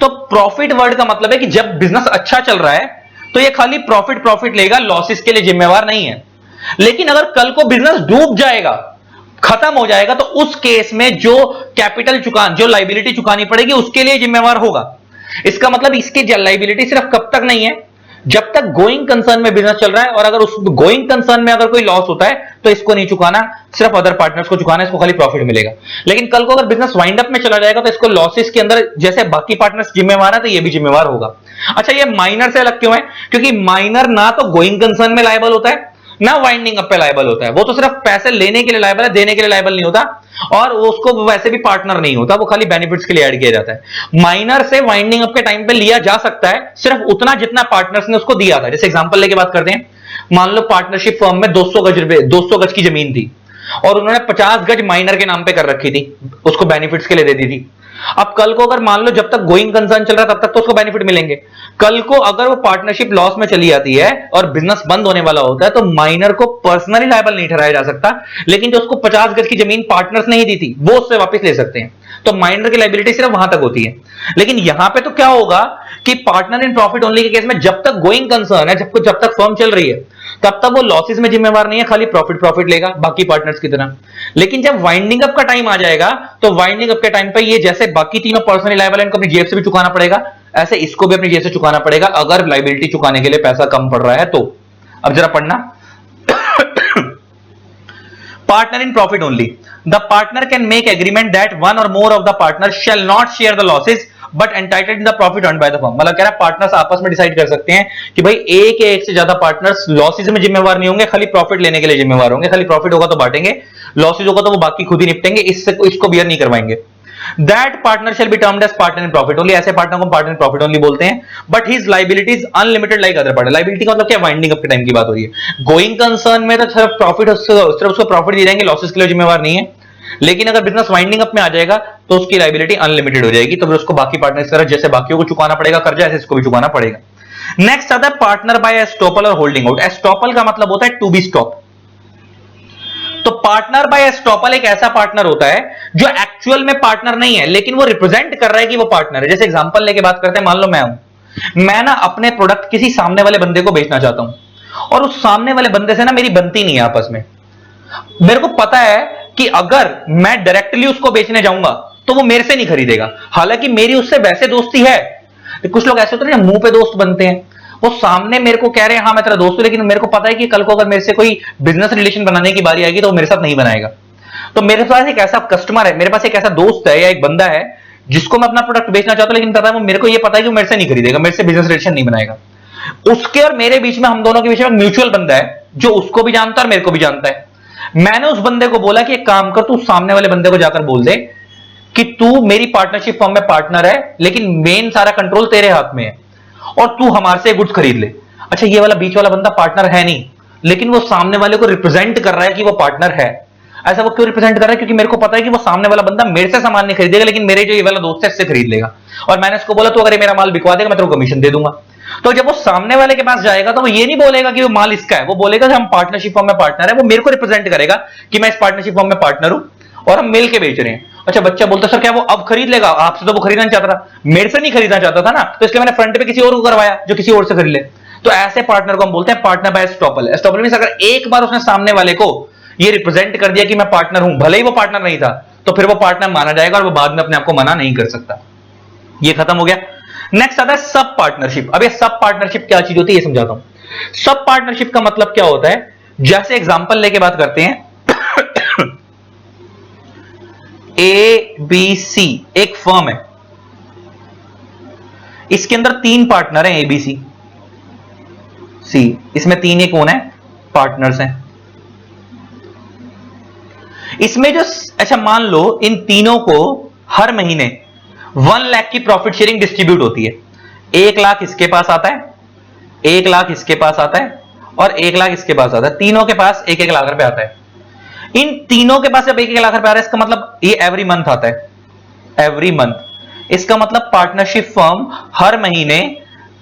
तो प्रॉफिट वर्ड का मतलब है कि जब बिजनेस अच्छा चल रहा है तो ये खाली प्रॉफिट प्रॉफिट लेगा, लॉसेस के लिए जिम्मेवार नहीं है। लेकिन अगर कल को बिजनेस डूब जाएगा, खत्म हो जाएगा, तो उस केस में जो कैपिटल जो लाइबिलिटी चुकानी पड़ेगी उसके लिए जिम्मेवार होगा। इसका मतलब इसकी लाइबिलिटी सिर्फ कब तक नहीं है? जब तक गोइंग कंसर्न में बिजनेस चल रहा है, और अगर उस गोइंग कंसर्न में अगर कोई लॉस होता है तो इसको नहीं चुकाना, सिर्फ अदर पार्टनर्स को चुकाना, इसको खाली प्रॉफिट मिलेगा। लेकिन कल को अगर बिजनेस वाइंड अप में चला जाएगा तो इसको लॉसेस के अंदर जैसे बाकी पार्टनर्स जिम्मेवार है तो ये भी जिम्मेवार होगा। अच्छा, ये माइनर से अलग क्यों है? क्योंकि माइनर ना तो गोइंग कंसर्न में लायबल होता है ना वाइंडिंग अप पे लायबल होता है। वो तो सिर्फ पैसे लेने के लिए लायबल है, देने के लिए लायबल नहीं होता, और उसको वैसे भी पार्टनर नहीं होता, वो खाली बेनिफिट्स के लिए ऐड किया जाता है। माइनर से वाइंडिंग अप के टाइम पे लिया जा सकता है सिर्फ उतना जितना पार्टनर्स ने उसको दिया था। जैसे एग्जांपल लेके बात करते हैं, मान लो पार्टनरशिप फर्म में 200 गज की जमीन थी और उन्होंने 50 गज माइनर के नाम पे कर रखी थी, उसको बेनिफिट्स के लिए दे दी थी। अब कल को अगर मान लो जब तक गोइंग कंसर्न चल रहा है तब तक तो उसको बेनिफिट मिलेंगे। कल को अगर वो पार्टनरशिप लॉस में चली जाती है और बिजनेस बंद होने वाला होता है तो माइनर को पर्सनली लायबल नहीं ठहराया जा सकता, लेकिन जो उसको 50 गज की जमीन पार्टनर्स ने ही दी थी वो उससे वापस ले सकते हैं। तो माइनर की लायबिलिटी सिर्फ वहां तक होती है। लेकिन यहां पे तो क्या होगा कि पार्टनर इन प्रॉफिट ओनली के केस में जब तक गोइंग कंसर्न है, जब तक फर्म चल रही है, तब तक वो लॉसेस में जिम्मेवार नहीं है, खाली प्रॉफिट प्रॉफिट लेगा बाकी पार्टनर्स की तरह। लेकिन जब वाइंडिंग अप का टाइम आ जाएगा तो वाइंडिंग अप के टाइम पे ये जैसे बाकी तीनों पर्सनली लायबल है, इनको अपनी जेब से भी चुकाना पड़ेगा, ऐसे इसको भी अपनी जेब से चुकाना पड़ेगा अगर लायबिलिटी चुकाने के लिए पैसा कम पड़ रहा है तो। अब जरा पढ़ना, partner in profit only, the partner can make agreement that one or more of the partners shall not share the losses but entitled in the profit earned by the firm। मतलब कह रहा है पार्टनर्स आपस में decide कर सकते हैं कि भाई एक या एक से ज्यादा पार्टनर्स लॉसेस में जिम्मेवार नहीं होंगे, खाली प्रॉफिट लेने के लिए जिम्मेवार होंगे। खाली प्रॉफिट होगा तो बांटेंगे, लॉसेस होगा तो वो बाकी खुद ही निपटेंगे, इसको बियर नहीं करवाएंगे। That partner shall be termed as partner in profit only। ऐसे पार्टनर को पार्टनर इन प्रॉफिट ओनली बोलते हैं। But his liability is unlimited like other partner. Liability का मतलब क्या? वाइंडिंग अप के टाइम की बात हो रही है। गोइंग कंसर्न में तो सिर्फ उसको प्रॉफिट दिए जाएंगे, लॉसेस के लिए जिम्मेवार नहीं है। लेकिन अगर बिजनेस वाइंडिंग अप में आ जाएगा तो उसकी लायबिलिटी अनलिमिटेड हो जाएगी, तो फिर उसको बाकी पार्टनर की तरह जैसे बाकियों को चुकाना पड़ेगा कर्जा, ऐसे इसको भी चुकाना पड़ेगा। नेक्स्ट आता है पार्टनर बाय एस्टॉपल और होल्डिंग आउट। एस्टॉपल का मतलब होता है टू बी स्टॉप। तो पार्टनर बाय एस्टॉपल एक ऐसा पार्टनर होता है जो एक्चुअल में पार्टनर नहीं है, लेकिन वो रिप्रेजेंट कर रहा है कि वो पार्टनर है। जैसे एग्जांपल लेके बात करते हैं, मान लो मैं ना अपने प्रोडक्ट किसी सामने वाले बंदे को बेचना चाहता हूं और उस सामने वाले बंदे से ना मेरी बनती नहीं है आपस में। मेरे को पता है कि अगर मैं डायरेक्टली उसको बेचने जाऊंगा तो वो मेरे से नहीं खरीदेगा, हालांकि मेरी उससे वैसे दोस्ती है। कुछ लोग ऐसे होते हैं मुंह पे दोस्त बनते हैं, वो सामने मेरे को कह रहे हैं हाँ मैं तेरा दोस्त हूं, लेकिन मेरे को पता है कि कल को अगर मेरे से कोई बिजनेस रिलेशन बनाने की बारी आएगी तो वो मेरे साथ नहीं बनाएगा। तो मेरे पास एक ऐसा कस्टमर है, मेरे पास एक ऐसा दोस्त है या एक बंदा है जिसको मैं अपना प्रोडक्ट बेचना चाहता हूं, लेकिन पता है वो मेरे को ये पता है कि वो मेरे से नहीं खरीदेगा, मेरे से बिजनेस रिलेशन नहीं बनाएगा। उसके और मेरे बीच में, हम दोनों के बीच में म्यूचुअल बंदा है जो उसको भी जानता है और मेरे को भी जानता है। मैंने उस बंदे को बोला कि एक काम कर, तू सामने वाले बंदे को जाकर बोल दे कि तू मेरी पार्टनरशिप फर्म में पार्टनर है, लेकिन मेन सारा कंट्रोल तेरे हाथ में है और तू हमारे से गुड्स खरीद ले। अच्छा, ये वाला बीच वाला बंदा पार्टनर है नहीं, लेकिन वो सामने वाले को रिप्रेजेंट कर रहा है कि वो पार्टनर है। ऐसा वो क्यों रिप्रेजेंट कर रहा है? क्योंकि मेरे को पता है कि वो सामने वाला बंदा मेरे से सामान नहीं खरीदेगा, लेकिन मेरे जो ये वाला दोस्त है इससे खरीद लेगा। और मैंने उसको बोला तू अगर ये मेरा माल बिकवा देगा मैं तेरे को कमीशन दे दूंगा। तो जब वो सामने वाले के पास जाएगा तो वो ये नहीं बोलेगा कि वो माल इसका है, वो बोलेगा कि हम पार्टनरशिप फर्म में पार्टनर है, वो मेरे को रिप्रेजेंट करेगा कि मैं इस पार्टनरशिप फर्म में पार्टनर हूं और हम मिल के बेच रहे हैं। अच्छा, बच्चा बोलता सर क्या वो अब खरीद लेगा? आपसे तो वो खरीदना नहीं चाहता था, मेरे से नहीं खरीदना चाहता था ना, तो इसलिए मैंने फ्रंट पे किसी और को करवाया जो किसी और से खरीद ले। तो ऐसे पार्टनर को हम बोलते हैं partner by estoppel. Estoppel means अगर एक बार उसने सामने वाले को ये रिप्रेजेंट कर दिया कि मैं पार्टनर हूं, भले ही वो पार्टनर नहीं था, तो फिर वो पार्टनर माना जाएगा और वो बाद में अपने आप को मना नहीं कर सकता। ये खत्म हो गया। नेक्स्ट आता है सब पार्टनरशिप। अब ये सब पार्टनरशिप क्या चीज होती है ये समझाता हूं। सब पार्टनरशिप का मतलब क्या होता है, जैसे एग्जांपल लेके बात करते हैं। ए बी सी एक फर्म है, इसके अंदर 3 पार्टनर हैं, ए बी सी सी, इसमें 3 ही कौन है? पार्टनर्स हैं। इसमें जो, अच्छा मान लो इन तीनों को हर महीने 1 लाख की प्रॉफिट शेयरिंग डिस्ट्रीब्यूट होती है। 1 लाख इसके पास आता है, 1 लाख इसके पास आता है और 1 लाख इसके पास आता है। तीनों के पास 1-1 लाख रुपए आता है। इन तीनों के पास जब 1-1 लाख रुपए आ रहा है, इसका मतलब ये एवरी मंथ आता है, एवरी मंथ। इसका मतलब पार्टनरशिप फर्म हर महीने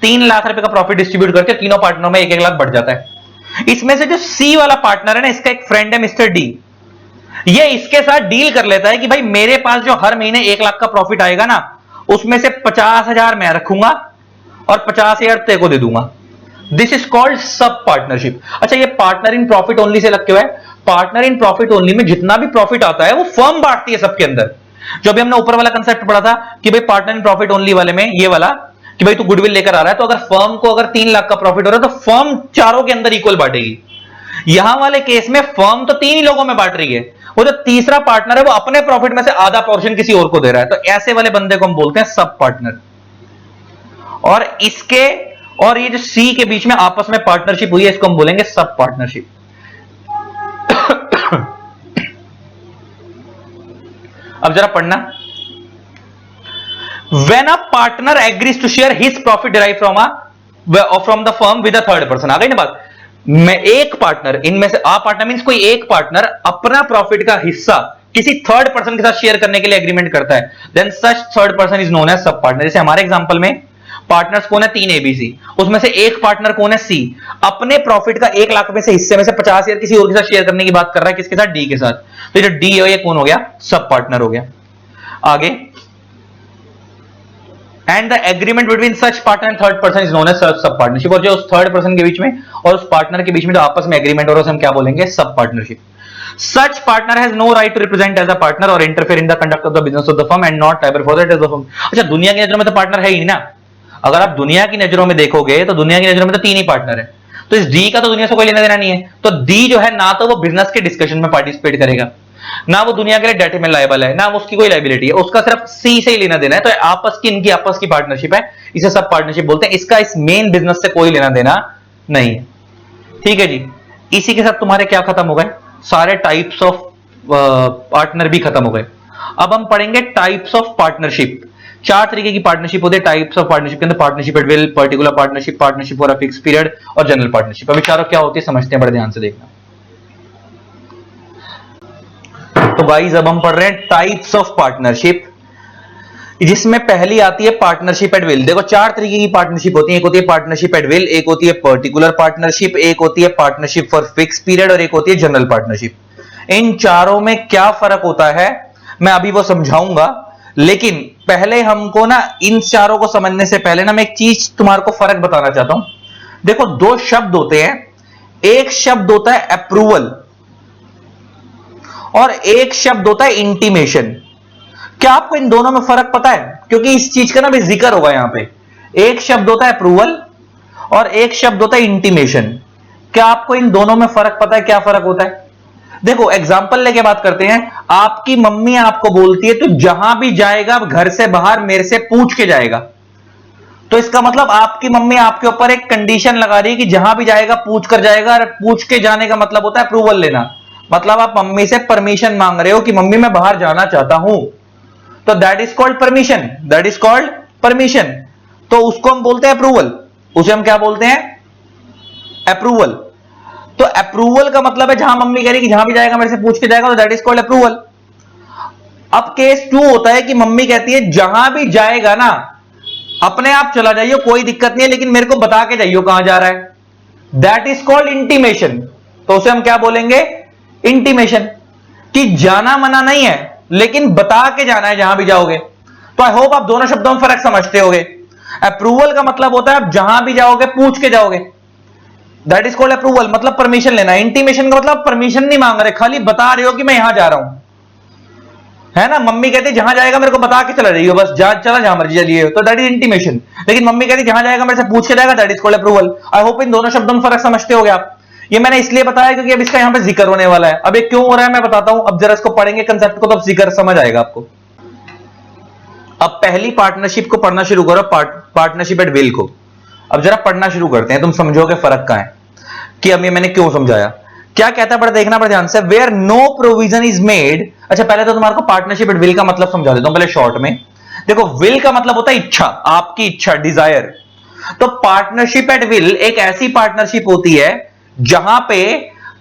3 लाख रुपए का प्रॉफिट डिस्ट्रीब्यूट करके तीनों पार्टनरों में 1-1 लाख बढ़ जाता है। इसमें से जो सी वाला पार्टनर है ना, इसका एक फ्रेंड है मिस्टर डी, ये इसके साथ डील कर लेता है कि भाई मेरे पास जो हर महीने 1 लाख का प्रॉफिट आएगा ना, उसमें से 50,000 मैं रखूंगा और 50,000 तेरे को दे दूंगा। दिस इज कॉल्ड सब पार्टनरशिप। अच्छा, ये partner in profit only say लग के हुआ है। पार्टनर इन प्रॉफिट ओनली में जितना भी प्रॉफिट आता है वो फर्म बांटती है सबके अंदर। जो भी हमने ऊपर वाला कंसेप्ट पढ़ा था कि भाई पार्टनर इन प्रॉफिट ओनली वाले में ये वाला कि भाई तू गुडविल लेकर आ रहा है, तो अगर फर्म को अगर 3 लाख का प्रॉफिट हो रहा है तो फर्म चारों के अंदर इक्वल बांटेगी। यहां वाले केस में फर्म तो 3 ही लोगों में बांट रही है, वो जो तीसरा पार्टनर है वो अपने प्रॉफिट में से आधा पोर्शन किसी और को दे रहा है। तो ऐसे वाले बंदे को हम बोलते हैं सब पार्टनर। और इसके और ये जो सी के बीच में आपस में पार्टनरशिप हुई है, इसको हम बोलेंगे सब पार्टनरशिप। अब जरा पढ़ना। When a partner agrees to share his profit derived from the firm with a third person, आ गई ना बात। मैं एक पार्टनर, इनमें से आ पार्टनर मींस कोई एक पार्टनर अपना प्रॉफिट का हिस्सा किसी थर्ड पर्सन के साथ शेयर करने के लिए एग्रीमेंट करता है, then such third person is known as sub partner. जैसे हमारे एग्जांपल में पार्टनर्स कौन है? 3 एबीसी, उसमें से एक पार्टनर कौन है? सी। अपने प्रॉफिट का 1 लाख रुपए से हिस्से में से 50,000 किसी और के साथ शेयर करने की बात कर रहा है, किसके साथ? डी के साथ। तो जो डी है ये कौन हो गया? सब पार्टनर हो गया। आगे, and the agreement between such partner and third person is known as sub partnership. और जो उस थर्ड पर्सन के बीच में और उस पार्टनर के बीच में जो आपस में एग्रीमेंट हो रहा है उसे हम क्या बोलेंगे? सब partnership. Such partner has no right to represent as a partner or interfere in the conduct of the business of the firm and not liable for that as the firm। अच्छा, दुनिया की नजरों में तो पार्टनर है ही नहीं ना। अगर आप दुनिया की नजरों में देखोगे तो दुनिया की नजरों में तो 3 ही पार्टनर है, तो इस डी का तो दुनिया से कोई लेना देना नहीं है। तो डी जो है ना तो वो बिजनेस के डिस्कशन में पार्टिसिपेट करेगा, ना वो दुनिया के लिए डेट में लायबल है, ना उसकी कोई लायबिलिटी है, उसका सिर्फ सी से ही लेना देना है। तो आपस की, इनकी आपस की पार्टनरशिप है, इसे सब पार्टनरशिप बोलते हैं। इसका इस मेन बिजनेस से कोई लेना देना नहीं है। ठीक है जी, इसी के साथ तुम्हारे क्या खत्म हो गए? सारे टाइप्स ऑफ पार्टनर भी खत्म हो गए। अब हम पढ़ेंगे टाइप्स ऑफ पार्टनरशिप। 4 तरीके की पार्टनरशिप होती है टाइप्स ऑफ पार्टनरशिप के अंदर। Partnership at will, particular partnership, partnership for a fix period और जनरल पार्टनरशिप। अभी चारों क्या होती है समझते हैं, बड़े ध्यान से देखना। तो गाइस अब हम पढ़ रहे हैं टाइप्स ऑफ पार्टनरशिप, जिसमें पहली आती है पार्टनरशिप एट विल। देखो 4 तरीके की पार्टनरशिप होती है। एक होती है पार्टनरशिप एट विल, एक होती है पर्टिकुलर पार्टनरशिप, एक होती है पार्टनरशिप फॉर फिक्स पीरियड और एक होती है जनरल पार्टनरशिप। इन चारों में क्या फर्क होता है मैं अभी वो समझाऊंगा, लेकिन पहले हमको ना इन चारों को समझने से पहले ना मैं एक चीज तुम्हारे को फर्क बताना चाहता हूं। देखो 2 शब्द होते हैं। एक शब्द होता है अप्रूवल, और एक शब्द होता है इंटीमेशन। क्या आपको इन दोनों में फर्क पता है? क्योंकि इस चीज का ना भी जिक्र होगा यहां पे। एक शब्द होता है अप्रूवल और एक शब्द होता है इंटीमेशन। क्या आपको इन दोनों में फर्क पता है? क्या फर्क होता है? देखो एग्जांपल लेके बात करते हैं। आपकी मम्मी आपको बोलती है तू जहां भी जाएगा घर से बाहर मेरे से पूछ के जाएगा। तो इसका मतलब आपकी मम्मी आपके ऊपर एक कंडीशन लगा रही है कि जहां भी जाएगा पूछ कर जाएगा, और पूछ के जाने का मतलब होता है अप्रूवल लेना। मतलब आप मम्मी से परमिशन मांग रहे हो कि मम्मी मैं बाहर जाना चाहता हूं, तो that is called permission, that is called permission. तो उसको हम बोलते हैं अप्रूवल, उसे हम क्या बोलते हैं? अप्रूवल। तो अप्रूवल का मतलब है जहां मम्मी कह रही कि जहां भी जाएगा मेरे से पूछ के जाएगा, तो दैट इज कॉल्ड अप्रूवल। अब केस 2 होता है कि मम्मी कहती है जहां भी जाएगा ना अपने आप चला जाइए, कोई दिक्कत नहीं है, लेकिन मेरे को बता के जाइए कहां जा रहा है। That is called intimation. तो उसे हम क्या बोलेंगे? इंटीमेशन। कि जाना मना नहीं है लेकिन बता के जाना है जहां भी जाओगे। तो आई होप आप दोनों शब्दों में फर्क समझते होगे। अप्रूवल का मतलब होता है आप जहां भी जाओगे पूछ के जाओगे, दैट इज कॉल्ड अप्रूवल, मतलब परमिशन लेना। इंटीमेशन का मतलब परमिशन नहीं मांग रहे, खाली बता रहे हो कि मैं यहां जा रहा हूं, है ना। मम्मी कहती है जहां जाएगा मेरे को बता के चला जाइए, बस चला जहां मर्जी चलिए, तो दैट इज इंटीमेशन। लेकिन मम्मी कहती है जहां जाएगा मेरे से पूछ के जाएगा, that is called approval. I hope इन दोनों शब्दों में फर्क समझते होगे आप। ये मैंने इसलिए बताया क्योंकि अब इसका यहां पे जिक्र होने वाला है। अब ये क्यों हो रहा है मैं बताता हूं। अब जरा इसको पढ़ेंगे कंसेप्ट को, तो अब जिक्र समझ आएगा आपको। अब पहली पार्टनरशिप को पढ़ना शुरू करो, पार्टनरशिप एट विल को। अब जरा पढ़ना शुरू करते हैं, तुम समझोगे फर्क कहां है कि अब ये मैंने क्यों समझाया। क्या कहता है बड़ा देखना बड़ा ध्यान से। Where no provision is made. अच्छा पहले तो तुम्हारे को पार्टनरशिप एट विल का मतलब समझा देता हूं पहले शॉर्ट में। देखो विल का मतलब होता है इच्छा, आपकी इच्छा, डिजायर। तो पार्टनरशिप एट विल एक ऐसी पार्टनरशिप होती है जहां पे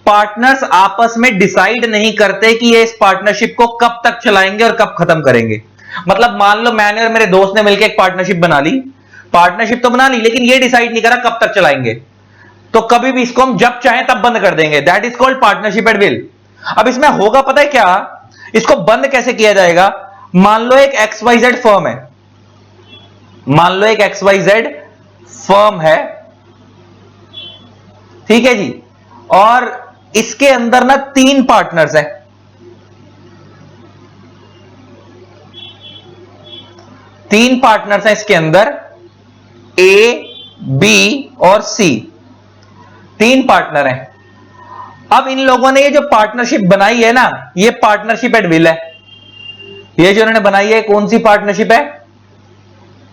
पार्टनर्स आपस में डिसाइड नहीं करते कि ये इस पार्टनरशिप को कब तक चलाएंगे और कब खत्म करेंगे। मतलब मान लो मैंने और मेरे दोस्त ने मिलकर एक पार्टनरशिप बना ली, पार्टनरशिप तो बना ली लेकिन ये डिसाइड नहीं करा कब तक चलाएंगे, तो कभी भी इसको हम जब चाहें तब बंद कर देंगे, that is called partnership at will. अब इसमें होगा पता है क्या, इसको बंद कैसे किया जाएगा। मान लो एक XYZ फर्म है, मान लो एक XYZ फर्म है, ठीक है जी, और इसके अंदर ना 3 पार्टनर्स हैं। तीन पार्टनर्स हैं इसके अंदर, A, B और C, 3 पार्टनर हैं। अब इन लोगों ने ये जो पार्टनरशिप बनाई है ना, ये पार्टनरशिप एट विल है। ये जो इन्होंने बनाई है कौन सी पार्टनरशिप है?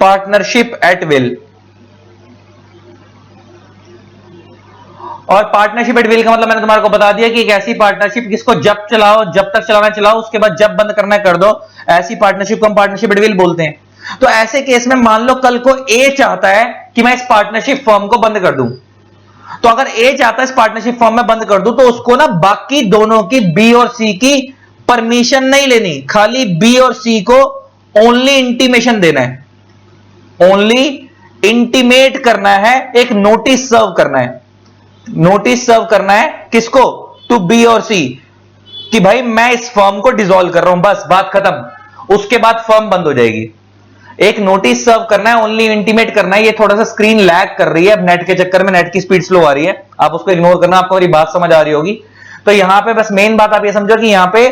Partnership at will. और पार्टनरशिप एट विल का मतलब मैंने तुम्हारे को बता दिया कि एक ऐसी पार्टनरशिप जिसको जब चलाओ, जब तक चलाना चलाओ, उसके बाद जब बंद करना है कर दो, ऐसी पार्टनरशिप को हम पार्टनरशिप एट विल बोलते हैं। तो ऐसे केस में मान लो कल को A चाहता है कि मैं इस पार्टनरशिप फर्म को बंद कर दूं, तो अगर A चाहता है इस पार्टनरशिप फर्म में बंद कर दूं, तो उसको ना बाकी दोनों की B और C की परमिशन नहीं लेनी, खाली B और C को ओनली इंटीमेशन देना है, ओनली इंटीमेट करना है, एक नोटिस सर्व करना है। नोटिस सर्व करना है किसको? टू B और C कि भाई मैं इस फर्म को डिसॉल्व कर रहा हूं, बस बात खत्म। उसके बाद फर्म बंद हो जाएगी। एक नोटिस सर्व करना है, ओनली इंटीमेट करना है। ये थोड़ा सा स्क्रीन लैग कर रही है अब नेट के चक्कर में, नेट की स्पीड स्लो आ रही है, आप उसको इग्नोर करना, आपको मेरी बात समझ आ रही होगी। तो यहां पे बस मेन बात आप ये समझो कि यहां पे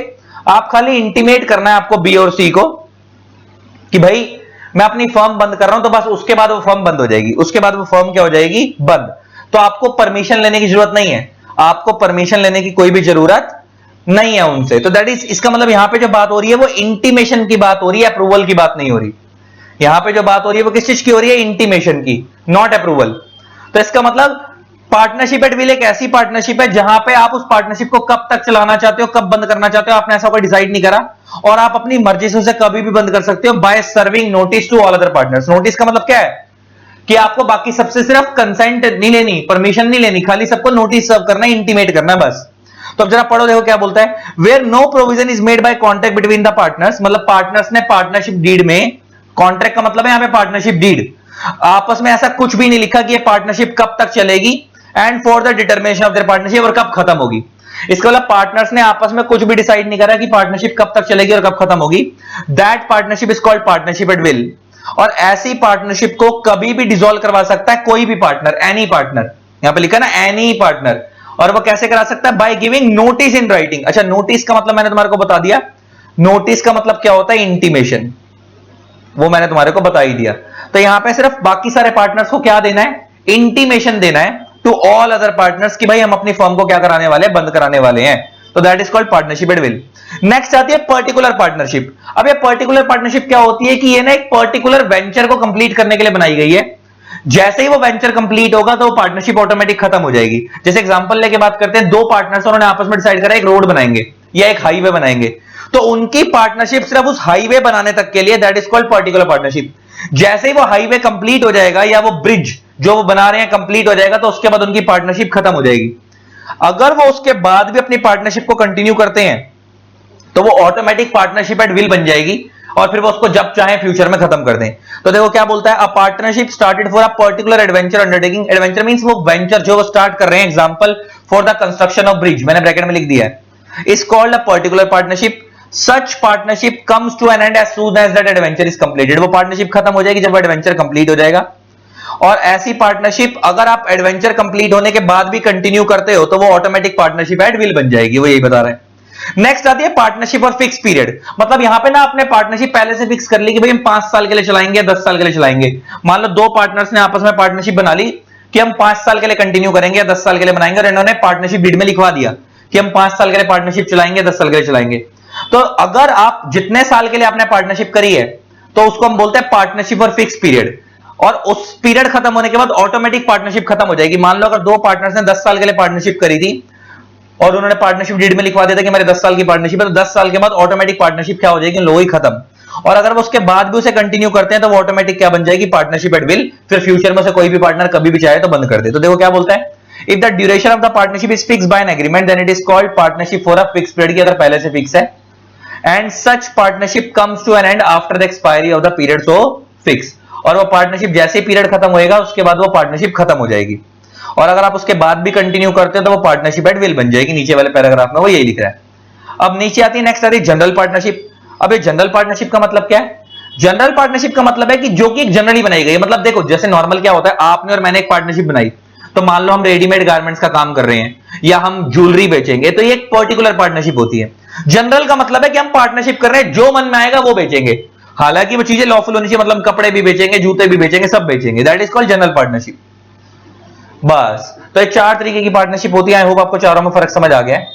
आप खाली इंटीमेट करना है आपको B और C को कि भाई मैं अपनी फर्म बंद कर रहा हूं, तो बस उसके बाद वो फर्म बंद हो जाएगी, उसके बाद वो फर्म क्या हो जाएगी? बंद। तो आपको परमिशन लेने की जरूरत नहीं है, आपको परमिशन लेने की कोई भी जरूरत नहीं है उनसे। तो दैट इज, इसका मतलब यहां पे जो बात हो रही है वो इंटीमेशन की बात हो रही है, अप्रूवल की बात नहीं हो रही। यहां पे जो बात हो रही है वो किस चीज की हो रही है? इंटीमेशन की, नॉट अप्रूवल। तो इसका मतलब पार्टनरशिप एट विल एक ऐसी पार्टनरशिप है जहां पे आप उस पार्टनरशिप को कब तक चलाना चाहते हो, कब बंद करना चाहते हो, आपने ऐसा कोई डिसाइड नहीं करा, और आप अपनी मर्जी से उसे कभी भी बंद कर सकते हो by serving notice to all other partners. Notice का मतलब क्या है कि आपको बाकी सबसे सिर्फ कंसेंट नहीं लेनी, परमिशन नहीं लेनी, खाली सबको नोटिस सर्व करना है, इंटीमेट करना है, बस। तो अब जरा पढ़ो, देखो क्या बोलता है। Where no provision is made by contract between the partners, मतलब पार्टनर्स ने पार्टनरशिप डीड में, कॉन्ट्रैक्ट का मतलब है यहां पे पार्टनरशिप डीड, आपस में ऐसा कुछ भी नहीं लिखा कि ये पार्टनरशिप कब तक चलेगी, and for the determination of their partnership, और कब खत्म होगी। इसका मतलब पार्टनर्स ने आपस में कुछ भी डिसाइड नहीं करा कि पार्टनरशिप कब तक चलेगी और कब खत्म होगी। That partnership is called partnership at will. और ऐसी पार्टनरशिप को कभी भी डिसॉल्व करवा सकता है कोई भी पार्टनर, एनी पार्टनर, यहां पे लिखा ना एनी पार्टनर, और वो कैसे करा सकता है? By giving notice in writing. अच्छा, नोटिस का मतलब मैंने तुम्हारे को बता दिया। नोटिस का मतलब क्या होता है? इंटीमेशन, वो मैंने तुम्हारे को बता ही दिया। तो यहां पे सिर्फ बाकी सारे पार्टनर्स को क्या देना है? इंटीमेशन देना है टू ऑल अदर पार्टनर्स कि भाई हम अपनी फर्म को क्या कराने वाले हैं? बंद कराने वाले हैं। तो that is called partnership at will. Next आती है पर्टिकुलर पार्टनरशिप। अब ये पर्टिकुलर पार्टनरशिप क्या होती है कि ये ना एक पर्टिकुलर वेंचर को कंप्लीट करने के लिए बनाई गई है। जैसे ही वो वेंचर कंप्लीट होगा तो वो पार्टनरशिप ऑटोमेटिक खत्म हो जाएगी। जैसे एग्जांपल लेके बात करते हैं, दो पार्टनर्स उन्होंने आपस में डिसाइड करा एक रोड बनाएंगे या एक हाईवे बनाएंगे, तो उनकी पार्टनरशिप सिर्फ उस हाईवे बनाने तक के लिए, that is called particular partnership. जैसे ही वो हाईवे कंप्लीट हो जाएगा या वो ब्रिज जो वो बना रहे हैं कंप्लीट हो जाएगा, तो उसके बाद उनकी पार्टनरशिप खत्म हो जाएगी। अगर वो उसके बाद भी अपनी पार्टनरशिप को कंटिन्यू करते हैं तो वो ऑटोमेटिक पार्टनरशिप एट विल बन जाएगी और फिर वो उसको जब चाहे फ्यूचर में खत्म कर दें। तो देखो क्या बोलता है, a partnership started for a particular adventure undertaking. Adventure means वो वेंचर जो वो स्टार्ट कर रहे हैं, example for the construction of bridge, मैंने ब्रैकेट में लिख दिया है, is called a particular partnership. Such partnership comes to an end as soon as that adventure is completed. वो पार्टनरशिप खत्म हो जाएगी जब वो एडवेंचर कंप्लीट हो जाएगा। और ऐसी पार्टनरशिप अगर आप एडवेंचर कंप्लीट होने के बाद भी कंटिन्यू करते हो तो वो ऑटोमेटिक पार्टनरशिप एट विल बन जाएगी। वो यही बता रहे हैं। नेक्स्ट आती है पार्टनरशिप और फिक्स पीरियड। मतलब यहां पे ना आपने पार्टनरशिप पहले से फिक्स कर ली कि भाई हम 5 साल के लिए चलाएंगे, 10 साल के लिए चलाएंगे। मान लो दो पार्टनर्स ने आपस में पार्टनरशिप बना ली कि हम 5 साल के लिए कंटिन्यू करेंगे या 10 साल के लिए बनाएंगे, और इन्होंने पार्टनरशिप डीड में लिखवा दिया कि हम 5 साल के लिए पार्टनरशिप चलाएंगे, 10 साल के लिए चलाएंगे। तो अगर आप जितने साल के लिए आपने पार्टनरशिप करी है तो उसको हम बोलते हैं पार्टनरशिप और फिक्स पीरियड। और उस पीरियड खत्म होने के बाद ऑटोमेटिक पार्टनरशिप खत्म हो जाएगी। मान लो अगर दो पार्टनर्स ने 10 साल के लिए पार्टनरशिप करी थी और उन्होंने पार्टनरशिप डीड में लिखवा दिया था कि मेरे 10 साल की पार्टनरशिप है, तो 10 साल के बाद ऑटोमेटिक पार्टनरशिप क्या हो जाएगी? लो ही खत्म। और अगर वो उसके बाद भी उसे कंटिन्यू करते हैं तो वो ऑटोमेटिक क्या बन जाएगी? Partnership at will. फिर फ्यूचर में से कोई भी पार्टनर कभी भी चाहे तो बंद कर दे। तो देखो क्या बोलता है, if the duration of the partnership is fixed by an agreement then it is called partnership for a fixed period, की अगर पहले से फिक्स है। And such partnership comes to an end after the expiry of the period so fix. और वो partnership जैसे ही period खत्म होएगा उसके बाद वो पार्टनरशिप खत्म हो जाएगी। और अगर आप उसके बाद भी कंटिन्यू करते हो तो वो पार्टनरशिप एट विल बन जाएगी। नीचे वाले पैराग्राफ में वो यही लिख रहा है। अब नीचे आती है, नेक्स्ट आती है जनरल पार्टनरशिप। अब ये जनरल पार्टनरशिप का मतलब क्या है? जनरल पार्टनरशिप का मतलब है कि जो कि एक जनरली बनाई गई है। मतलब देखो जैसे नॉर्मल क्या होता है, आपने और मैंने एक पार्टनरशिप बनाई, तो मान लो हम रेडीमेड गारमेंट्स का काम कर रहे हैं या हम ज्वेलरी बेचेंगे, तो ये एक पर्टिकुलर पार्टनरशिप होती है। जनरल का मतलब है कि हम पार्टनरशिप कर रहे हैं, जो मन में आएगा वो बेचेंगे। हालांकि वो चीजें लॉफुल होनी चाहिए, मतलब कपड़े भी बेचेंगे, जूते भी बेचेंगे, सब बेचेंगे। That is called general partnership. बस, तो ये 4 तरीके की पार्टनरशिप होती है। आई होप आपको चारों में फर्क समझ आ गया है।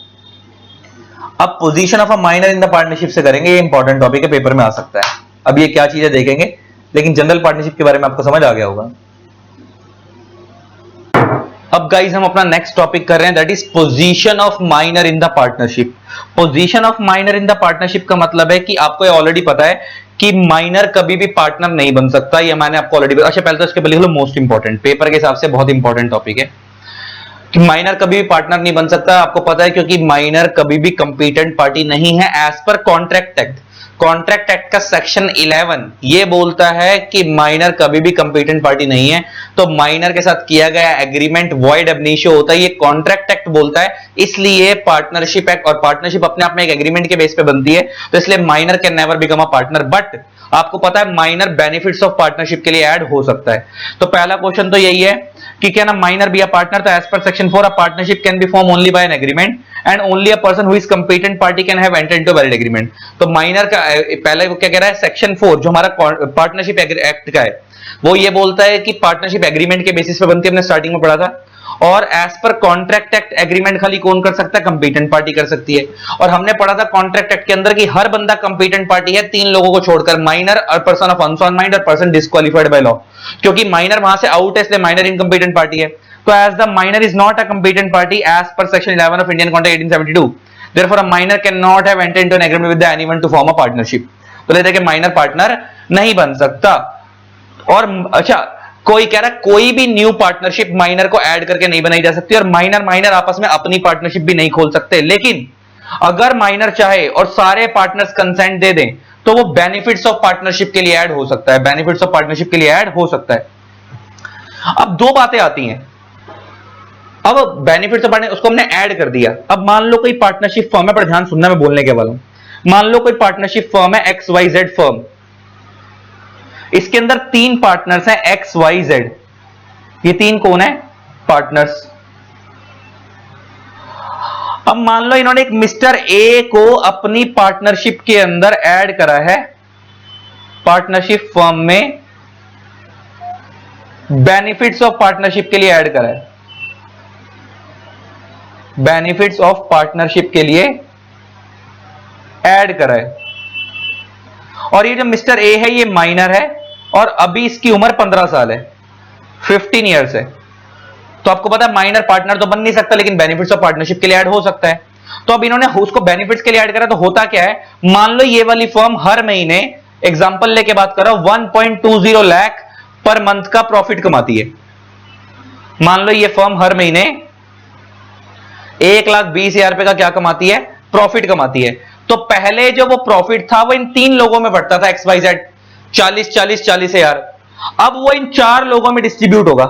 अब position of a minor in the partnership से करेंगे, ये इंपॉर्टेंट टॉपिक है, पेपर में आ सकता है। अब ये क्या चीजें देखेंगे, लेकिन जनरल पार्टनरशिप के बारे में आपको समझ आ गया होगा। अब गाइस हम अपना नेक्स्ट टॉपिक कर रहे हैं, that is position of minor in the partnership. Position of minor in the partnership का मतलब है कि आपको ये ऑलरेडी पता है कि माइनर कभी भी पार्टनर नहीं बन सकता। ये मैंने आपको ऑलरेडी, अच्छा पहले तो इसके पहले लिख लो मोस्ट इंपॉर्टेंट, पेपर के हिसाब से बहुत इंपॉर्टेंट टॉपिक है कि माइनर कभी भी पार्टनर नहीं बन सकता। आपको पता है क्योंकि माइनर कभी भी कंपीटेंट पार्टी नहीं है as per contract act. Contract act का सेक्शन 11 ये बोलता है कि माइनर कभी भी कंपीटेंट पार्टी नहीं है। तो माइनर के साथ किया गया एग्रीमेंट वॉइड अब इनिशियो होता है, ये कॉन्ट्रैक्ट एक्ट बोलता है। इसलिए पार्टनरशिप एक्ट, और पार्टनरशिप अपने आप में एक एग्रीमेंट के बेस पे बनती है, तो इसलिए minor can never become a partner. But आपको पता है माइनर बेनिफिट्स ऑफ पार्टनरशिप के लिए ऐड हो सकता है। तो पहला क्वेश्चन तो यही है कि क्या ना माइनर बी अ पार्टनर। तो as per section 4 a partnership can be form only by an agreement and only a person who is competent party can have entered into valid agreement. तो minor का पहले वो क्या कह रहा है, section 4 जो हमारा पार्टनरशिप एक्ट का है वो ये बोलता है कि पार्टनरशिप एग्रीमेंट के बेसिस पे बनती है, हमने स्टार्टिंग में पढ़ा था। और as per contract act agreement खाली कौन कर सकता है? कंपीटेंट पार्टी कर सकती है। और हमने पढ़ा था कॉन्ट्रैक्ट एक्ट के अंदर कि हर बंदा कंपीटेंट पार्टी है, 3 लोगों को छोड़कर, माइनर और पर्सन ऑफ अनसाउंड माइंड और पर्सन डिस्क्वालिफाइड बाय लॉ। क्योंकि माइनर वहां से आउट है इसलिए माइनर इनकंपीटेंट पार्टी है। तो as the minor is not a competent party as per section 11 of Indian contract 1872, therefore a minor cannot have entered into an agreement with anyone to form a partnership। तो लेते हैं कि minor partner नहीं बन सकता। और अच्छा कोई कह रहा है कोई भी न्यू पार्टनरशिप माइनर को ऐड करके नहीं बनाई जा सकती, और माइनर माइनर आपस में अपनी पार्टनरशिप भी नहीं खोल सकते। लेकिन अगर माइनर चाहे और सारे पार्टनर्स कंसेंट दे दें तो वो बेनिफिट्स ऑफ पार्टनरशिप के लिए ऐड हो सकता है, बेनिफिट्स ऑफ पार्टनरशिप के लिए ऐड हो सकता है। अब दो बातें आती हैं। अब बेनिफिट्स ऑफ पार्टनर उसको हमने ऐड कर दिया। अब मान लो कोई पार्टनरशिप फर्म है, पर ध्यान सुनना मैं बोलने के वाला हूं। मान लो कोई पार्टनरशिप फर्म है XYZ फर्म, इसके अंदर 3 पार्टनर्स हैं XYZ। ये 3 कौन है? पार्टनर्स। अब मान लो इन्होंने एक मिस्टर ए को अपनी पार्टनरशिप के अंदर ऐड करा है, पार्टनरशिप फर्म में बेनिफिट्स ऑफ पार्टनरशिप के लिए ऐड करा है, बेनिफिट्स ऑफ पार्टनरशिप के लिए ऐड करा है। और ये जो मिस्टर ए है ये माइनर है और अभी इसकी उम्र 15 साल है, 15 ईयर्स है। तो आपको पता है माइनर पार्टनर तो बन नहीं सकता, लेकिन बेनिफिट्स ऑफ पार्टनरशिप के लिए ऐड हो सकता है। तो अब इन्होंने उसको बेनिफिट्स के लिए ऐड करा, तो होता क्या है, मान लो ये वाली फर्म हर महीने, एग्जांपल लेके बात कर रहा हूं, 1.20 लाख पर मंथ का प्रॉफिट कमाती है। मान लो ये फर्म हर महीने 1,20,000 रुपए का क्या कमाती है, प्रॉफिट कमाती है। तो पहले जो वो प्रॉफिट था वो इन 3 लोगों में बढ़ता था, XYZ 40,000। अब वो इन 4 लोगों में डिस्ट्रीब्यूट होगा,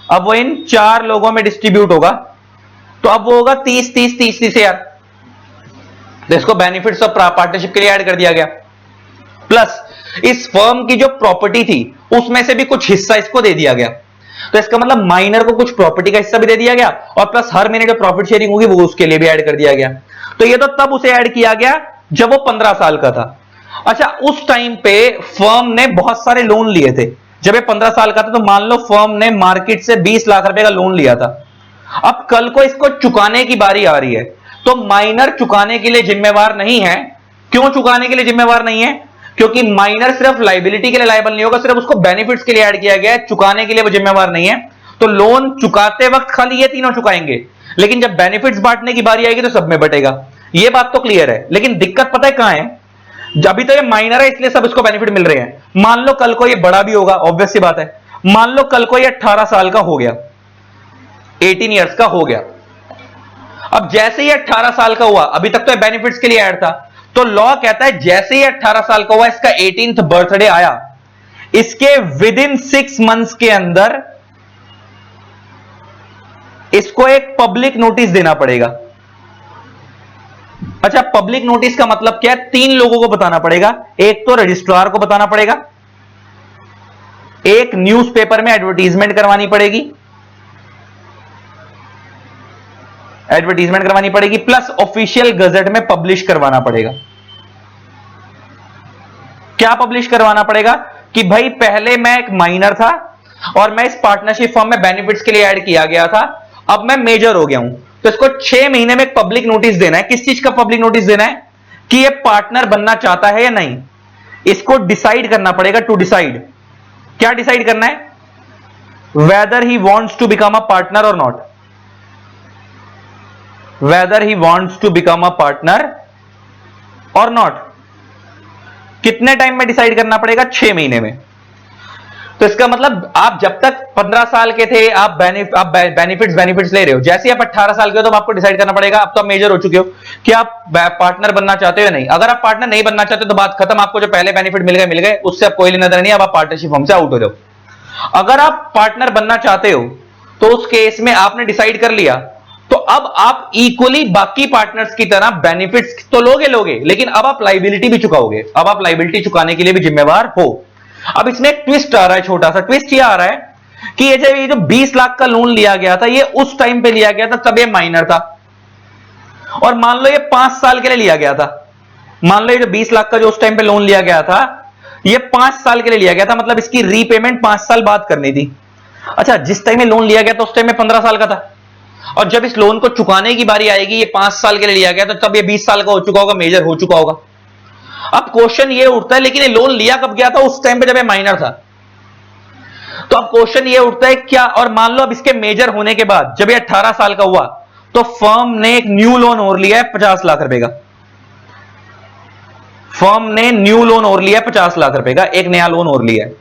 अब वो इन 4 लोगों में डिस्ट्रीब्यूट होगा, तो अब वो होगा 30,000। तो इसको बेनिफिट्स ऑफ पार्टनरशिप के लिए ऐड कर दिया गया। प्लस इस फर्म की जो प्रॉपर्टी थी उसमें से भी कुछ हिस्सा इसको दे दिया गया। तो इसका मतलब माइनर को कुछ प्रॉपर्टी का हिस्सा भी दे दिया गया और प्लस हर महीने जो प्रॉफिट शेयरिंग होगी वो उसके लिए भी ऐड कर दिया गया। तो ये तो तब उसे ऐड किया गया जब वो 15 साल का था। अच्छा, उस टाइम पे फर्म ने बहुत सारे लोन लिए थे। जब ये 15 साल का था तो मान लो फर्म ने मार्केट से 20 लाख रुपए का लोन लिया था। अब कल को इसको चुकाने की बारी आ रही है तो माइनर चुकाने के लिए जिम्मेवार नहीं है। क्यों चुकाने के लिए जिम्मेवार नहीं है? क्योंकि माइनर सिर्फ लायबिलिटी के लिए लायबल नहीं होगा, सिर्फ उसको बेनिफिट्स के लिए ऐड किया गया है, चुकाने के लिए वो जिम्मेवार नहीं है। तो लोन चुकाते वक्त खाली ये तीनों चुकाएंगे, लेकिन जब बेनिफिट्स बांटने की बारी आएगी तो सब में बटेगा। ये बात तो क्लियर है, लेकिन दिक्कत पता है कहां है? अभी तो ये माइनर है इसलिए सब इसको बेनिफिट मिल रहे हैं। मान लो कल को ये बड़ा भी होगा, ऑब्वियस सी बात है। मान लो कल को ये 18 साल का हो गया, 18 ईयर्स का हो गया। अब जैसे ही 18 साल का हुआ, अभी तक तो ये बेनिफिट्स के लिए ऐड था, तो लॉ कहता है जैसे ही 18 साल का हुआ, इसका 18th बर्थडे आया, इसके विद इन 6 मंथ्स के अंदर इसको एक पब्लिक नोटिस देना पड़ेगा। अच्छा, पब्लिक नोटिस का मतलब क्या है? 3 लोगों को बताना पड़ेगा। एक तो रजिस्ट्रार को बताना पड़ेगा, एक न्यूज़पेपर में एडवर्टीजमेंट करवानी पड़ेगी, प्लस ऑफिशियल गजेट में पब्लिश करवाना पड़ेगा। क्या पब्लिश करवाना पड़ेगा? कि भाई पहले मैं एक माइनर था और मैं इस पार्टनरशिप फॉर्म में बेनिफिट्स के लिए ऐड किया गया था, अब मैं मेजर हो गया हूं, तो इसको 6 महीने में एक पब्लिक नोटिस देना है। किस चीज का पब्लिक नोटिस देना है? कि ये पार्टनर बनना चाहता है या नहीं। इसको डिसाइड करना पड़ेगा। टू डिसाइड, क्या डिसाइड करना है? Whether he wants to become a partner or not, whether he wants to become a partner or not. कितने टाइम में डिसाइड करना पड़ेगा? 6 महीने में। तो इसका मतलब आप जब तक 15 साल के थे आप बेनिफिट्स ले रहे हो, जैसे आप 18 साल के हो तो आपको डिसाइड करना पड़ेगा, अब तो आप मेजर हो चुके हो, कि आप पार्टनर बनना चाहते हो या नहीं। अगर आप पार्टनर नहीं बनना चाहते तो बात खत्म, आपको जो पहले बेनिफिट मिल गए, उससे आप कोई लेना देना नहीं, अब आप पार्टनरशिप फॉर्म से आउट हो जाओ। अगर आप पार्टनर बनना चाहते हो तो उस केस में आपने डिसाइड कर लिया, तो अब आप इक्वली बाकी पार्टनर्स की तरह बेनिफिट्स तो लोगे, लेकिन अब आप लायबिलिटी भी चुकाओगे। अब आप लायबिलिटी चुकाने के लिए भी जिम्मेवार हो। अब इसमें एक ट्विस्ट आ रहा है, छोटा सा ट्विस्ट ये आ रहा है कि ये जो 20 लाख का लोन लिया गया था, ये उस टाइम पे लिया गया था तब ये माइनर था, और मान लो ये 5 साल के लिए लिया गया था। मान लो ये जो 20 लाख का जो उस टाइम पे लोन लिया गया था, ये 5 साल के लिए लिया गया था, मतलब इसकी रीपेमेंट 5 साल बाद करनी थी। अच्छा, जिस टाइम में लोन लिया गया था उस टाइम में 15 साल का था, और जब इस लोन को चुकाने की बारी आएगी, ये 5 साल के लिए लिया गया, तो तब ये 20 साल का हो चुका होगा, मेजर हो चुका होगा। अब क्वेश्चन ये उठता है, लेकिन ये लोन लिया कब गया था? उस टाइम पे जब ये माइनर था। तो अब क्वेश्चन ये उठता है क्या, और मान लो अब इसके मेजर होने के बाद जब ये 18 साल का हुआ, तो फर्म ने एक न्यू लोन और लिया है 50 लाख रुपए का। फर्म ने न्यू लोन और लिया है 50 लाख रुपए का, एक नया लोन और लिया है।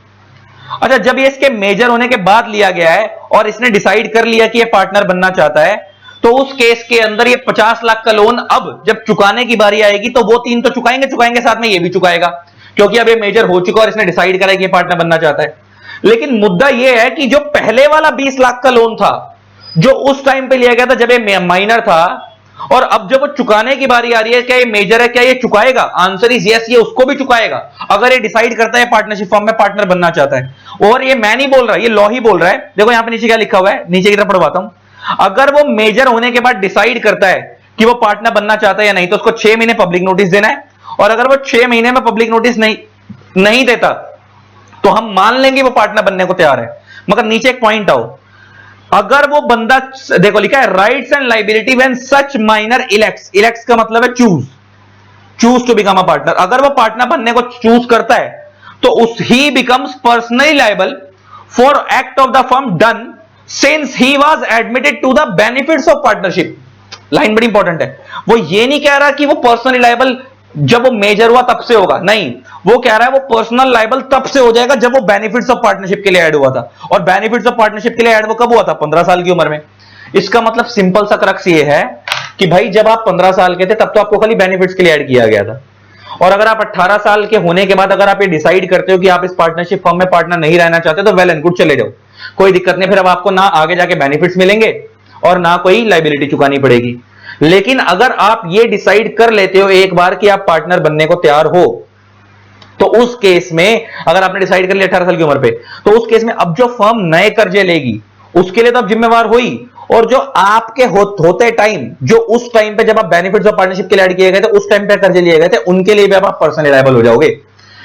अच्छा, जब ये इसके मेजर होने के बाद लिया गया है और इसने डिसाइड कर लिया कि ये पार्टनर बनना चाहता है, तो उस केस के अंदर ये 50 लाख का लोन अब जब चुकाने की बारी आएगी तो वो 3 तो चुकाएंगे, साथ में ये भी चुकाएगा, क्योंकि अब ये मेजर हो चुका और इसने डिसाइड करा कि ये पार्टनर बनना चाहता है। लेकिन मुद्दा ये है कि जो पहले वाला 20 लाख का लोन था, जो उस टाइम पे लिया गया था जब ये माइनर था, और अब जब वो चुकाने की बारी आ रही है, क्या ये मेजर है, क्या ये चुकाएगा? आंसर इज यस, ये उसको भी चुकाएगा अगर ये डिसाइड करता है पार्टनरशिप फॉर्म में पार्टनर बनना चाहता है। और ये मैं नहीं बोल रहा, ये लॉ ही बोल रहा है। देखो यहां पे नीचे क्या लिखा हुआ है, नीचे की तरफ पढ़वाता हूं। अगर वो मेजर होने के बाद डिसाइड करता है कि वो पार्टनर बनना चाहता है या नहीं, तो उसको 6 महीने पब्लिक नोटिस देना है। और अगर वो 6 महीने में पब्लिक नोटिस नहीं देता तो हम मान लेंगे वो पार्टनर बनने को तैयार है। मगर नीचे एक पॉइंट आओ, अगर वो बंदा, देखो लिखा है rights and liability when such minor elects का मतलब है choose to become a partner. अगर वो पार्टनर बनने को चूज करता है तो he becomes personally liable for act of the firm done since he was admitted to the benefits of partnership. Line बड़ी इंपॉर्टेंट है, वो ये नहीं कह रहा कि वो पर्सनली लायबल जब वो मेजर हुआ तब से होगा, नहीं, वो कह रहा है वो पर्सनल लायबल तब से हो जाएगा जब वो बेनिफिट्स ऑफ पार्टनरशिप के लिए ऐड हुआ था। और बेनिफिट्स ऑफ पार्टनरशिप के लिए ऐड वो कब हुआ था? 15 साल की उम्र में। इसका मतलब सिंपल सा क्रक्स ये है कि भाई जब आप 15 साल के थे तब तो आपको खाली बेनिफिट्स के लिए ऐड किया गया था, और अगर आप 18 साल के होने के बाद अगर आप ये डिसाइड करते हो कि आप इस पार्टनरशिप फर्म में पार्टनर नहीं रहना चाहते तो वेल एंड गुड, चले जाओ, कोई दिक्कत नहीं। फिर अब आपको ना आगे जाके बेनिफिट्स मिलेंगे और ना कोई लायबिलिटी चुकानी पड़ेगी। लेकिन अगर आप ये डिसाइड कर लेते हो एक बार कि आप पार्टनर बनने को तैयार हो, तो उस केस में अगर आपने डिसाइड कर लिया 18 साल की उम्र पे, तो उस केस में अब जो फर्म नए कर्जे लेगी उसके लिए तो आप जिम्मेवार हुई, और जो आपके होते टाइम, जो उस टाइम पे जब आप बेनिफिट्स ऑफ पार्टनरशिप के लिए ऐड किए गए थे, उस टाइम पे कर्जे लिए गए थे, उनके लिए भी आप पर्सनली लायबल हो जाओगे।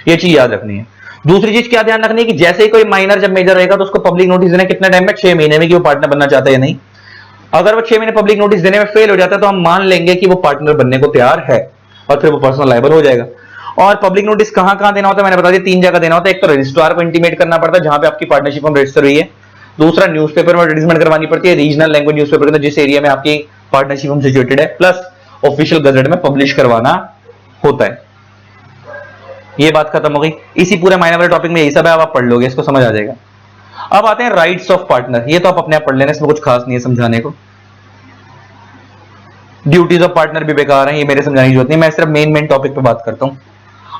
ये चीज याद रखनी है। दूसरी चीज क्या ध्यान रखनी है कि जैसे ही कोई माइनर जब मेजर रहेगा तो उसको पब्लिक नोटिस देना कितने टाइम में? 6 महीने में, कि वो पार्टनर बनना चाहता है या नहीं। अगर वो 6 महीने पब्लिक नोटिस देने में फेल हो जाता है तो हम मान लेंगे कि वो पार्टनर बनने को तैयार है, और फिर वो पर्सनल लायबल हो जाएगा। और पब्लिक नोटिस कहां कहां देना होता है मैंने बता दिया, 3 जगह देना होता है। एक तो रजिस्ट्रार को इंटीमेट करना पड़ता है जहां पे आपकी पार्टनरशिप फर्म रजिस्टर हुई है। दूसरा न्यूज़पेपर में एडवर्टाइजमेंट करवानी पड़ती है, रीजनल लैंग्वेज न्यूज़पेपर के अंदर जिस एरिया में आपकी पार्टनरशिप फर्म सिचुएटेड है। प्लस ऑफिशियल गजट में पब्लिश करवाना होता है। ये बात खत्म हो गई। इसी पूरे मायने वाले टॉपिक में यही सब है, आप पढ़ लोगे, इसको समझ आ जाएगा। अब आते हैं राइट्स ऑफ पार्टनर। ये तो आप अपने आप पढ़ लेना, इसमें कुछ खास नहीं है समझाने को। ड्यूटीज ऑफ पार्टनर भी बेकार है, ये मेरे समझाने की जरूरत नहीं, मैं सिर्फ मेन टॉपिक पे बात करता हूं।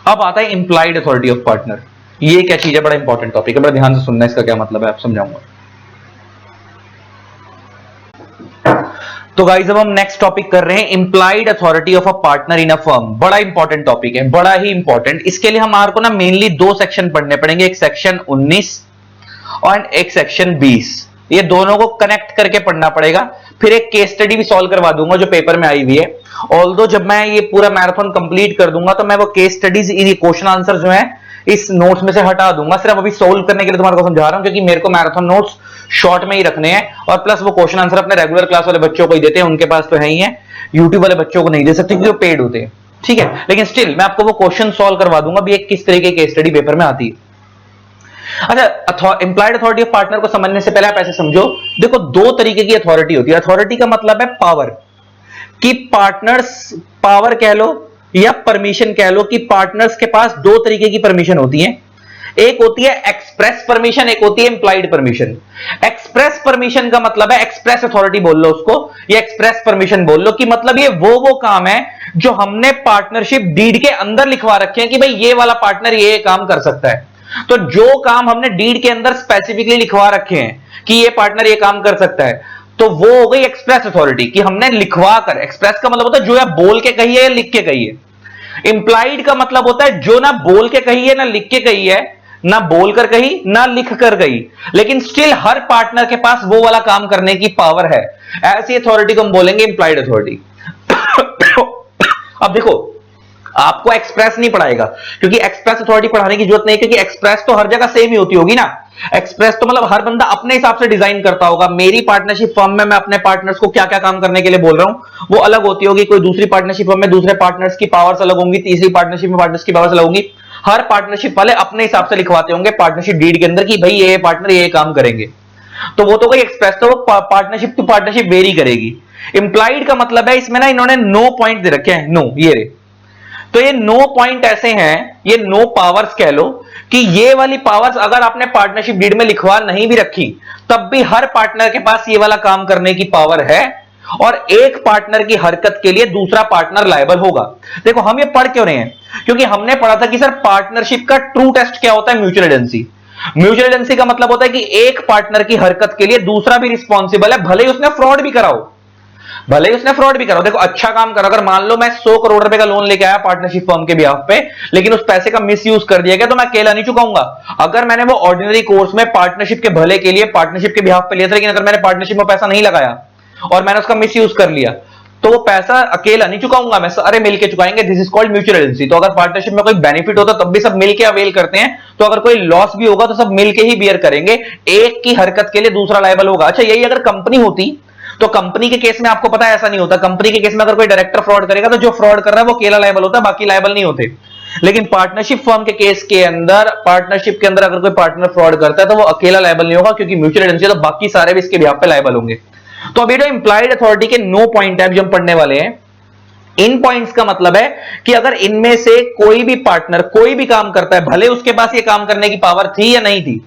अब आता है इंप्लाइड अथॉरिटी ऑफ पार्टनर। ये क्या चीज है? बड़ा इंपॉर्टेंट टॉपिक है, बड़ा ध्यान से सुनना, इसका क्या मतलब है आप समझाऊंगा। तो गाइस अब हम नेक्स्ट टॉपिक कर रहे हैं implied authority of a partner in a firm. बड़ा इंपॉर्टेंट टॉपिक है, बड़ा ही इंपॉर्टेंट। इसके लिए हमारे को ना मेनली 2 सेक्शन पढ़ने पड़ेंगे, एक सेक्शन 19 और एक सेक्शन 20। ये दोनों को कनेक्ट करके पढ़ना पड़ेगा। फिर एक केस स्टडी भी सॉल्व करवा दूंगा जो पेपर में आई हुई है। ऑल्दो जब मैं ये पूरा मैराथन कंप्लीट कर दूंगा तो मैं वो केस स्टडीज, ये क्वेश्चन आंसर जो है इस नोट्स में से हटा दूंगा। सिर्फ अभी सोल्व करने के लिए तुम्हारे को समझा रहा हूं, क्योंकि मेरे को मैराथन नोट्स शॉर्ट में ही रखने हैं, और प्लस वो क्वेश्चन आंसर अपने रेगुलर क्लास वाले बच्चों को ही देते हैं, उनके पास तो है ही है, यूट्यूब वाले बच्चों को नहीं दे सकते क्योंकि वो पेड होते हैं, ठीक है। लेकिन स्टिल मैं आपको वो क्वेश्चन सॉल्व करवा दूंगा भी एक किस तरीके की केस स्टडी पेपर में आती है। अच्छा, इंप्लाइड अथॉरिटी ऑफ पार्टनर को समझने से पहले आप ऐसे समझो, देखो 2 तरीके की अथॉरिटी होती है। अथॉरिटी का मतलब है पावर, कि पार्टनर्स, पावर कह लो या परमिशन कह लो, कि पार्टनर्स के पास 2 तरीके की परमिशन होती है। एक होती है एक्सप्रेस परमिशन, एक होती है इंप्लाइड परमिशन। एक्सप्रेस परमिशन का मतलब है, एक्सप्रेस अथॉरिटी बोल लो उसको, या एक्सप्रेस परमिशन बोल लो, कि मतलब ये वो काम है जो हमने पार्टनरशिप डीड के अंदर लिखवा रखे हैं कि भाई ये वाला पार्टनर ये काम कर सकता है। तो जो काम हमने डीड के अंदर स्पेसिफिकली लिखवा रखे हैं कि ये पार्टनर ये काम कर सकता है, तो वो हो गई एक्सप्रेस अथॉरिटी, कि हमने लिखवा कर। एक्सप्रेस का मतलब होता है जो या बोल के कही है या लिख के कही है। इंप्लाइड का मतलब होता है जो ना बोल के कही है ना लिख के कही है, ना बोल कर कही ना लिख कर कही, लेकिन स्टिल हर पार्टनर के पास वो वाला काम करने की पावर है। ऐसी अथॉरिटी को हम बोलेंगे इंप्लाइड अथॉरिटी। अब देखो, आपको एक्सप्रेस नहीं पढ़ाएगा, क्योंकि एक्सप्रेस अथॉरिटी पढ़ाने की जरूरत नहीं, क्योंकि एक्सप्रेस तो हर जगह सेम ही होती होगी ना। एक्सप्रेस तो मतलब हर बंदा अपने हिसाब से डिजाइन करता होगा। मेरी पार्टनरशिप फर्म में मैं अपने पार्टनर्स को क्या क्या काम करने के लिए बोल रहा हूं वो अलग होती होगी, कोई दूसरी पार्टनरशिप फर्म में दूसरे पार्टनर्स की पावर्स अलग होंगी, तीसरी पार्टनरशिप में पार्टनर्स की पावर्स अलग होंगी। हर पार्टनरशिप वाले अपने हिसाब से लिखवाते होंगे पार्टनरशिप डीड के अंदर कि भाई ये पार्टनर ये काम करेंगे। तो वो तो कोई एक्सप्रेस, तो पार्टनरशिप टू पार्टनरशिप वेरी करेगी। इंप्लाइड का मतलब है इसमें ना इन्होंने नो पॉइंट दे रखे हैं, नो, ये रे। तो ये 9 पॉइंट ऐसे हैं, ये 9 पावर्स कह लो, कि ये वाली पावर्स अगर आपने पार्टनरशिप डीड में लिखवा नहीं भी रखी तब भी हर पार्टनर के पास ये वाला काम करने की पावर है, और एक पार्टनर की हरकत के लिए दूसरा पार्टनर लायबल होगा। देखो हम ये पढ़ क्यों रहे हैं, क्योंकि हमने पढ़ा था कि सर पार्टनरशिप का ट्रू टेस्ट क्या होता है? Mutual agency. म्यूचुअल एजेंसी का मतलब होता है कि एक पार्टनर की हरकत के लिए दूसरा भी रिस्पॉन्सिबल है, भले ही उसने फ्रॉड भी कराओ, भले ही उसने फ्रॉड भी करा। देखो अच्छा काम करो, अगर मान लो मैं 100 करोड़ रुपए का लोन लेके आया पार्टनरशिप फर्म के बिहाफ पे, लेकिन उस पैसे का मिसयूज कर दिया गया, तो मैं अकेला नहीं चुकाऊंगा। अगर मैंने वो ऑर्डिनरी कोर्स में पार्टनरशिप के भले के लिए पार्टनरशिप के बिहाफ पे लिया था, लेकिन अगर मैंने पार्टनरशिप में पैसा नहीं लगाया और मैंने उसका मिसयूज कर लिया, तो वो पैसा अकेला नहीं चुकाऊंगा मैं, सारे मिलके चुकाएंगे, this is called mutual agency. तो अगर पार्टनरशिप में कोई बेनिफिट होता तब भी सब मिलके अवेल करते हैं, तो अगर कोई लॉस भी होगा तो सब मिलके ही बियर करेंगे, एक की हरकत के लिए दूसरा लायबल होगा। अच्छा यही अगर कंपनी होती तो कंपनी के केस में आपको पता है ऐसा नहीं होता, कंपनी के केस में अगर कोई डायरेक्टर फ्रॉड करेगा तो जो फ्रॉड कर रहा है वो अकेला लायबल होता है, बाकी लायबल नहीं होते। लेकिन पार्टनरशिप फर्म के केस के अंदर, पार्टनरशिप के अंदर अगर कोई पार्टनर फ्रॉड करता है तो वो अकेला लायबल नहीं होगा, क्योंकि म्यूचुअल एजेंसी है तो बाकी सारे भी इसके बिहाफ पे लायबल होंगे। तो अभी जो इंप्लाइड अथॉरिटी के 9 पॉइंट है जो हम पढ़ने वाले हैं, इन पॉइंट्स का मतलब है कि अगर इनमें से कोई भी पार्टनर कोई भी काम करता है, भले उसके पास ये काम करने की पावर थी या नहीं थी,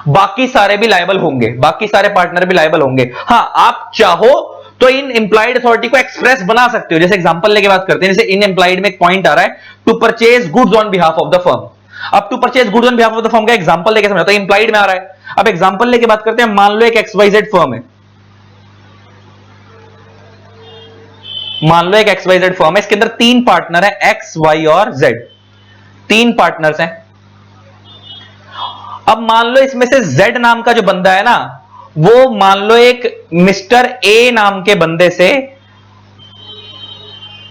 बाकी सारे भी लायबल होंगे, बाकी सारे पार्टनर भी लायबल होंगे। हां, आप चाहो तो इन इंप्लाइड अथॉरिटी को एक्सप्रेस बना सकते हो। जैसे एग्जांपल लेके बात करते हैं, जैसे इन इंप्लाइड में एक पॉइंट आ रहा है, to purchase goods on behalf of the firm. अब to purchase goods on behalf of the firm का एग्जांपल लेके समझाता हूं, इंप्लाइड में आ रहा है। अब एग्जांपल लेके बात करते हैं, मान लो एक XYZ फर्म है, मान लो एक XYZ फर्म है, इसके अंदर 3 पार्टनर है, X, Y और Z, 3 पार्टनर्स हैं। अब मान लो इसमें से Z नाम का जो बंदा है ना, वो मान लो एक मिस्टर A नाम के बंदे से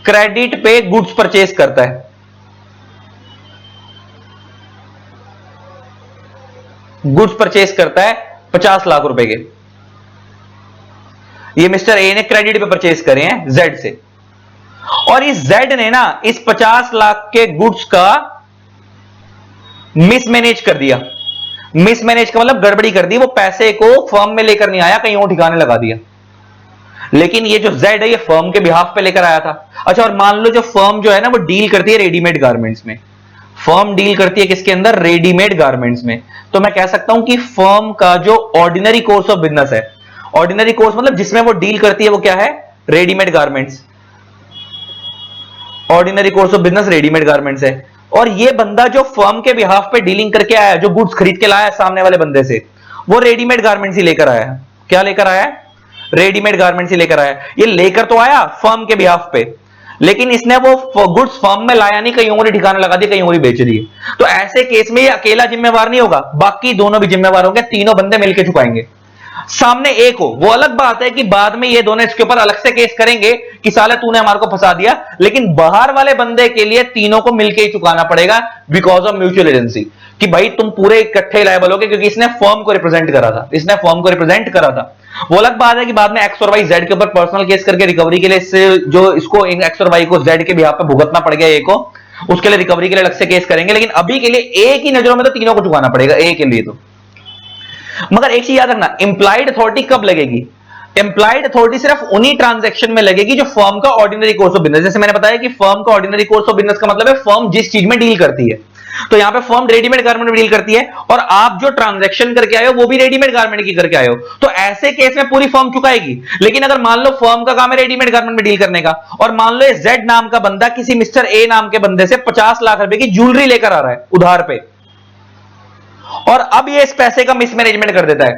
क्रेडिट पे गुड्स परचेज करता है। गुड्स परचेज करता है 50 लाख रुपए के, ये मिस्टर ए ने क्रेडिट पे परचेज करे हैं जेड से, और इस जेड ने ना इस 50 लाख के गुड्स का मिसमैनेज कर दिया। मिसमैनेज का मतलब गड़बड़ी कर दी, वो पैसे को फर्म में लेकर नहीं आया, कहीं और ठिकाने लगा दिया। लेकिन ये जो जेड है ये फर्म के बिहाफ पे लेकर आया था। अच्छा, और मान लो जो फर्म जो है ना वो डील करती है रेडीमेड गारमेंट्स में, फर्म डील करती है किसके अंदर, रेडीमेड गारमेंट्स में। तो मैं कह सकता हूं कि फर्म का जो ऑर्डिनरी कोर्स ऑफ बिजनेस है, ऑर्डिनरी कोर्स मतलब जिसमें वो डील करती है वो क्या है, readymade garments. Ordinary course of business readymade garments है। और ये बंदा जो फर्म के बिहाफ पे डीलिंग करके आया, जो गुड्स खरीद के लाया सामने वाले बंदे से, वो रेडीमेड गारमेंट्स ही लेकर आया। क्या लेकर आया है, रेडीमेड गारमेंट्स ही लेकर आया। ये लेकर तो आया फर्म के बिहाफ पे, लेकिन इसने वो गुड्स फर्म में लाया नहीं, कहीं और ही ठिकाना लगा दिया, कहीं और ही बेच दिए। तो ऐसे केस में ये अकेला जिम्मेवार नहीं होगा, बाकी दोनों भी जिम्मेवार होंगे, तीनों बंदे मिलकर चुकाएंगे। सामने एक हो वो अलग बात है कि बाद में ये दोनों इसके ऊपर अलग से केस करेंगे कि साले तूने हमारे को फंसा दिया, लेकिन बाहर वाले बंदे के लिए तीनों को मिलकर ही चुकाना पड़ेगा बिकॉज ऑफ म्यूचुअल एजेंसी, कि भाई तुम पूरे इकट्ठे लायबल होगे, क्योंकि इसने फर्म को रिप्रेजेंट करा था, इसने फर्म को रिप्रेजेंट करा था। वो अलग बात है कि बाद में एक्स और वाई जेड के ऊपर पर्सनल केस करके रिकवरी के लिए इससे जो इसको एक्स और वाई को जेड के बिहाफ पे भुगतना पड़ गया ए को, उसके लिए रिकवरी के लिए अलग से केस करेंगे, लेकिन अभी के लिए ए की नजरों में तो तीनों को चुकाना पड़ेगा, ए के लिए तो। मगर एक चीज याद रखना, इंप्लाइड अथॉरिटी कब लगेगी, इंप्लाइड अथॉरिटी सिर्फ उन्हीं ट्रांजैक्शन में लगेगी जो फर्म का ऑर्डिनरी कोर्स ऑफ बिजनेस। जैसे मैंने बताया कि फर्म का ऑर्डिनरी कोर्स ऑफ बिजनेस का मतलब है फर्म जिस चीज में डील करती है, तो यहां पे फर्म रेडीमेड गारमेंट में डील करती है, और आप जो ट्रांजैक्शन करके आए हो वो भी रेडीमेड गारमेंट की करके आए हो, तो ऐसे केस में पूरी फर्म चुकाएगी। लेकिन अगर मान लो फर्म का काम है रेडीमेड गारमेंट में डील करने का, और मान लो जेड नाम का बंदा किसी मिस्टर ए नाम के बंदे से 50 लाख रुपए की ज्वेलरी लेकर आ रहा है उधार पे, और अब ये इस पैसे का मिसमैनेजमेंट कर देता है,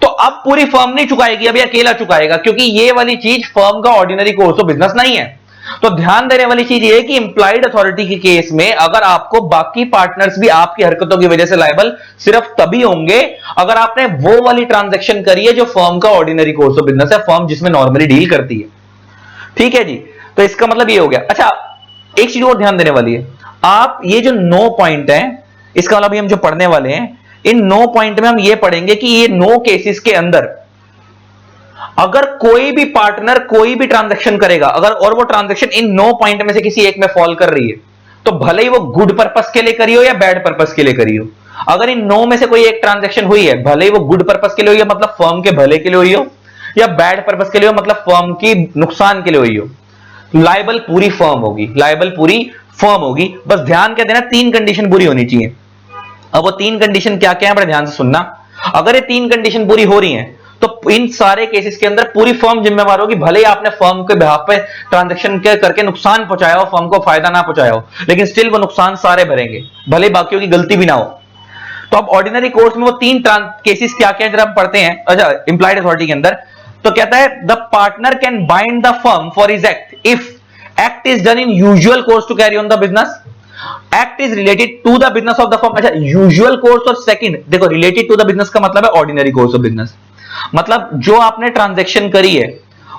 तो अब पूरी फर्म नहीं चुकाएगी, अब ये अकेला चुकाएगा, क्योंकि ये वाली चीज फर्म का ऑर्डिनरी कोर्स ऑफ बिजनेस नहीं है। तो ध्यान देने वाली चीज ये है कि इंप्लाइड अथॉरिटी के केस में अगर आपको बाकी पार्टनर्स भी आपकी हरकतों की वजह से लायबल सिर्फ तभी होंगे अगर आपने वो वाली ट्रांजैक्शन करी है जो फर्म का ऑर्डिनरी कोर्स ऑफ बिजनेस है, फर्म जिसमें नॉर्मली डील करती है। ठीक है जी, तो इसका मतलब ये हो गया। अच्छा, एक चीज और ध्यान देने वाली है, आप ये जो 9 पॉइंट है, इसका मतलब हम जो पढ़ने वाले हैं, इन 9 पॉइंट में हम ये पढ़ेंगे कि ये 9 केसेस के अंदर अगर कोई भी पार्टनर कोई भी ट्रांजैक्शन करेगा, अगर और वो ट्रांजैक्शन इन 9 पॉइंट में से किसी एक में फॉल कर रही है, तो भले ही वो गुड पर्पस के लिए करी हो या बैड पर्पस के लिए करी हो, अगर इन 9 में से कोई एक ट्रांजैक्शन हुई है, भले ही वो गुड पर्पस के लिए हुई है मतलब फर्म के भले के लिए हुई हो, या बैड पर्पस के लिए हो मतलब फर्म की नुकसान के लिए हुई हो, लायबल पूरी फर्म होगी, लायबल पूरी फर्म होगी। बस ध्यान क्या देना, 3 कंडीशन पूरी होनी चाहिए। अब वो 3 कंडीशन क्या क्या है बड़े ध्यान से सुनना। अगर ये 3 कंडीशन पूरी हो रही हैं तो इन सारे केसेस के अंदर पूरी फर्म जिम्मेवार होगी, भले ही आपने फर्म के बिहाफ पे ट्रांजैक्शन करके नुकसान पहुंचाया हो, फर्म को फायदा ना पहुंचाया हो, लेकिन स्टिल वो नुकसान सारे भरेंगे, भले बाकियों की गलती भी ना हो। तो अब ऑर्डिनरी कोर्स में वो 3 केसेस क्या क्या जरा हम पढ़ते हैं। अच्छा, इंप्लाइड अथॉरिटी के अंदर तो कहता है the partner can bind the firm for his act if act is done in usual course to carry on the business, act is related to the business of the firm. अच्छा, usual course और second, देखो related to the business का मतलब है ordinary course of business, मतलब जो आपने transaction करी है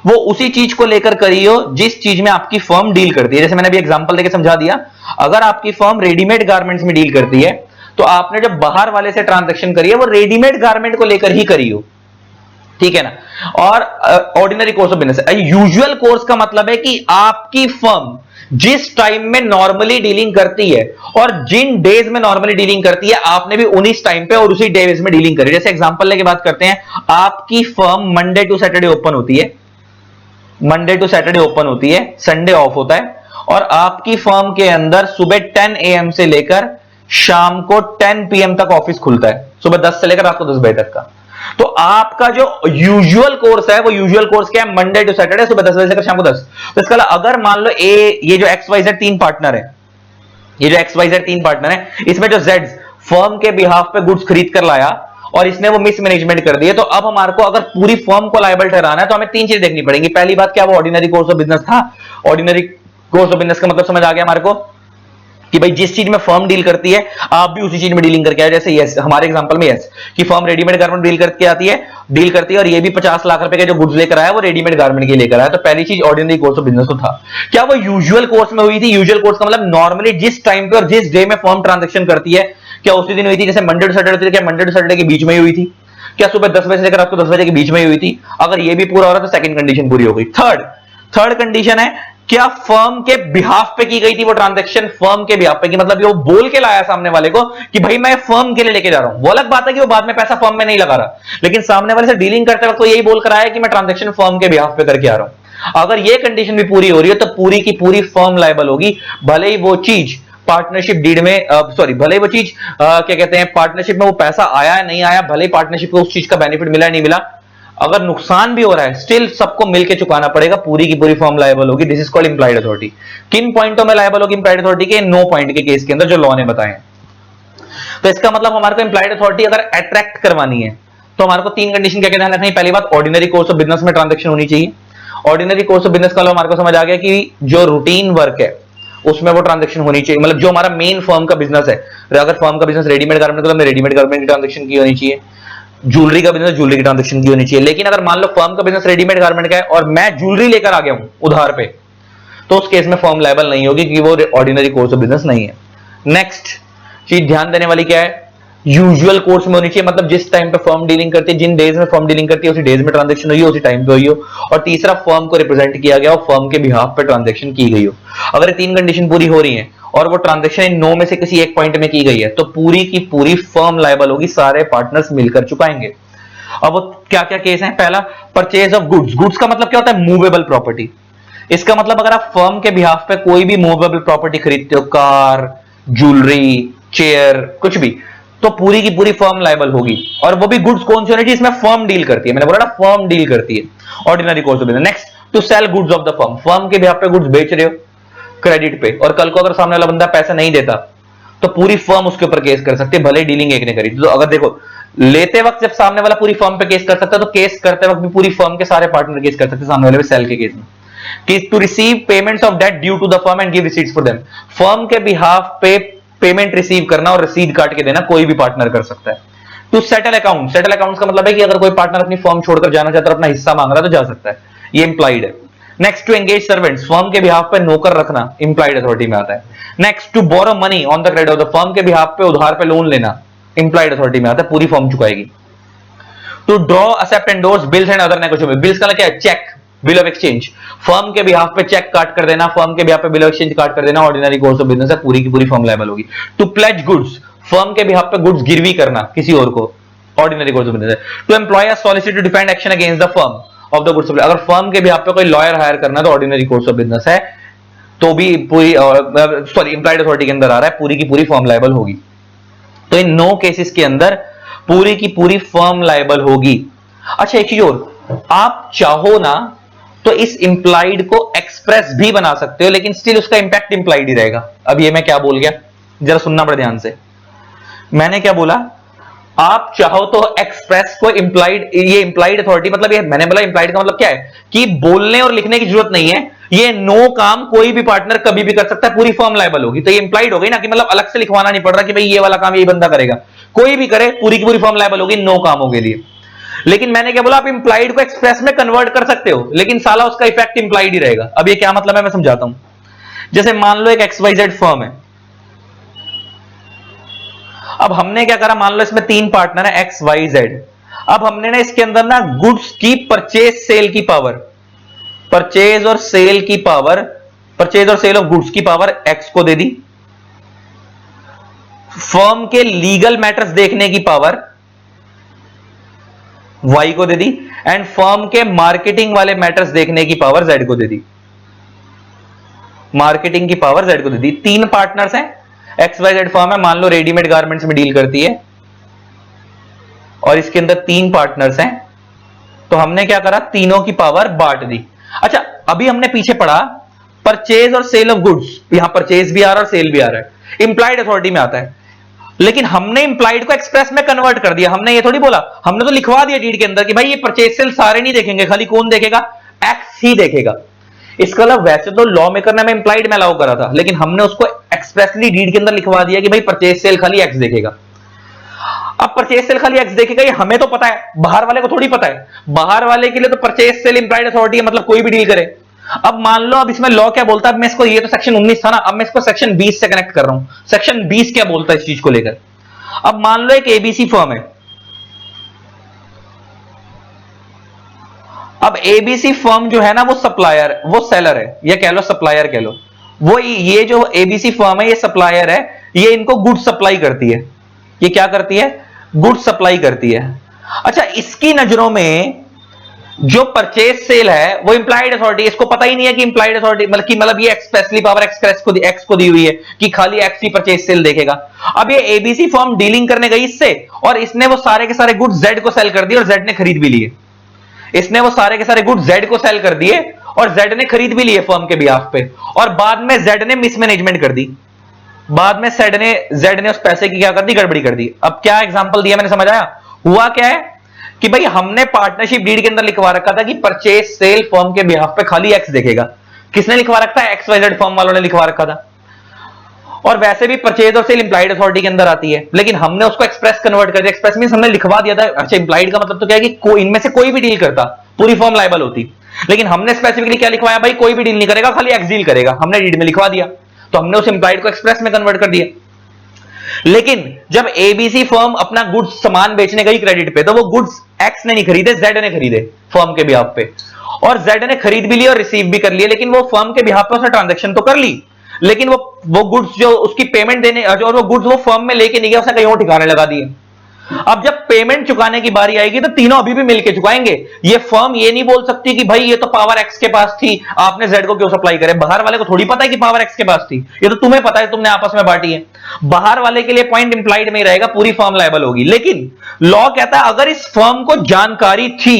वो उसी चीज को लेकर करियो जिस चीज में आपकी फर्म डील करती है। जैसे मैंने अभी एग्जांपल देके समझा दिया, अगर आपकी फर्म रेडीमेड गारमेंट्स में डील करती है तो आपने जब बाहर वाले से ट्रांजैक्शन करी है वो रेडीमेड गारमेंट को लेकर ही करियो, ठीक है ना। और ordinary course of business, usual course का मतलब है कि आपकी फर्म जिस टाइम में नॉर्मली डीलिंग करती है और जिन डेज में नॉर्मली डीलिंग करती है आपने भी उन्हीं टाइम पे और उसी डेज में डीलिंग करी। जैसे एग्जांपल लेके बात करते हैं, आपकी firm Monday to Saturday open होती है, मंडे टू सैटरडे ओपन होती है, संडे ऑफ होता है, और आपकी फर्म के अंदर सुबह 10 AM से लेकर शाम को 10 PM तक ऑफिस खुलता है, सुबह 10 से लेकर रात को 10 बजे तक का। तो आपका जो यूजुअल कोर्स है वो यूजुअल कोर्स क्या है, मंडे टू सैटरडे सुबह 10 बजे से लेकर शाम को 10। तो इसका अगर मान लो ये जो XYZ तीन पार्टनर है, ये जो XYZ तीन पार्टनर है, इसमें जो Z फर्म के बिहाफ पे गुड्स खरीद कर लाया और इसने वो मिसमैनेजमेंट कर दिए, तो अब हमारे को अगर पूरी फर्म को लायबल ठहराना है तो हमें तीन चीजें देखनी पड़ेंगी। पहली बात, क्या वो ऑर्डिनरी कोर्स ऑफ बिजनेस था? ऑर्डिनरी कोर्स ऑफ बिजनेस का मतलब समझ आ गया हमारे को कि भाई जिस चीज में फर्म डील करती है आप भी उसी चीज में डीलिंग करके आए। जैसे यस, हमारे एग्जांपल में यस कि फर्म रेडीमेड गारमेंट डील करके आती है, डील करती है, और ये भी 50 लाख रुपए के जो गुड्स लेकर आया वो रेडीमेड गारमेंट के लेकर आया। तो पहली चीज ऑर्डिनरी कोर्स ऑफ बिजनेस तो था। क्या वो यूजुअल कोर्स में हुई थी? यूजुअल कोर्स का मतलब नॉर्मली जिस टाइम पे और जिस डे में फर्म ट्रांजेक्शन करती है, क्या उसी दिन हुई थी? जैसे मंडे टू सैटरडे, क्या मंडे टू सैटरडे के बीच में ही हुई थी? क्या सुबह 10 बजे से लेकर आपको 10 बजे के बीच में ही हुई थी? अगर ये भी पूरा हो रहा है तो सेकंड कंडीशन पूरी हो गई। थर्ड कंडीशन है, क्या फर्म के बिहाफ पे की गई थी वो ट्रांजैक्शन? फर्म के बिहाफ पे की मतलब वो बोल के लाया सामने वाले को कि भाई मैं फर्म के लिए लेके जा रहा हूं। वो अलग बात है कि वो बाद में पैसा फर्म में नहीं लगा रहा, लेकिन सामने वाले से डीलिंग करते वक्त तो यही बोल कर आया कि मैं ट्रांजैक्शन फर्म के बिहाफ पे करके आ रहा हूं। अगर ये कंडीशन भी पूरी हो रही है तो पूरी की पूरी फर्म लायबल होगी, भले ही वो चीज पार्टनरशिप डीड में भले ही वो चीज क्या कहते हैं पार्टनरशिप में वो पैसा आया है नहीं आया, भले ही पार्टनरशिप को उस चीज का बेनिफिट मिला नहीं मिला, अगर नुकसान भी हो रहा है स्टिल सबको मिलकर चुकाना पड़ेगा, पूरी की पूरी फर्म लायबल होगी। This is called implied authority. किन पॉइंटों में लायबल होगी इंप्लाइड अथॉरिटी के? 9 पॉइंट के केस के अंदर जो लॉ ने बताए। तो इसका मतलब हमारे को इंप्लाइड अथॉरिटी अगर अट्रैक्ट करवानी है तो हमारे को तीन कंडीशन क्या ध्यान रखनी है। पहली बात, ऑर्डिनरी कोर्स ऑफ बिजनेस में ट्रांजैक्शन होनी चाहिए। ऑर्डिनरी कोर्स ऑफ बिजनेस का हमारे को समझ आ गया कि जो रूटीन वर्क है उसमें वो ट्रांजैक्शन होनी चाहिए, मतलब जो हमारा मेन फर्म का बिजनेस है, अगर फर्म का बिजनेस रेडीमेड गारमेंट तो रेडीमेड गारमेंट की ट्रांजैक्शन की होनी चाहिए, ज्वेलरी का बिजनेस ज्वेलरी की ट्रांजैक्शन की होनी चाहिए। लेकिन अगर मान लो फर्म का बिजनेस रेडीमेड गारमेंट का है और मैं ज्वेलरी लेकर आ गया हूं उधार पे, तो उस केस में फर्म लायबल नहीं होगी क्योंकि वो ऑर्डिनरी कोर्स ऑफ बिजनेस नहीं है। नेक्स्ट चीज ध्यान देने वाली क्या है, यूजुअल कोर्स में होनी चाहिए, मतलब जिस टाइम पे फर्म डीलिंग करती है, जिन डेज में फर्म डीलिंग करती है उसी डेज में ट्रांजैक्शन हुई हो, उसी टाइम पे हुई हो। और तीसरा, फर्म को रिप्रेजेंट किया गया हो, फर्म के बिहाफ पे ट्रांजैक्शन की गई हो। अगर ये तीन कंडीशन पूरी हो रही है और वो ट्रांजैक्शन इन 9 में से किसी एक पॉइंट में की गई है तो पूरी की पूरी फर्म लायबल होगी, सारे पार्टनर्स मिलकर चुकाएंगे। अब वो क्या क्या केस हैं? पहला, परचेज ऑफ गुड्स। गुड्स का मतलब क्या होता है? Movable property. इसका मतलब अगर आप फर्म के बिहाफ पे कोई भी मूवेबल प्रॉपर्टी खरीदते हो, कार, ज्वेलरी, चेयर, कुछ भी, तो पूरी की पूरी फर्म लायबल होगी। और वो भी गुड्स कौन सी होनी चाहिए? इसमें फर्म डील करती है, मैंने बोला ना फर्म डील करती है, ordinary course of business. Next, to sell goods of the firm. Firm के बिहाफ पे गुड्स बेच रहे हो क्रेडिट पे, और कल को अगर सामने वाला बंदा पैसा नहीं देता तो पूरी फर्म उसके ऊपर केस कर सकती है, भले डीलिंग एक ने करी। तो अगर देखो, लेते वक्त जब सामने वाला पूरी फर्म पे केस कर सकता है तो केस करते वक्त भी पूरी फर्म के सारे पार्टनर केस कर सकते हैं सामने वाले पे सेल के केस में। कि to receive payments of debt due to the firm and give receipts for them. Firm के बिहाफ पे पेमेंट रिसीव करना और रसीद काट के देना कोई भी पार्टनर कर सकता है। To settle account. Settle accounts का मतलब है कि अगर कोई पार्टनर अपनी फर्म छोड़कर जाना चाहता है, अपना हिस्सा मांग रहा है तो जा सकता है, ये इंप्लाइड है। Next, to engage servants. Firm के बिहाफ पे नौकर रखना इंप्लाइड अथॉरिटी में आता है। Next, to borrow money on the credit of the firm के बिहाफ पे उधार पे लोन लेना इंप्लाइड अथॉरिटी में आता है, पूरी फर्म चुकाएगी। To draw, accept, endorse bills and other negotiable. Bills का क्या है? Cheque, bill of exchange. Firm के बिहाफ पे चेक काट कर देना, फर्म के बिहाफ पे बिल ऑफ एक्सचेंज काट कर देना, ऑर्डिनरी कोर्स ऑफ बिजनेस है, पूरी की पूरी फर्म लायबल होगी। To pledge goods. फर्म के बिहाफ पे गुड्स गिरवी करना किसी और को, ऑर्डिनरी कोर्स ऑफ बिजनेस है। To employ a solicitor to defend action against the firm of the goods. अगर फर्म के बिहाफ पे कोई लॉयर हायर करना तो ऑर्डिनरी कोर्स ऑफ बिजनेस है, तो भी पूरी इंप्लाइड अथॉरिटी के अंदर आ रहा है, पूरी की पूरी फर्म लायबल होगी। तो इन 9 केसेस के अंदर पूरी की पूरी फर्म लायबल होगी। अच्छा, एक चीज और, आप चाहो ना तो इस इंप्लाइड को एक्सप्रेस भी बना सकते हो, लेकिन स्टिल उसका इंपैक्ट इंप्लाइड ही रहेगा। अब ये मैं क्या बोल गया, जरा सुनना बड़े ध्यान से। मैंने क्या बोला? आप चाहो तो एक्सप्रेस को इंप्लाइड, ये इंप्लाइड अथॉरिटी मतलब ये मैंने बोला इंप्लाइड का मतलब क्या है कि बोलने और लिखने की जरूरत नहीं है, ये 9 काम कोई भी पार्टनर कभी भी कर सकता है, पूरी फर्म लायबल होगी। तो ये इंप्लाइड हो गई ना, कि मतलब अलग से लिखवाना नहीं पड़ रहा कि भाई ये वाला काम यही बंदा करेगा, कोई भी करे पूरी की पूरी फर्म लायबल होगी 9 कामों के लिए। लेकिन मैंने क्या बोला, आप इंप्लाइड को एक्सप्रेस में कन्वर्ट कर सकते हो, लेकिन साला उसका इफेक्ट इंप्लाइड ही रहेगा। अब ये क्या मतलब है, मैं समझाता हूं। जैसे मान लो एक XYZ फर्म है, अब हमने क्या करा, मान लो इसमें 3 पार्टनर है XYZ। अब हमने ना इसके अंदर ना गुड्स की परचेज सेल की पावर, परचेज और सेल की पावर, परचेज और सेल ऑफ गुड्स की पावर X को दे दी, फर्म के लीगल मैटर्स देखने की पावर Y को दे दी, एंड फर्म के मार्केटिंग वाले मैटर्स देखने की पावर Z को दे दी, मार्केटिंग की पावर Z को दे दी। 3 पार्टनर्स हैं, XYZ फर्म है, मान लो रेडीमेड गारमेंट्स में डील करती है, और इसके अंदर 3 पार्टनर्स हैं, तो हमने क्या करा, तीनों की पावर बांट दी। अच्छा, अभी हमने पीछे पढ़ा परचेज और सेल ऑफ गुड्स, यहां परचेज भी आ रहा है और सेल भी आ रहा है, इंप्लाइड अथॉरिटी में आता है, लेकिन हमने इंप्लाइड को एक्सप्रेस में कन्वर्ट कर दिया। हमने ये थोड़ी बोला, हमने तो लिखवा दिया डीड के अंदर कि भाई ये परचेज सेल सारे नहीं देखेंगे, खाली कौन देखेगा, एक्स ही देखेगा। इसका मतलब वैसे तो लॉ मेकर ने हमें इंप्लाइड में अलाउ करा था, लेकिन हमने उसको एक्सप्रेसली डीड के अंदर लिखवा दिया कि भाई परचेज सेल खाली एक्स देखेगा। अब परचेज सेल खाली एक्स देखेगा, ये हमें तो पता है, बाहर वाले को थोड़ी पता है। बाहर वाले के लिए तो परचेज सेल इंप्लाइड अथॉरिटी है, मतलब कोई भी डील करे। अब मान लो, अब इसमें लॉ क्या बोलता है, मैं इसको, ये तो सेक्शन 19 था ना, अब मैं इसको सेक्शन 20 से कनेक्ट कर रहा हूं। सेक्शन 20 क्या बोलता है इस चीज को लेकर। अब मान लो एक एबीसी फर्म है, अब एबीसी फर्म जो है ना, वो सप्लायर, वो सेलर है, या कह लो सप्लायर कह लो, वो ये जो एबीसी फर्म है ये सप्लायर है, ये इनको गुड सप्लाई करती है। ये क्या करती है, गुड सप्लाई करती है। अच्छा, इसकी नजरों में जो परचेज सेल है वो इंप्लाइड अथॉरिटी, इसको पता ही नहीं है कि इंप्लाइड अथॉरिटी मतलब ये एक्सप्रेसली पावर एक्स को दी हुई है कि खाली एक्स ही परचेज सेल देखेगा। अब ये एबीसी फर्म डीलिंग करने गई इससे, और इसने वो सारे के सारे गुड्स जेड को सेल कर दिए, और जेड ने खरीद भी लिए। इसने वो सारे के सारे गुड्स जेड को सेल कर दिए, और जेड ने खरीद भी लिए फर्म के बिहाफ पे, और बाद में जेड ने मिसमैनेजमेंट कर दी, बाद में जेड ने उस पैसे की क्या कर दी, गड़बड़ी कर दी। अब क्या एग्जांपल दिया मैंने, समझ आया। हुआ क्या है कि भाई हमने पार्टनरशिप डीड के अंदर लिखवा रखा था कि परचेज सेल फर्म के बिहाफ पे खाली एक्स देखेगा। किसने लिखवा रखा है, XYZ फर्म वालों ने लिखवा रखा था। और वैसे भी परचेज और सेल इंप्लाइड अथॉरिटी के अंदर आती है, लेकिन हमने उसको एक्सप्रेस कन्वर्ट कर दिया। एक्सप्रेस मींस हमने लिखवा दिया था। अच्छा, इंप्लाइड का मतलब तो क्या है कि इनमें से कोई भी डील करता पूरी फर्म लायबल होती, लेकिन हमने स्पेसिफिकली क्या लिखवाया, भाई कोई भी डील नहीं करेगा, खाली एक्स डील करेगा, हमने डीड में लिखवा दिया, तो हमने उस इंप्लाइड को एक्सप्रेस में कन्वर्ट कर दिया। लेकिन जब एबीसी फर्म अपना गुड्स सामान बेचने गई क्रेडिट पे, तो वो गुड्स एक्स ने नहीं खरीदे, जेड ने खरीदे फर्म के बिहाफ पे, और जेड ने खरीद भी लिया और रिसीव भी कर लिया। लेकिन वो फर्म के बिहाफ पे उसने ट्रांजैक्शन तो कर ली, लेकिन वो गुड्स जो उसकी पेमेंट देने, और वो गुड्स वो फर्म में लेके नहीं गया, उसने कहीं और ठिकाने लगा दिए। अब जब पेमेंट चुकाने की बारी आएगी तो तीनों अभी भी मिलके चुकाएंगे। ये फर्म ये नहीं बोल सकती कि भाई ये तो पावर एक्स के पास थी, आपने जेड को क्यों सप्लाई करे। बाहर वाले को थोड़ी पता है कि पावर एक्स के पास थी, ये तो तुम्हें पता है, तुमने आपस में बांटी है। बाहर वाले के लिए पॉइंट इंप्लाइड में ही रहेगा, पूरी फर्म लायबल होगी। लेकिन लॉ कहता है अगर इस फर्म को जानकारी थी,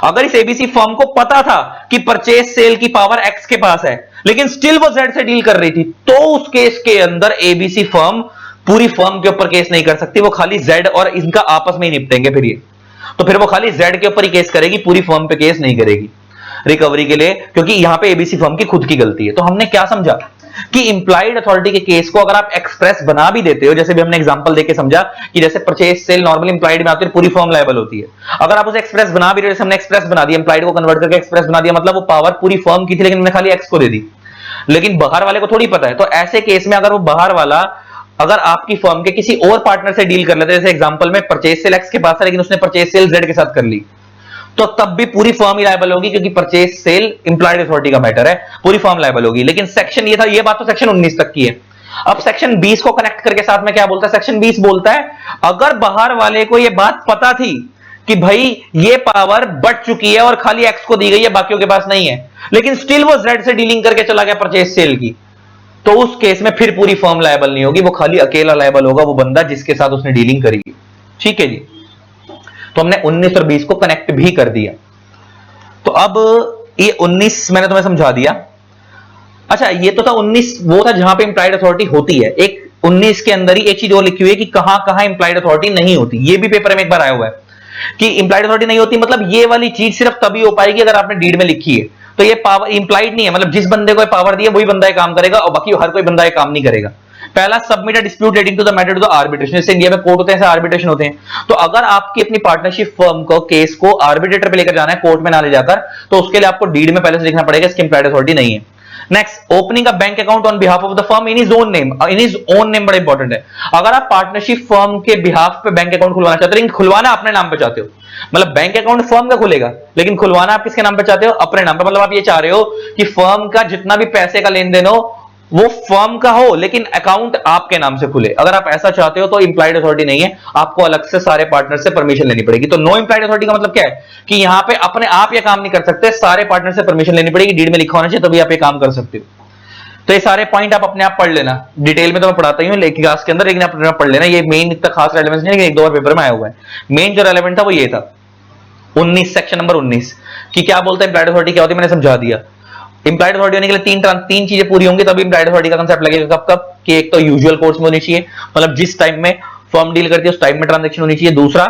अगर इस एबीसी फर्म को पता था कि परचेज सेल की पावर एक्स के पास है, लेकिन स्टिल वो जेड से डील कर रही थी, तो उस केस के अंदर एबीसी फर्म पूरी फर्म के ऊपर केस नहीं कर सकती, वो खाली जेड और इनका आपस में ही निपटेंगे। फिर ये तो फिर वो खाली जेड के ऊपर ही केस करेगी, पूरी फर्म पे केस नहीं करेगी रिकवरी के लिए, क्योंकि यहां पे एबीसी फर्म की खुद की गलती है। तो हमने क्या समझा कि इंप्लाइड अथॉरिटी के केस को अगर आप एक्सप्रेस बना भी देते हो, जैसे भी हमने एग्जांपल देके समझा कि जैसे परचेज सेल नॉर्मली इंप्लाइड में आती है, पूरी फर्म लायबल होती है। अगर आप उसे एक्सप्रेस बना भी रहे हो, जैसे हमने एक्सप्रेस बना दिया, इंप्लाइड को कन्वर्ट करके एक्सप्रेस बना दिया, मतलब वो पावर पूरी फर्म की थी, लेकिन हमने खाली एक्स को दे दी, लेकिन बाहर वाले को थोड़ी पता है। तो ऐसे केस में अगर वो बाहर वाला अगर आपकी फर्म के किसी और पार्टनर से डील कर लेते, जैसे एग्जांपल में परचेज सेल एक्स के पास है, लेकिन उसने परचेज सेल जेड के साथ कर ली, तो तब भी पूरी फर्म ही लायबल होगी, क्योंकि परचेज सेल इंप्लाइड अथॉरिटी का मैटर है, पूरी फर्म लायबल होगी। लेकिन सेक्शन ये था, ये बात तो सेक्शन 19 तक की है। अब सेक्शन 20 को कनेक्ट करके साथ में क्या बोलता है, सेक्शन 20 बोलता है अगर बाहर वाले को यह बात पता थी कि भाई ये पावर बढ़ चुकी है और खाली एक्स को दी गई है, बाकियों के पास नहीं है, लेकिन स्टिल वो जेड से डीलिंग करके चला गया परचेज सेल की, तो उस केस में फिर पूरी फर्म लायबल नहीं होगी, वो खाली अकेला लायबल होगा, वो बंदा जिसके साथ उसने डीलिंग करी। ठीक है जी, तो हमने 19 और 20 को कनेक्ट भी कर दिया। तो अब ये 19 मैंने तुम्हें समझा दिया। अच्छा, ये तो था 19, वो था जहां पे इंप्लाइड अथॉरिटी होती है। एक 19 के अंदर ही एक चीज और लिखी हुई है कि कहां कहां इंप्लाइड अथॉरिटी नहीं होती। ये भी पेपर में एक बार आया हुआ है कि इंप्लाइड अथॉरिटी नहीं होती, मतलब ये वाली चीज सिर्फ तभी हो पाएगी अगर आपने डीड में लिखी है। तो ये पावर इंप्लाइड नहीं है, मतलब जिस बंदे को पावर दी है वही बंदा ये काम करेगा, और बाकी हर कोई बंदा ये काम नहीं करेगा। पहला submit a dispute relating to the matter to the arbitration. जैसे इंडिया में कोर्ट होते हैं, ऐसे आर्बिट्रेशन होते हैं। तो अगर आपकी अपनी पार्टनरशिप फर्म को केस को आर्बिट्रेटर पे लेकर जाना है, कोर्ट में ना ले जाकर, तो उसके लिए आपको डीड में पहले से लिखना पड़ेगा इसकी इंप्लाइड अथॉरिटी नहीं है। Next, opening a bank account on behalf of the firm in his own name. In his own name बड़ा इंपॉर्टेंट है। अगर आप पार्टनरशिप फर्म के बिहाफ पे बैंक अकाउंट खुलवाना चाहते हो, लेकिन खुलवाना अपने नाम पे चाहते हो, मतलब बैंक अकाउंट फर्म का खुलेगा लेकिन खुलवाना आप किसके नाम पे चाहते हो? अपने नाम पे। मतलब आप ये चाह रहे हो कि फर्म का जितना भी पैसे का लेन देन हो वो फर्म का हो लेकिन अकाउंट आपके नाम से खुले। अगर आप ऐसा चाहते हो तो इंप्लाइड अथॉरिटी नहीं है, आपको अलग से सारे पार्टनर से परमिशन लेनी पड़ेगी। तो नो इंप्लाइड अथॉरिटी का मतलब क्या है कि यहां पे अपने आप ये काम नहीं कर सकते, सारे पार्टनर से परमिशन लेनी पड़ेगी, डीड में लिखा होना चाहिए, तभी आप ये काम कर सकते हो। तो ये सारे पॉइंट आप अपने आप पढ़ लेना, डिटेल में तो मैं पढ़ाता ही हूं लेकिन क्लास के अंदर, लेकिन आप पढ़ लेना। ये मेन इतना खास रेलेवेंस नहीं, लेकिन एक दो बार पेपर में आया हुआ है। मेन जो रेलेवेंट था वो ये था 19 सेक्शन नंबर 19 कि क्या बोलता है इंप्लाइड अथॉरिटी क्या होती है, मैंने समझा दिया। इंप्लाइड अथॉरिटी होने के लिए तीन चीजें पूरी होंगी तभी इंप्लाइड अथॉरिटी का कांसेप्ट लगेगा। कब कब कि एक तो यूजुअल कोर्स में होनी चाहिए, मतलब जिस टाइम में फर्म डील करती है उस टाइम में ट्रांजैक्शन होनी चाहिए। दूसरा,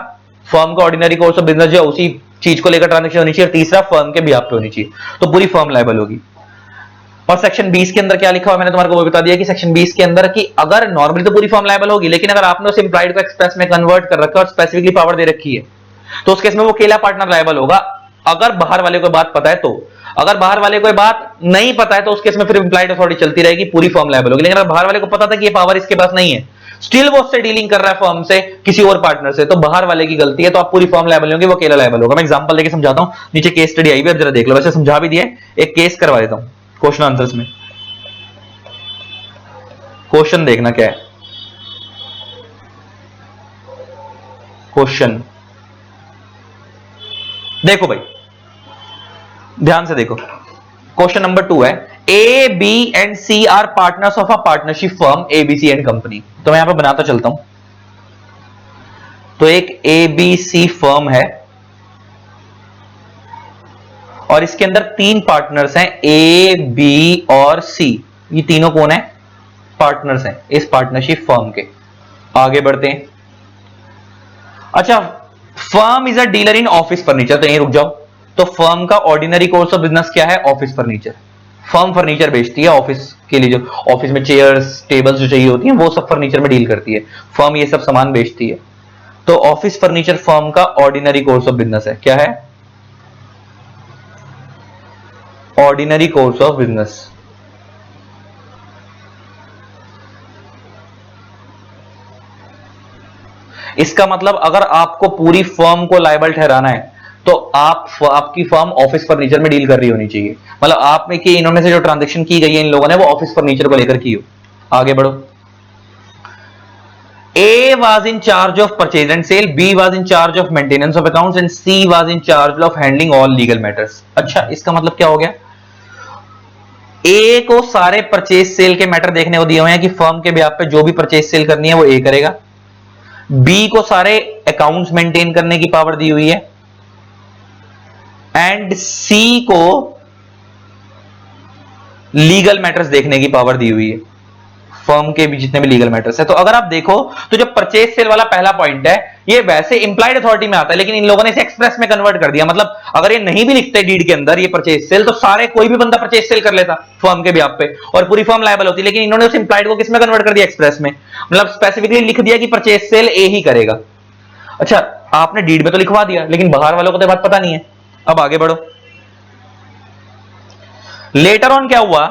फर्म का ऑर्डिनरी कोर्स ऑफ बिजनेस जो है उसी चीज को लेकर ट्रांजैक्शन होनी चाहिए। और तीसरा, फर्म के बिहाफ पे होनी चाहिए, तो पूरी फर्म लायबल होगी। और सेक्शन 20 के अंदर क्या लिखा हुआ मैंने तुम्हारे को वो बता दिया कि सेक्शन 20 के अंदर कि अगर नॉर्मली तो पूरी फर्म लायबल होगी, लेकिन अगर आपने उस इंप्लाइड को एक्सप्रेस में कन्वर्ट कर रखा है और स्पेसिफिकली पावर दे रखी है तो उस केस में वो अकेला पार्टनर लायबल होगा, अगर बाहर वाले को बात पता है तो। अगर बाहर वाले को बात नहीं पता है तो उस केस में फिर इंप्लाइड अथॉरिटी चलती रहेगी, पूरी फर्म लायबल होगी। लेकिन अगर बाहर वाले को पता था कि ये पावर इसके पास नहीं है, स्टिल वो उससे डीलिंग कर रहा है फर्म से किसी और पार्टनर से, तो बाहर वाले की गलती है, तो आप पूरी फर्म लायबल होंगे, वो अकेला लायबल होगा। मैं एग्जांपल देके समझाता हूं, नीचे केस स्टडी आई हुई है, जरा देख लो। वैसे समझा भी दिया, एक केस करवा देता हूं क्वेश्चन आंसर्स में। क्वेश्चन देखना क्या है, क्वेश्चन देखो भाई, ध्यान से देखो। क्वेश्चन नंबर 2 है, A B and C are partners of a partnership firm ABC and company. तो मैं यहां पर बनाता चलता हूं। तो एक एबीसी फर्म है और इसके अंदर 3 पार्टनर्स हैं, ए बी और सी। ये तीनों कौन है? पार्टनर्स हैं इस पार्टनरशिप फर्म के। आगे बढ़ते हैं। अच्छा, firm is a dealer in office furniture. तो यहीं रुक जाओ। तो फर्म का ऑर्डिनरी कोर्स ऑफ बिजनेस क्या है? Office furniture. फर्म फर्नीचर बेचती है ऑफिस के लिए, जो ऑफिस में चेयर्स टेबल्स जो चाहिए होती हैं वो सब फर्नीचर में डील करती है फर्म, ये सब सामान बेचती है। तो ऑफिस फर्नीचर फर्म का ऑर्डिनरी कोर्स ऑफ बिजनेस है। क्या है? Ordinary course of business. इसका मतलब अगर आपको पूरी फर्म को लायबल ठहराना है तो आपकी फर्म ऑफिस फर्नीचर में डील कर रही होनी चाहिए। मतलब आप में कि इन्होंने से जो ट्रांजैक्शन की गई है इन लोगों ने वो ऑफिस फर्नीचर को लेकर की हो। आगे बढ़ो। A was in charge of purchase and sale, B was in charge of maintenance of accounts and C was in charge of handling all legal matters। अच्छा, इसका मतलब क्या हो गया? A को सारे परचेज सेल के मैटर देखने को दिए हुए हैं कि फर्म के ब्याह पे जो भी परचेज सेल करनी है वो A करेगा। B को सारे अकाउंट्स मेंटेन करने की पावर दी हुई है एंड C को लीगल मैटर्स देखने की पावर दी हुई है, फर्म के भी जितने भी लीगल मैटर्स है। तो अगर आप देखो तो जो परचेज सेल वाला पहला पॉइंट है ये वैसे इंप्लाइड अथॉरिटी में आता है, लेकिन इन लोगों ने इसे एक्सप्रेस में कन्वर्ट कर दिया। मतलब अगर ये नहीं भी लिखते डीड के अंदर ये परचेज सेल, तो सारे कोई भी बंदा परचेज सेल कर लेता फर्म के ब्याह पे और पूरी फर्म लायबल होती, लेकिन इन्होंने उस इंप्लाइड को किसमें कन्वर्ट कर दिया? एक्सप्रेस में। मतलब स्पेसिफिकली लिख दिया कि परचेज सेल ए ही करेगा। अच्छा, आपने डीड में तो लिखवा दिया लेकिन बाहर वालों को तो बात पता नहीं है। अब आगे बढ़ो। लेटर ऑन क्या हुआ?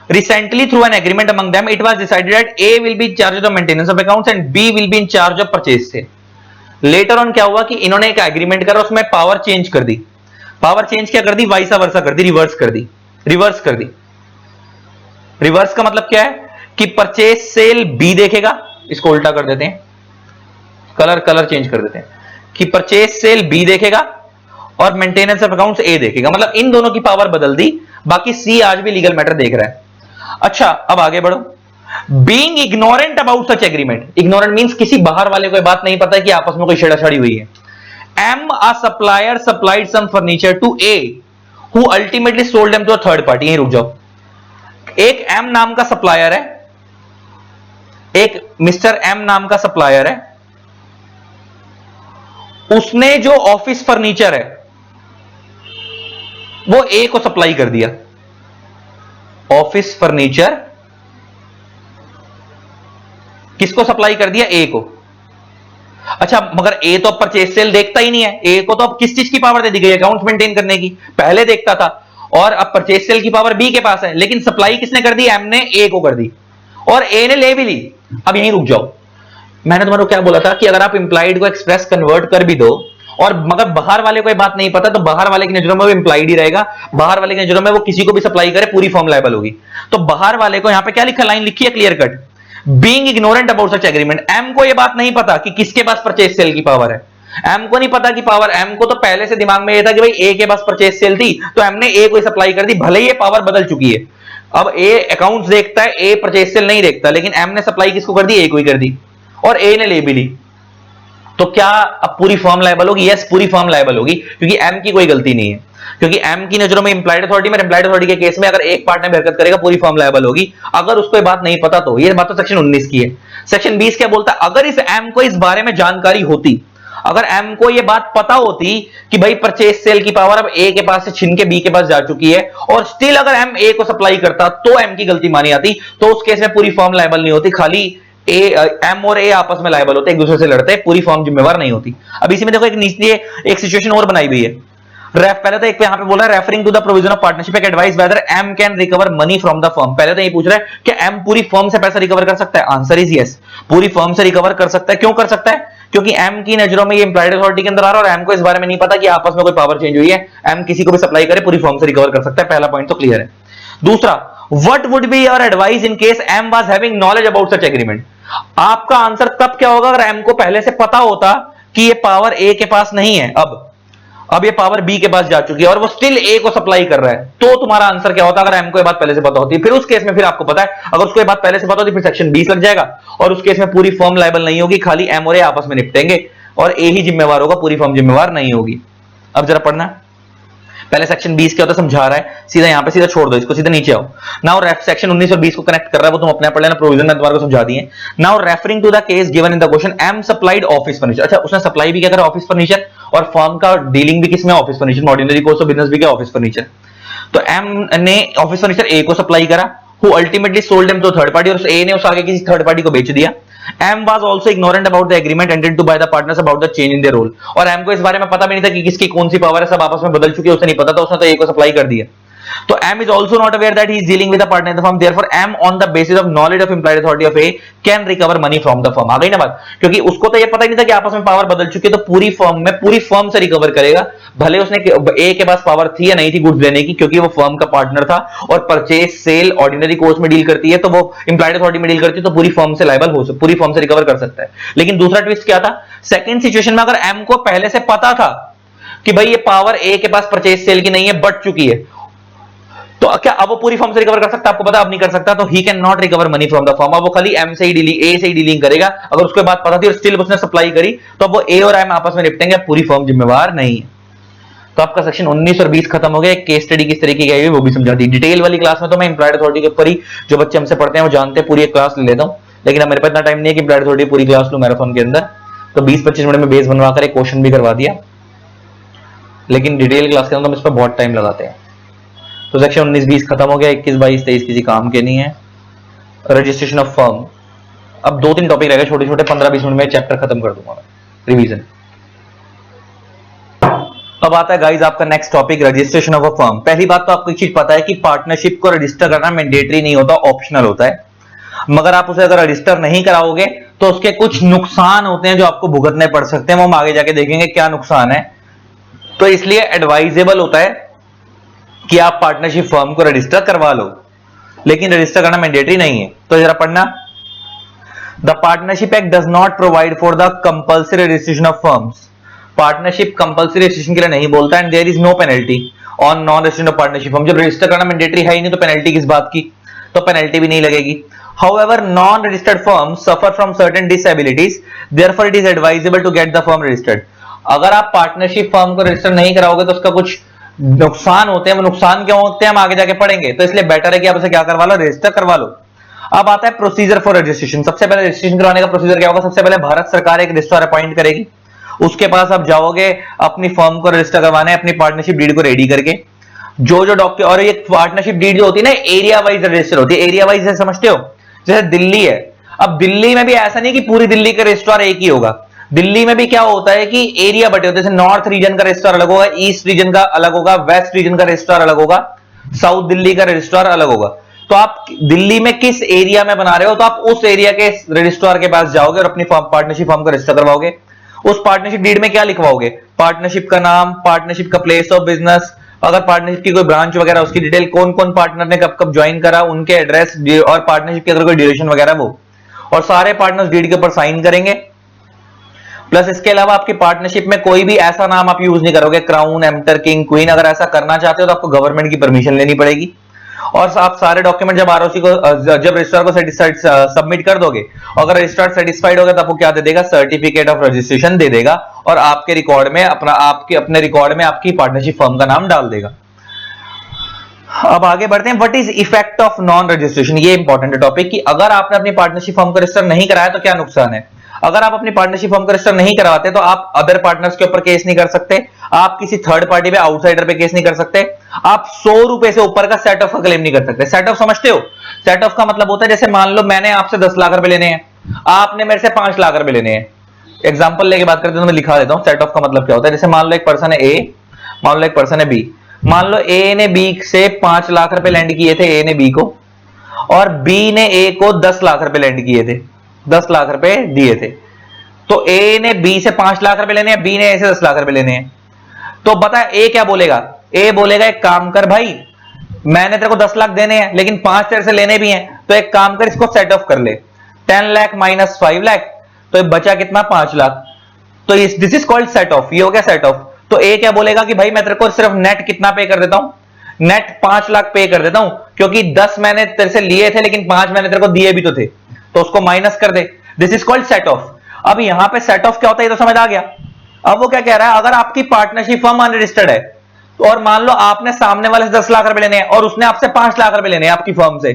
Recently, through an agreement among them, it was decided that A will be in charge of the maintenance of accounts and B will be in charge of purchase sale. Later on क्या हुआ कि इन्होंने एक agreement करा, उसमें power change कर दी। Power change क्या कर दी? वाइसा वर्सा कर दी, रिवर्स कर दी। रिवर्स कर दी। रिवर्स का मतलब क्या है कि परचेज सेल बी देखेगा, इसको उल्टा कर देते हैं, कलर चेंज कर देते हैं कि परचेज सेल बी देखेगा और मेंटेनेंस ऑफ अकाउंट्स ए देखेगा। मतलब इन दोनों की पावर बदल दी, बाकी सी आज भी लीगल मैटर देख रहा है। अच्छा, अब आगे बढ़ो। Being ignorant about such agreement, ignorant means किसी बाहर वाले को ये बात नहीं पता है कि आपस में कोई छेड़छाड़ी हुई है। M a supplier supplied some furniture to A who ultimately sold them to a third party. यहीं रुक जाओ। एक एम नाम का सप्लायर है, एक मिस्टर एम नाम का सप्लायर है, उसने जो ऑफिस फर्नीचर है वो ए को सप्लाई कर दिया। ऑफिस फर्नीचर किसको सप्लाई कर दिया? ए को। अच्छा, मगर ए तो अब परचेज सेल देखता ही नहीं है, ए को तो अब किस चीज की पावर दे दी गई? अकाउंट्स मेंटेन करने की। पहले देखता था, और अब परचेज सेल की पावर बी के पास है, लेकिन सप्लाई किसने कर दी? एम ने ए को कर दी, और ए ने ले भी ली। अब यहीं रुक जाओ, मैंने तुम्हारे को क्या बोला था कि अगर आप इंप्लाइड को एक्सप्रेस कन्वर्ट कर भी दो, और मगर बाहर वाले को ये बात नहीं पता, तो बाहर वाले की नजरों में वो इंप्लाइड ही रहेगा। बाहर वाले की नजरों में वो किसी को भी सप्लाई करे पूरी फर्म लायबल होगी। तो बाहर वाले को यहां पे क्या लिखा, लाइन लिखी है clear cut, being ignorant about such agreement. M को ये बात नहीं पता कि किसके पास परचेज सेल की पावर है। एम को नहीं पता कि पावर, एम को तो पहले से दिमाग में ये था कि भाई ए के पास परचेज सेल थी, तो एम ने ए को सप्लाई कर दी, भले ही ये पावर बदल चुकी है। अब ए अकाउंट्स देखता है, ए परचेज सेल नहीं देखता, लेकिन एम ने सप्लाई किसको कर दी? ए को ही कर दी, और ए ने ले भी ली। तो क्या अब पूरी फर्म लायबल होगी? यस, पूरी फर्म लायबल होगी, क्योंकि एम की कोई गलती नहीं है। क्योंकि एम की नजरों में इंप्लाइड अथॉरिटी में, इंप्लाइड अथॉरिटी के केस में अगर एक पार्टनर हरकत करेगा पूरी फर्म लायबल होगी। अगर उसको ये बात नहीं पता, तो ये बात तो सेक्शन 19 की है। सेक्शन 20 क्या बोलता है? अगर इस एम को इस बारे में जानकारी होती, अगर एम को ये बात पता होती कि भाई परचेज सेल की पावर अब ए के पास से छिन के बी के पास जा चुकी है, और स्टिल अगर एम ए को सप्लाई करता, तो एम की गलती मानी जाती, तो उस केस में पूरी फर्म लायबल नहीं होती, खाली एम और ए आपस में लायबल होते, एक दूसरे से लड़ते, पूरी फर्म जिम्मेवार नहीं होती। अब इसी में देखो एक नीचे एक सिचुएशन और बनाई हुई है। पहले तो एक पे यहां पे बोल रहा है, referring to the provision of partnership advise whether M can recover money from the firm. पहले तो ये पूछ रहा है कि एम पूरी फर्म से पैसा रिकवर कर सकता है? आंसर इज यस, पूरी फर्म से रिकवर कर सकता है। क्यों कर सकता है? क्योंकि एम की नजरों में ये इंप्लाइड अथॉरिटी के अंदर आ रहा है, और एम को इस बारे में नहीं पता कि आपस में कोई पावर चेंज हुई है। एम किसी को भी सप्लाई करे, पूरी फर्म से रिकवर कर सकता है। पहला पॉइंट तो क्लियर है। दूसरा, what would be your advice in case M was having knowledge about such agreement? आपका आंसर तब क्या होगा अगर एम को पहले से पता होता कि ये पावर ए के पास नहीं है, अब ये पावर बी के पास जा चुकी है, और वो स्टिल ए को सप्लाई कर रहा है, तो तुम्हारा आंसर क्या होता अगर एम को ये बात पहले से पता होती? फिर उस केस में फिर आपको पता है, अगर उसको ये बात पहले से पता होती, फिर सेक्शन 20 लग जाएगा, और उस केस में पूरी फर्म लायबल नहीं होगी, खाली एम और ए आपस में निपटेंगे, और ए ही जिम्मेवार होगा, पूरी फर्म जिम्मेवार नहीं होगी। अब जरा पढ़ना, पहले सेक्शन 20 क्या होता है समझा रहा है, सीधा यहां पे सीधा छोड़ दो इसको, सीधा नीचे आओ। नाउ सेक्शन 19 और 20 को कनेक्ट कर रहा है, वो तुम अपने पढ़ लेना, प्रोविजन में तुम्हारे को समझा दिए। Now referring to the case given in the question, M supplied office furniture. अच्छा, उसने सप्लाई भी क्या करा? ऑफिस फर्नीचर, और फर्म का डीलिंग भी किसमें? Office furniture. Ordinary course of business भी क्या? Office furniture. तो एम ने ऑफिस फर्नीचर ए को सप्लाई करा, who ultimately sold him to third party, और ए ने उस आगे किसी थर्ड पार्टी को बेच दिया। M was also ignorant about the agreement entered into by the partners about the change in their role, और M को इस बारे में पता भी नहीं था कि किसकी कौन सी पावर है, सब आपस में बदल चुकी है, उसे नहीं पता था, उसने तो A को सप्लाई कर दिया। तो M is also not aware that he is dealing with a partner in the firm, therefore M on the basis of knowledge of implied authority of A can recover money from the firm। आ गई ना बात? क्योंकि उसको तो ये पता ही नहीं था कि आपस में पावर बदल चुकी है, तो पूरी फर्म में, पूरी फर्म से रिकवर करेगा, भले उसने A के पास पावर थी या नहीं थी गुड्स देने की, क्योंकि वो फर्म का पार्टनर था, और परचेज सेल ऑर्डिनरी कोर्स में डील करती है, तो वो इंप्लाइड अथॉरिटी में डील करती है, तो पूरी फर्म से लायबल हो, पूरी फर्म से रिकवर कर सकता है। लेकिन दूसरा ट्विस्ट क्या था? सेकंड सिचुएशन में अगर M को पहले से पता था कि भाई ये पावर A के पास परचेज सेल की नहीं है, बढ़ चुकी है, तो क्या अब वो पूरी फर्म से रिकवर कर सकता है? आपको पता अब नहीं कर सकता, तो he can not recover money from the firm. अब वो खाली एम से ही डीलिंग, ए से ही डीलिंग करेगा। अगर उसको बात पता थी और स्टिल उसने सप्लाई करी, तो अब वो ए और एम आपस में निपटेंगे, पूरी फर्म जिम्मेवार नहीं है। तो आपका सेक्शन 19 और 20 खत्म हो गया। एक केस स्टडी किस तरीके की है वो भी समझा दी। डिटेल वाली क्लास में तो मैं इंप्लाइड अथॉरिटी के ऊपर ही, जो बच्चे हमसे पढ़ते हैं वो जानते हैं, पूरी एक क्लास ले लेता हूं, लेकिन अब मेरे पास इतना टाइम नहीं है कि इंप्लाइड अथॉरिटी पूरी क्लास लूं मैराथन के अंदर, तो 20-25 मिनट में बेस बनवाकर एक क्वेश्चन भी करवा दिया, लेकिन डिटेल क्लास के अंदर हम इस पर बहुत टाइम लगाते हैं। तो सेक्शन 19-20 खत्म हो गया। 21-22-23 किसी काम के नहीं है। रजिस्ट्रेशन ऑफ फर्म, अब 2-3 टॉपिक रह गए छोटे छोटे, 15-20 मिनट में चैप्टर खत्म कर दूंगा मैं, रिवीजन। अब आता है गाइस आपका next topic, registration of a firm. पहली बात तो आपको एक चीज पता है कि पार्टनरशिप को रजिस्टर करना मैंडेटरी नहीं होता, ऑप्शनल होता है। मगर आप उसे अगर रजिस्टर नहीं कराओगे तो उसके कुछ नुकसान होते हैं जो आपको भुगतने पड़ सकते हैं, वो हम आगे जाके देखेंगे क्या नुकसान है। तो इसलिए एडवाइजेबल होता है कि आप पार्टनरशिप फर्म को रजिस्टर करवा लो, लेकिन रजिस्टर करना मैंडेटरी नहीं है। तो जरा पढ़ना, the partnership act does not provide for the compulsory registration of firms. Partnership compulsory registration के लिए नहीं बोलता, and there is no penalty on non registration of partnership firm. जब रजिस्टर करना मैंडेटरी है ही नहीं, तो पेनल्टी किस बात की? तो पेनल्टी भी नहीं लगेगी। However, non-registered firms suffer from certain disabilities, therefore it is advisable to get the firm registered। अगर आप पार्टनरशिप फर्म को रजिस्टर नहीं कराओगे तो उसका कुछ नुकसान होते हैं, वो नुकसान क्यों होते हैं हम आगे जाके पढ़ेंगे, तो इसलिए बेटर है कि आप उसे क्या करवा लो, रजिस्टर करवा लो। अब आता है प्रोसीजर फॉर रजिस्ट्रेशन। सबसे पहले रजिस्ट्रेशन करवाने का प्रोसीजर क्या होगा? सबसे पहले भारत सरकार एक रजिस्ट्रार अपॉइंट करेगी, उसके पास आप जाओगे अपनी फर्म को रजिस्टर करवाने, अपनी पार्टनरशिप डीड को रेडी करके, जो डॉक्यूमेंट, और ये पार्टनरशिप डीड जो होती है ना, एरिया वाइज रजिस्टर होती है। एरिया वाइज समझते हो, जैसे दिल्ली है, अब दिल्ली में भी ऐसा नहीं कि पूरी दिल्ली का रजिस्ट्रार एक ही होगा, दिल्ली में भी क्या होता है कि एरिया बटे होते हैं, जैसे नॉर्थ रीजन का रजिस्ट्रार अलग होगा, ईस्ट रीजन का अलग होगा, वेस्ट रीजन का रजिस्ट्रार अलग होगा, साउथ दिल्ली का रजिस्ट्रार अलग होगा। तो आप दिल्ली में किस एरिया में बना रहे हो, तो आप उस एरिया के रजिस्ट्रार के पास जाओगे और अपनी पार्टनरशिप फॉर्म का रजिस्टर करवाओगे। उस पार्टनरशिप डीड में क्या लिखवाओगे, पार्टनरशिप का नाम, पार्टनरशिप का प्लेस ऑफ बिजनेस, अगर पार्टनरशिप की कोई ब्रांच वगैरह उसकी डिटेल, कौन कौन पार्टनर ने कब कब ज्वाइन करा, उनके एड्रेस और पार्टनरशिप की अगर कोई ड्यूरेशन वगैरह वो, और सारे पार्टनर्स डीड के ऊपर साइन करेंगे। प्लस इसके अलावा आपकी पार्टनरशिप में कोई भी ऐसा नाम आप यूज नहीं करोगे, क्राउन, एम्पर, किंग, क्वीन, अगर ऐसा करना चाहते हो तो आपको गवर्नमेंट की परमिशन लेनी पड़ेगी। और आप सारे डॉक्यूमेंट जब आरओसी को, जब रजिस्ट्रार को सबमिट कर दोगे, अगर रजिस्ट्रार सेटिस्फाइड होगा तो आपको क्या दे देगा, सर्टिफिकेट ऑफ रजिस्ट्रेशन दे देगा और आपके रिकॉर्ड में अपने रिकॉर्ड में आपकी पार्टनरशिप फर्म का नाम डाल देगा। अब आगे बढ़ते हैं, what is effect of non registration. ये इंपॉर्टेंट है टॉपिक कि अगर आपने अपनी पार्टनरशिप फर्म का रजिस्टर नहीं कराया तो क्या नुकसान है। अगर आप अपनी पार्टनरशिप फर्म का रजिस्टर नहीं करवाते तो आप अदर पार्टनर्स के ऊपर केस नहीं कर सकते, आप किसी थर्ड पार्टी पे, आउटसाइडर पे केस नहीं कर सकते, आप 100 रुपए से ऊपर का सेट ऑफ का क्लेम नहीं कर सकते। सेट ऑफ समझते हो, सेट ऑफ का मतलब होता है जैसे मान लो मैंने आपसे 10 लाख रुपए लेने हैं, आपने मेरे से 5 लाख रुपए लेने हैं। एग्जाम्पल लेके बात करते हैं तो मैं लिखा देता हूं सेट ऑफ का मतलब क्या होता है। जैसे मान लो एक पर्सन है ए, मान लो एक पर्सन है बी, मान लो ए ने बी से 5 लाख रुपए लैंड किए थे, ए ने बी को, और बी ने ए को 10 लाख रुपए लैंड किए थे, 10 लाख रुपए दिए थे। तो ए ने बी से 5 लाख रुपए लेने हैं, बी ने ए से 10 लाख रुपए लेने हैं। तो बता ए क्या बोलेगा, ए बोलेगा एक काम कर भाई, मैंने तेरे को 10 लाख देने हैं लेकिन 5 तेरे से लेने भी हैं, तो एक काम कर इसको सेट ऑफ कर ले, 10 लाख माइनस 5 लाख, तो बचा कितना, 5 लाख। तो this is called set of, ये हो गया सेट ऑफ। तो ए क्या बोलेगा कि भाई मैं तेरे को सिर्फ नेट कितना पे कर देता हूं, नेट 5 लाख पे कर देता हूं, क्योंकि 10 मैंने तेरे से लिए थे लेकिन 5 मैंने तेरे को दिए भी तो थे, तो उसको माइनस कर दे। This is called set off. अब यहां पे सेट ऑफ क्या होता है ये तो समझ आ गया। अब वो क्या कह रहा है, अगर आपकी पार्टनरशिप फर्म अनरजिस्टर्ड है तो, और मान लो आपने सामने वाले से 10 लाख रुपए लेने हैं और उसने आपसे 5 लाख रुपए लेने हैं आपकी फर्म से,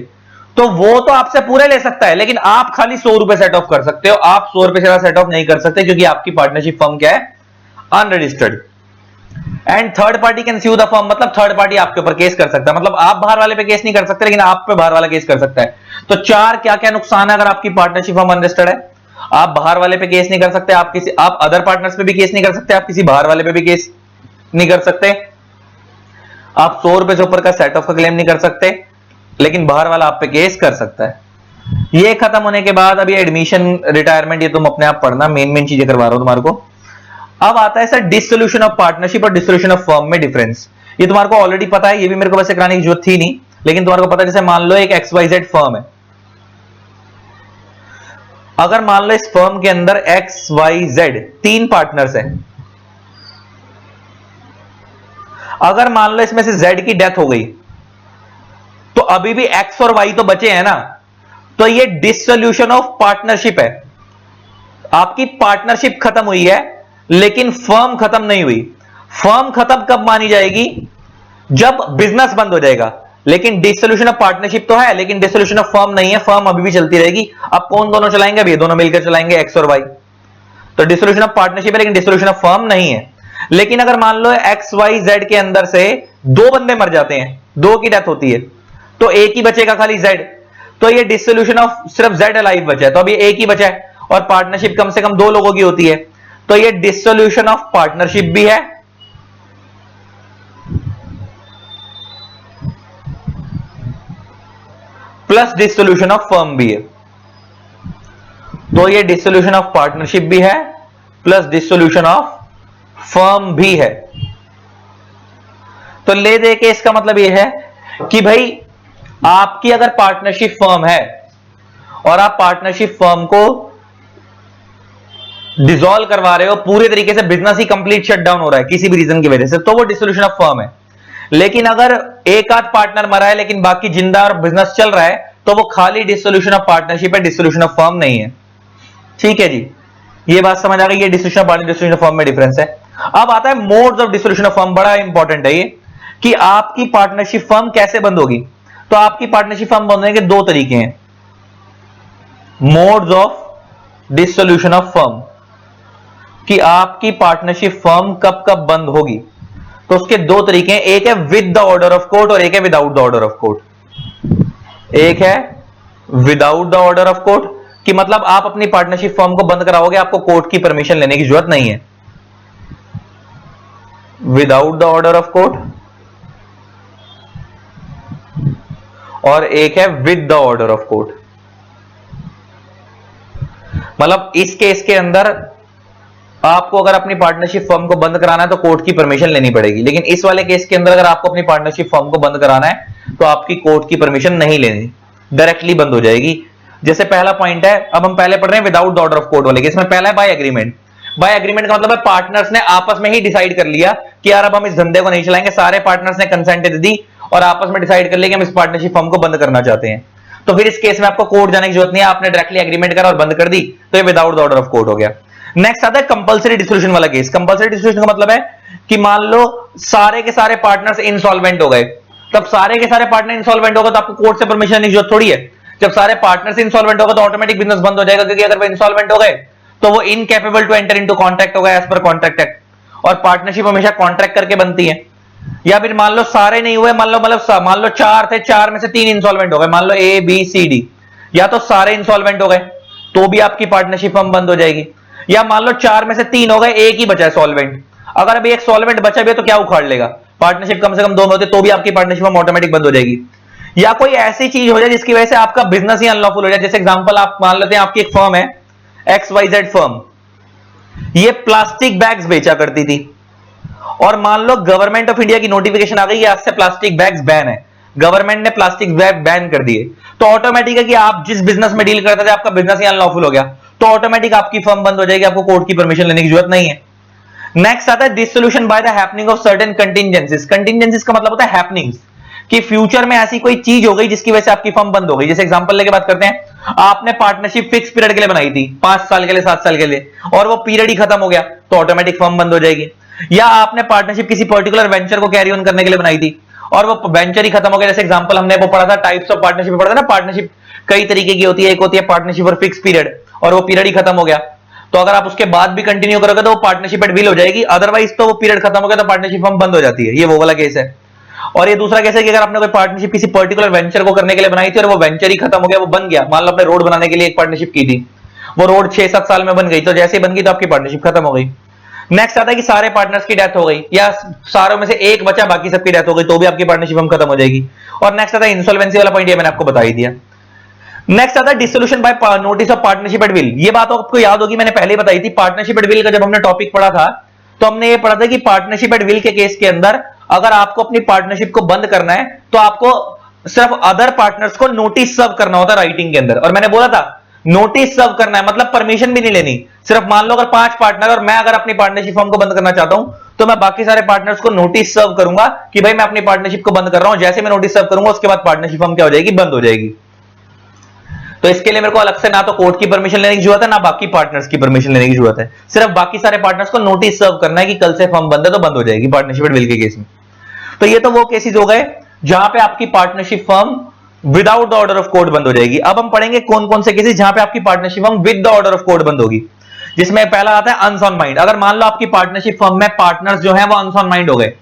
तो वो तो आपसे पूरे ले सकता है लेकिन आप खाली 100 रुपए सेट ऑफ कर सकते हो, आप 100 रुपए से सेट ऑफ नहीं कर सकते क्योंकि आपकी पार्टनरशिप फर्म क्या है, unregistered. And third party can sue the firm, मतलब थर्ड पार्टी आपके ऊपर केस कर सकता है, मतलब आप बाहर वाले पे केस नहीं कर सकते लेकिन आप पे बाहर वाला केस कर सकता है। तो 4 क्या क्या नुकसान है अगर आपकी पार्टनरशिप फर्म अनरजिस्टर्ड है। आप बाहर वाले पे केस नहीं कर सकते, आप अदर पार्टनर्स पे भी केस नहीं कर सकते, आप किसी बाहर वाले पे भी केस नहीं कर सकते, आप 100 रुपए से ऊपर का सेट ऑफ का क्लेम नहीं कर सकते, लेकिन बाहर वाला आप पे केस कर सकता है। ये खत्म होने के बाद अब ये एडमिशन, रिटायरमेंट, ये तुम अपने आप पढ़ना, मेन चीजें करवा रहा हूं तुम्हारे को। अब आता है सर डिसोल्यूशन ऑफ पार्टनरशिप और डिसोल्यूशन ऑफ फर्म में डिफरेंस। ये तुम्हारे को ऑलरेडी पता है, ये भी मेरे को वैसे कराने की जरूरत थी नहीं, लेकिन तुम्हारे को पता है। जैसे मान लो एक XYZ फर्म है, अगर मान लो इस फर्म के अंदर XYZ 3 पार्टनर्स हैं, अगर मान लो इसमें से Z की डेथ हो गई तो अभी भी X और Y तो बचे हैं ना, तो ये डिसोल्यूशन ऑफ पार्टनरशिप है। आपकी पार्टनरशिप खत्म हुई है लेकिन फर्म खत्म नहीं हुई। फर्म खत्म कब मानी जाएगी, जब बिजनेस बंद हो जाएगा। लेकिन डिसोल्यूशन ऑफ पार्टनरशिप तो है लेकिन डिसोल्यूशन ऑफ फर्म नहीं है, फर्म अभी भी चलती रहेगी। अब कौन दोनों चलाएंगे, अभी दोनों मिलकर चलाएंगे, X और Y। तो डिसोल्यूशन ऑफ पार्टनरशिप है लेकिन डिसोल्यूशन ऑफ फर्म नहीं है। लेकिन अगर मान लो XYZ के अंदर से 2 बंदे मर जाते हैं, 2 की डेथ होती है, तो एक ही बचेगा खाली Z, तो ये डिसोल्यूशन ऑफ सिर्फ Z अलाइव बचा है, तो अभी एक ही बचा है, और पार्टनरशिप कम से कम 2 लोगों की होती है, तो ये डिसोल्यूशन ऑफ पार्टनरशिप भी है प्लस डिसोल्यूशन ऑफ फर्म भी है। तो ये डिसोल्यूशन ऑफ पार्टनरशिप भी है प्लस डिसोल्यूशन ऑफ फर्म भी है। तो ले दे के इसका मतलब ये है कि भाई आपकी अगर पार्टनरशिप फर्म है और आप पार्टनरशिप फर्म को डिसॉल्व करवा रहे हो, पूरे तरीके से बिजनेस ही कंप्लीट शटडाउन हो रहा है किसी भी रीजन की वजह से, तो वो डिसोल्यूशन ऑफ फर्म है। लेकिन अगर एक आध पार्टनर मरा है लेकिन बाकी जिंदा और बिजनेस चल रहा है, तो वो खाली डिसोल्यूशन ऑफ पार्टनरशिप है, डिसोल्यूशन ऑफ फर्म नहीं है। ठीक है जी, ये बात समझ आ गई। ये dissolution of partnership, dissolution of firm में डिफरेंस है। अब आता है modes of dissolution of firm, बड़ा इंपॉर्टेंट है ये कि आपकी पार्टनरशिप फर्म कैसे बंद होगी। तो आपकी पार्टनरशिप फर्म बंद होने के 2 तरीके हैं, modes of dissolution of firm, कि आपकी पार्टनरशिप फर्म कब कब बंद होगी। तो उसके 2 तरीके हैं, एक है with the order of court और एक है without the order of court. एक है without the order of court, कि मतलब आप अपनी पार्टनरशिप फर्म को बंद कराओगे, आपको कोर्ट की परमिशन लेने की जरूरत नहीं है। Without the order of court, और एक है with the order of court. मतलब इस केस के अंदर आपको अगर अपनी पार्टनरशिप फर्म को बंद कराना है तो कोर्ट की परमिशन लेनी पड़ेगी, लेकिन इस वाले केस के अंदर अगर आपको अपनी पार्टनरशिप फर्म को बंद कराना है तो आपकी कोर्ट की परमिशन नहीं लेनी, डायरेक्टली बंद हो जाएगी। जैसे पहला पॉइंट है, अब हम पहले पढ़ रहे हैं without the order of court वाले केस में। पहला है बाय एग्रीमेंट। बाय एग्रीमेंट का मतलब है पार्टनर्स ने आपस में ही डिसाइड कर लिया कि यार अब हम इस धंधे को नहीं चलाएंगे, सारे पार्टनर्स ने कंसेंट दे दी और आपस में डिसाइड कर लिया कि हम इस पार्टनरशिप फर्म को बंद करना चाहते हैं। तो फिर इस केस में आपको कोर्ट जाने की जरूरत नहीं है, आपने डायरेक्टली एग्रीमेंट करा और बंद कर दी, तो ये without the order of court हो गया। नेक्स्ट आता है कंपल्सरी डिसोल्यूशन वाला केस। कंपल्सरी डिसोल्यूशन का मतलब है कि मान लो सारे के सारे पार्टनर्स इंसॉल्वेंट हो गए, तब सारे के सारे पार्टनर इंसॉल्वेंट हो गए तो आपको कोर्ट से परमिशन लेने की जरूरत थोड़ी है। जब सारे पार्टनर्स इंसॉल्वेंट हो गए तो ऑटोमेटिक बिजनेस बंद हो जाएगा, क्योंकि अगर वो इंसॉल्वेंट हो गए तो वो incapable to enter into contract हो गए एज पर कॉन्ट्रैक्ट एक्ट, और पार्टनरशिप हमेशा कॉन्ट्रैक्ट करके बनती है। या फिर मान लो सारे नहीं हुए, मान लो चार थे, चार में से तीन इंसॉल्वेंट हो गए, मान लो ए बी सी डी, या तो सारे इंसॉल्वेंट हो गए तो भी आपकी पार्टनरशिप फर्म बंद हो जाएगी, या मान लो चार में से तीन हो गए, एक ही बचा है सॉल्वेंट। अगर अभी एक सॉल्वेंट बचा भी है तो क्या उखाड़ लेगा, पार्टनरशिप कम से कम दो में होते तो भी आपकी पार्टनरशिप फर्म ऑटोमेटिक बंद हो जाएगी। या कोई ऐसी चीज हो जाए जिसकी वजह से आपका बिजनेस ही अनलॉफुल हो जाए। जैसे एग्जांपल आप मान लेते हैं आपकी एक फर्म है XYZ फर्म, ये प्लास्टिक बैग्स बेचा करती थी, और मान लो गवर्नमेंट ऑफ इंडिया की नोटिफिकेशन आ गई कि आज से प्लास्टिक बैग्स बैन है, गवर्नमेंट ने प्लास्टिक बैग बैन कर दिए, तो ऑटोमेटिक है कि आप जिस बिजनेस में डील करते थे आपका बिजनेस ही अनलॉफुल हो गया, तो ऑटोमेटिक आपकी फर्म बंद हो जाएगी, आपको कोर्ट की परमिशन लेने की जरूरत नहीं है। नेक्स्ट आता है dissolution by the happening of certain contingencies. Contingencies का मतलब होता है हैपनिंग्स, कि फ्यूचर में ऐसी कोई चीज हो गई जिसकी वजह से आपकी फर्म बंद हो गई। जैसे एग्जांपल लेके बात करते हैं, आपने पार्टनरशिप फिक्स पीरियड के लिए बनाई थी, 5 साल के लिए, 7 साल के लिए, और वो पीरियड ही खत्म हो गया तो ऑटोमेटिक फर्म बंद हो जाएगी। या आपने पार्टनरशिप किसी पर्टिकुलर वेंचर को कैरी ऑन करने के लिए बनाई थी और वो वेंचर ही खत्म हो गया। जैसे एग्जांपल हमने वो पढ़ा था, टाइप्स ऑफ पार्टनरशिप पढ़ा था ना, पार्टनरशिप कई तरीके की होती है, एक होती है पार्टनरशिप फॉर फिक्स पीरियड, और वो पीरियड ही खत्म हो गया, तो अगर आप उसके बाद भी कंटिन्यू करोगे तो वो पार्टनरशिप एट विल हो जाएगी, अदरवाइज तो वो पीरियड खत्म हो गया तो पार्टनरशिप फर्म बंद हो जाती है। ये वो वाला केस है। और ये दूसरा केस है कि अगर आपने कोई पार्टनरशिप किसी पर्टिकुलर वेंचर को करने के लिए बनाई थी और वो वेंचर ही खत्म हो गया, वो बन गया, मान लो आपने रोड बनाने के लिए एक पार्टनरशिप की थी, वो रोड 6-7 साल में बन गई, तो जैसे ही बन गई तो आपकी पार्टनरशिप खत्म हो गई। नेक्स्ट आता है कि सारे पार्टनर्स की डेथ हो गई, या सारों में से एक बचा बाकी सबकी डेथ हो गई, तो भी आपकी पार्टनरशिप हम खत्म हो जाएगी। और नेक्स्ट आता है इंसॉल्वेंसी वाला पॉइंट, ये मैंने आपको बता ही दिया। नेक्स्ट आता है dissolution by notice of partnership at will. ये बात आपको याद होगी, मैंने पहले बताई थी। पार्टनरशिप एट विल का जब हमने टॉपिक पढ़ा था तो हमने ये पढ़ा था कि पार्टनरशिप एट विल के केस के अंदर अगर आपको अपनी पार्टनरशिप को बंद करना है तो आपको सिर्फ अदर पार्टनर्स को नोटिस सर्व करना होता है राइटिंग के अंदर। और मैंने बोला था नोटिस सर्व करना है मतलब परमिशन भी नहीं लेनी, सिर्फ मान लो अगर 5 पार्टनर और मैं अगर अपनी पार्टनरशिप फर्म को बंद करना चाहता हूं तो मैं बाकी सारे पार्टनर्स को नोटिस सर्व करूंगा कि भाई मैं अपनी पार्टनरशिप को बंद कर रहा हूं। जैसे मैं नोटिस सर्व करूंगा उसके बाद पार्टनरशिप फर्म क्या हो जाएगी, बंद हो जाएगी। तो इसके लिए मेरे को अलग से ना तो कोर्ट की परमिशन लेने की जरूरत है, ना बाकी पार्टनर्स की परमिशन लेने की जरूरत है, सिर्फ बाकी सारे पार्टनर्स को नोटिस सर्व करना है कि कल से फर्म बंद है तो बंद हो जाएगी पार्टनरशिप एट विल के केस में। तो ये तो वो केसेस हो गए जहां पे आपकी partnership firm without the order of court बंद हो जाएगी। अब हम पढ़ेंगे कौन कौन से केसेस जहां पे आपकी partnership firm with the order of court बंद होगी, जिसमें पहला आता है अनसाउंड माइंड। अगर मान लो आपकी पार्टनरशिप फर्म में पार्टनर्स जो है वो अनसाउंड माइंड हो गए।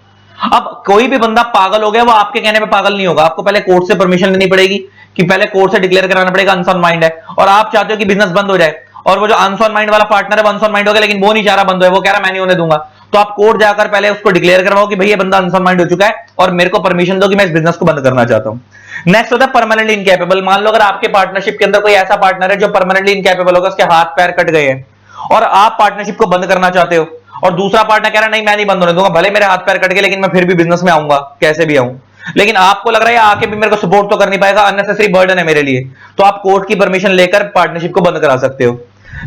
अब कोई भी बंदा पागल हो गया, वो आपके कहने पे पागल नहीं होगा, आपको पहले कोर्ट से परमिशन लेनी पड़ेगी कि पहले कोर्ट से डिक्लेयर कराना पड़ेगा अनसाउंड माइंड है, और आप चाहते हो कि बिजनेस बंद हो जाए, और वो जो अनसाउंड माइंड वाला पार्टनर है वो अनसाउंड माइंड हो गया लेकिन वो नहीं चाह रहा बंद हो, वो कह रहा मैं नहीं होने दूंगा, तो आप कोर्ट जाकर पहले उसको डिक्लेयर करवाओ कि भाई ये बंदा अनसाउंड माइंड हो चुका है और मेरे को परमिशन दो कि मैं इस बिजनेस को बंद करना चाहता हूं। नेक्स्ट होता है परमानेंटली इनकैपेबल। मान लो अगर आपके पार्टनरशिप के अंदर कोई ऐसा पार्टनर है जो परमानेंटली इनकैपेबल होगा, उसके हाथ पैर कट गए हैं और आप पार्टनरशिप को बंद करना चाहते हो, और दूसरा पार्टनर कह रहा है नहीं मैं नहीं बंद होने दूंगा, भले मेरे हाथ पैर कट गए लेकिन मैं फिर भी बिजनेस में आऊंगा कैसे भी आऊं, लेकिन आपको लग रहा है आके भी मेरे को सपोर्ट तो कर नहीं पाएगा, अननेसेसरी बर्डन है मेरे लिए, तो आप कोर्ट की परमिशन लेकर पार्टनरशिप को बंद करा सकते हो।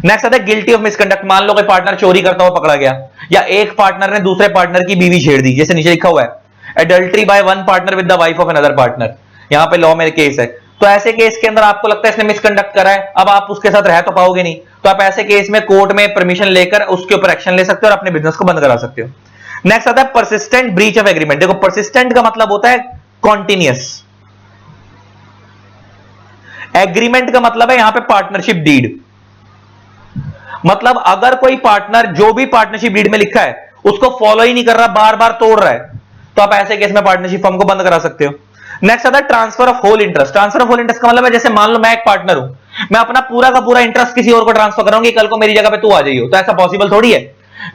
नेक्स्ट आता है गिल्टी ऑफ मिसकंडक्ट। मान लो कोई पार्टनर चोरी करता हुआ पकड़ा गया, या एक पार्टनर ने दूसरे पार्टनर की बीवी छेड़ दी, जैसे नीचे लिखा हुआ है adultery by one partner with the wife of another partner, यहां पे लॉ में केस है। तो ऐसे केस के अंदर आपको लगता है इसने मिसकंडक्ट करा है, अब आप उसके साथ रह तो पाओगे नहीं, तो आप ऐसे केस में कोर्ट में परमिशन लेकर उसके ऊपर एक्शन ले सकते हो और अपने बिजनेस को बंद करा सकते हो। नेक्स्ट आता है परसिस्टेंट ब्रीच ऑफ एग्रीमेंट। देखो परसिस्टेंट का मतलब होता है कॉन्टिन्यूअस, एग्रीमेंट का मतलब है यहां पे पार्टनरशिप डीड, मतलब अगर कोई पार्टनर जो भी पार्टनरशिप डीड में लिखा है उसको फॉलो ही नहीं कर रहा, बार बार तोड़ रहा है, तो आप ऐसे केस में पार्टनरशिप फर्म को बंद करा सकते हो। नेक्स्ट आता है transfer of whole interest. Transfer of whole interest का मतलब है जैसे मान लो मैं एक पार्टनर हूं, मैं अपना पूरा का पूरा इंटरेस्ट किसी और को ट्रांसफर करूंगी, कल को मेरी जगह पे तू आ जाइयो, तो ऐसा पॉसिबल थोड़ी है।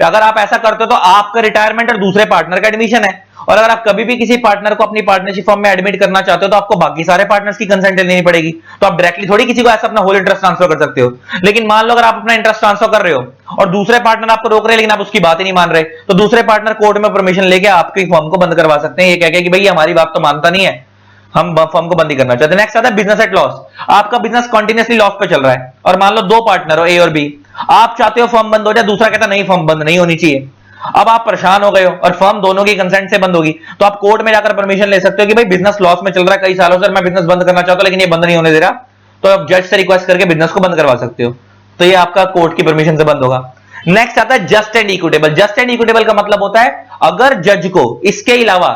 अगर आप ऐसा करते हो तो आपका रिटायरमेंट और दूसरे पार्टनर का एडमिशन है। और अगर आप कभी भी किसी पार्टनर को अपनी पार्टनरशिप फर्म में एडमिट करना चाहते हो तो आपको बाकी सारे पार्टनर्स की कंसेंट लेनी पड़ेगी। तो आप डायरेक्टली थोड़ी किसी को ऐसा अपना होल इंटरेस्ट ट्रांसफर कर सकते हो। लेकिन मान लो अगर आप अपना इंटरेस्ट ट्रांसफर कर रहे हो और दूसरे पार्टनर आपको रोक रहे हैं, लेकिन आप उसकी बात ही नहीं मान रहे, तो दूसरे पार्टनर कोर्ट में परमिशन लेके आपकी फर्म को बंद करवा सकते हैं, ये कह के कि भाई हमारी बात तो मानता नहीं है, हम फर्म को बंद ही करना चाहते हैं। नेक्स्ट आता है बिजनेस एट लॉस। आपका बिजनेस कंटिन्यूअसली लॉस पे चल रहा है और मान लो दो पार्टनर हो, ए और बी। आप चाहते हो फर्म बंद हो जाए, दूसरा कहता नहीं फर्म बंद नहीं होनी चाहिए। अब आप परेशान हो गए हो और फर्म दोनों की कंसेंट से बंद होगी, तो आप कोर्ट में जाकर परमिशन ले सकते हो कि भाई बिजनेस लॉस में चल रहा है कई सालों से, मैं बिजनेस बंद करना चाहता हूं लेकिन ये बंद नहीं होने दे रहा, तो आप जज से रिक्वेस्ट करके बिजनेस को बंद करवा सकते हो। तो ये आपका कोर्ट की परमिशन से बंद होगा। नेक्स्ट आता है just and equitable. Just and equitable का मतलब होता है अगर जज को इसके अलावा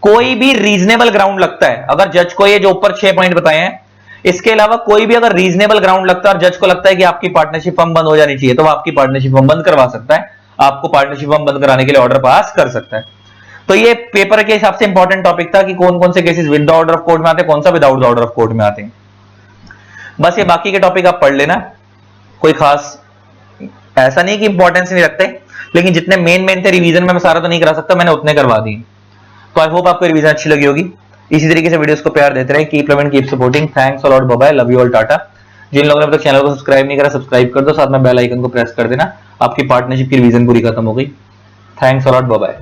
कोई भी रीजनेबल ग्राउंड लगता है, अगर जज को ये जो ऊपर 6 पॉइंट बताए हैं इसके अलावा कोई भी अगर रीजनेबल ग्राउंड लगता है और जज को लगता है कि आपकी पार्टनरशिप फर्म बंद हो जानी चाहिए, तो वो आपकी पार्टनरशिप फर्म बंद करवा सकता है, आपको पार्टनरशिप फर्म बंद कराने के लिए ऑर्डर पास कर सकता है। तो ये पेपर के हिसाब से इंपॉर्टेंट टॉपिक था कि कौन कौन से cases with the order of court में आते हैं, कौन सा without the order of court में आते हैं। बस ये बाकी के टॉपिक आप पढ़ लेना, कोई खास ऐसा नहीं कि इंपॉर्टेंस नहीं रखते, लेकिन जितने मेन थे रिवीजन में मैं सारा तो नहीं करा सकता, मैंने उतने करवा दिए। तो आई होप आपको रिवीजन अच्छी लगी होगी। इसी तरीके से वीडियोस को प्यार देते रहे। Keep loving, keep supporting. Thanks a lot, bye bye, love you all, tata. जिन लोगों ने अब तक चैनल को सब्सक्राइब नहीं करा, सब्सक्राइब कर दो, साथ में बेल आइकन को प्रेस कर देना। आपकी पार्टनरशिप की रिवीजन पूरी खत्म हो गई। Thanks a lot, bye bye.